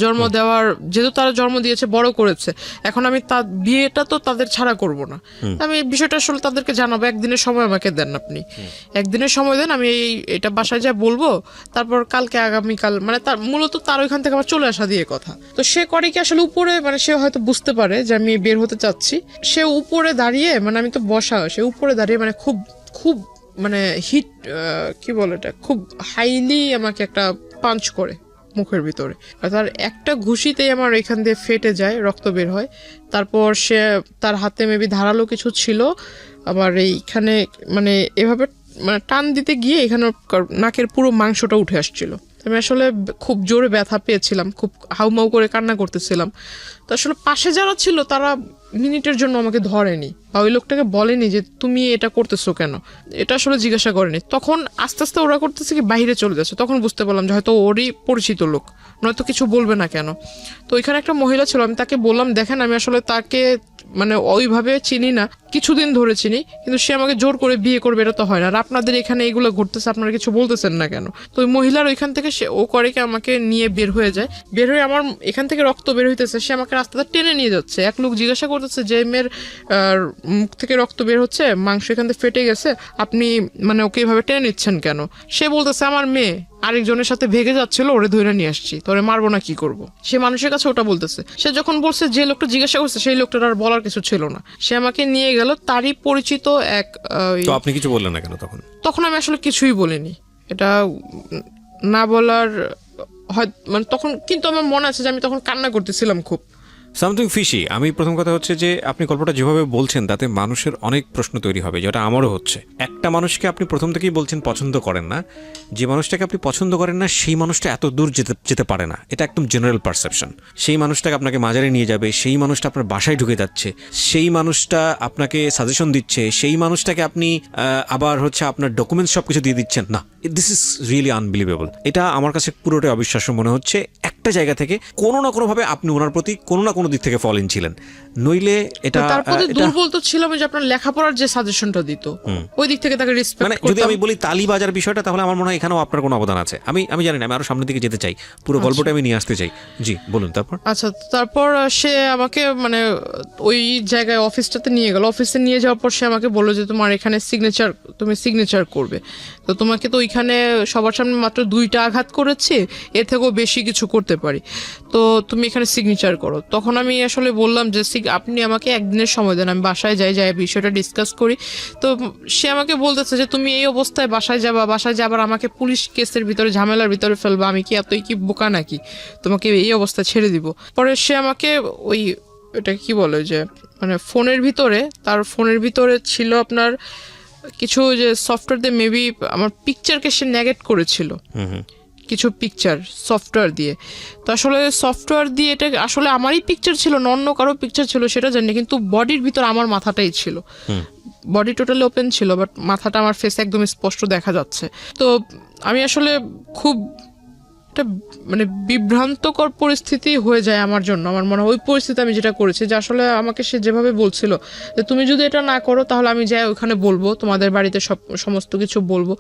যেহেতু তারা জন্ম দিয়েছে বড় করেছে, এখন আমি তার বিয়েটা তো তাদের ছাড়া করব না, আমি বিষয়টা আসলে তাদেরকে জানাবো, একদিনের সময় আমাকে দেন, আপনি একদিনের সময় দেন, আমি এটা বাসায় যা বলবো, তারপর কালকে আগামীকাল মানে তার মূলত তার ওইখান থেকে আমার চলে আসা দিয়ে কথা। তো সে করে কি আসলে উপরে মানে সে হয়তো বুঝতে পারে যে আমি বের হতে চাচ্ছি, সে উপরে দাঁড়িয়ে মানে আমি তো বসা, সে উপরে দাঁড়িয়ে মানে খুব খুব মানে হিট কি বলে এটা, খুব হাইলি আমাকে একটা পাঞ্চ করে মুখের ভিতরে, আর তার একটা ঘুষিতেই আমার এখান দিয়ে ফেটে যায়, রক্ত বের হয়। তারপর সে তার হাতে মেবি ধারালো কিছু ছিল, আবার এইখানে মানে এভাবে মানে টান দিতে গিয়ে এখানে নাকের পুরো মাংসটা উঠে আসছিল। আমি আসলে খুব জোরে ব্যথা পেয়েছিলাম, খুব হাউমাউ করে কান্না করতেছিলাম। তো আসলে পাশে যারা ছিল তারা মিনিটের জন্য আমাকে ধরেনি বা ওই লোকটাকে বলেনি যে তুমি এটা করতেছো কেন, এটা আসলে জিজ্ঞাসা করেনি। তখন আস্তে আস্তে ওরা করতেছে কি বাইরে চলে যাচ্ছে, তখন বুঝতে পারলাম যে হয়তো ওরই পরিচিত লোক, নয়তো কিছু বলবে না কেন। তো ওইখানে একটা মহিলা ছিল, আমি তাকে বললাম দেখেন আমি আসলে তাকে মানে ওইভাবে চিনি না, কিছুদিন ধরে চিনি, কিন্তু সে আমাকে জোর করে বিয়ে করবে এটা তো হয় না, আর আপনাদের এখানে এগুলো ঘটতেছে আপনারা কিছু বলতেছেন না কেন। তো ওই মহিলার ওইখান থেকে সে ও করে কি আমাকে নিয়ে বের হয়ে যায়, বের হয়ে আমার এখান থেকে রক্ত বের হইতেছে, সে আমাকে রাস্তাটা টেনে নিয়ে যাচ্ছে। এক লোক জিজ্ঞাসা করতেছে যে মেয়ের মুখ থেকে রক্ত বের হচ্ছে, মাংস এখান থেকে ফেটে গেছে, আপনি মানে ওকে এইভাবে টেনে নিচ্ছেন কেন? সে বলতেছে আমার মেয়ে আরেকজনের সাথে ভেগে যাচ্ছিল, ওরে ধরে নিয়ে আসছি, তোরে মারবো না কি করবো। সে মানুষের কাছে ওটা বলতেছে। সে যখন বলছে যে লোকটা জিজ্ঞাসা করছে সেই লোকটার আর বলার কিছু ছিল না, সে আমাকে নিয়ে গেল তারই পরিচিত এক। তো আপনি কিছু বললেন না কেন তখন? তখন আমি আসলে কিছুই বলিনি, এটা না বলার হয় মানে তখন, কিন্তু আমার মনে আছে যে আমি তখন কান্না করতেছিলাম খুব। Something fishy. আমি প্রথম কথা হচ্ছে যে আপনি গল্পটা যেভাবে বলছেন তাতে মানুষের অনেক প্রশ্ন তৈরি হবে, যেটা আমারও হচ্ছে। একটা মানুষকে আপনি প্রথম থেকেই বলছেন পছন্দ করেন না, যে মানুষটাকে আপনি পছন্দ করেন না সেই মানুষটা এত দূর যেতে পারে না, এটা একদম জেনারেল পারসেপশন। সেই মানুষটাকে আপনাকে মাজারে নিয়ে যাবে, সেই মানুষটা আপনার বাসায় ঢুকে যাচ্ছে, সেই মানুষটা আপনাকে সাজেশন দিচ্ছে, সেই মানুষটাকে আপনি আবার হচ্ছে আপনার ডকুমেন্টস সব কিছু দিয়ে দিচ্ছেন না। This is really unbelievable. এটা আমার কাছে পুরোটাই অবিশ্বাস্য মনে হচ্ছে। একটা জায়গা থেকে কোনো না কোনোভাবে আপনি ওনার প্রতি কোনো না কোনো দিক থেকে ফল ইন ছিলেন, নইলে এটা তার প্রতি দুর্বল তো ছিলাম যে আপনার লেখাপড়ার যে সাজেশনটা দিত ওই দিক থেকে তাকে মানে রেসপেক্ট যদি করতাম। আমি বলি তালি বাজার বিষয়টা, তাহলে আমার মনে হয় এখানেও আপনার কোনো অবদান আছে। আমি জানি না, আমি আরো সামনের দিকে যেতে চাই, পুরো গল্পটা আমি নিয়ে আসতে চাই। জি বলুন তারপর। আচ্ছা, তারপর সে আমাকে মানে ওই জায়গায় অফিসটাতে নিয়ে গেল। অফিসে নিয়ে যাওয়ার পর সে আমাকে বললো যে তোমার এখানে তুমি সিগনেচার করবে, তো তোমাকে তো ওইখানে সবার সামনে মাত্র 2টা আঘাত করেছি, এর থেকেও বেশি কিছু করতে পারি, তো তুমি এখানে সিগনেচার করো। তখন আমি আসলে বললাম যে আপনি আমাকে একদিনের সময় দেন, আমি বাসায় যাই বিষয়টা ডিসকাস করি। তো সে আমাকে বলতেছে যে তুমি এই অবস্থায় বাসায় যাবার আমাকে পুলিশ কেসের ভিতরে ঝামেলার ভিতরে ফেলবা, আমি কি এতই কি বোকা নাকি, তোমাকে এই অবস্থায় ছেড়ে দিব। পরে সে আমাকে ওই এটা কি বলে যে মানে তার ফোনের ভিতরে ছিল আপনার কিছু যে সফটওয়্যার দিয়ে মেবি আমার পিকচারকে সে নেগেট করেছিল, কিছু পিকচার সফটওয়্যার দিয়ে। তো আসলে সফটওয়্যার দিয়ে এটা আসলে আমারই পিকচার ছিল না অন্য কারো পিকচার ছিল সেটা জানি, কিন্তু বডির ভিতর আমার মাথাটাই ছিল, বডি টোটালি ওপেন ছিল, বাট মাথাটা আমার ফেস একদম স্পষ্ট দেখা যাচ্ছে। তো আমি আসলে খুব একটা মানে বিভ্রান্তকর পরিস্থিতি হয়ে যায় আমার জন্য। আমার মনে হয় ওই পরিস্থিতি আমি যেটা করেছি যে আসলে আমাকে সে যেভাবে বলছিল যে তুমি যদি এটা না করো তাহলে আমি যাই ওখানে বলবো, তোমাদের বাড়িতে সমস্ত কিছু বলবো,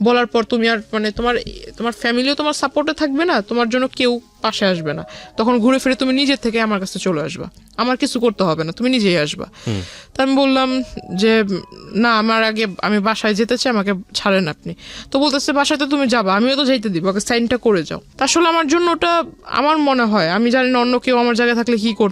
বলার পর তুমি আর মানে তোমার ফ্যামিলিও তোমার সাপোর্টে থাকবে না, তোমার জন্য কেউ পাশে আসবে না, তখন ঘুরে ফিরে তুমি নিজে থেকে আমার কাছে চলে আসবা, আমার কিছু করতে হবে না, তুমি নিজেই আসবা। তা আমি বললাম যে না, আমি বাসায় যেতে চাই, আমাকে ছাড়েন আপনি। তো বলতেছে বাসায় তো তুমি যাবা, আমিও তো যাইতে দিব, ওকে সাইনটা করে যাও। আসলে আমার জন্য ওটা আমার মনে হয়, আমি জানি না অন্য কেউ আমার জায়গায় থাকলে কি করতো।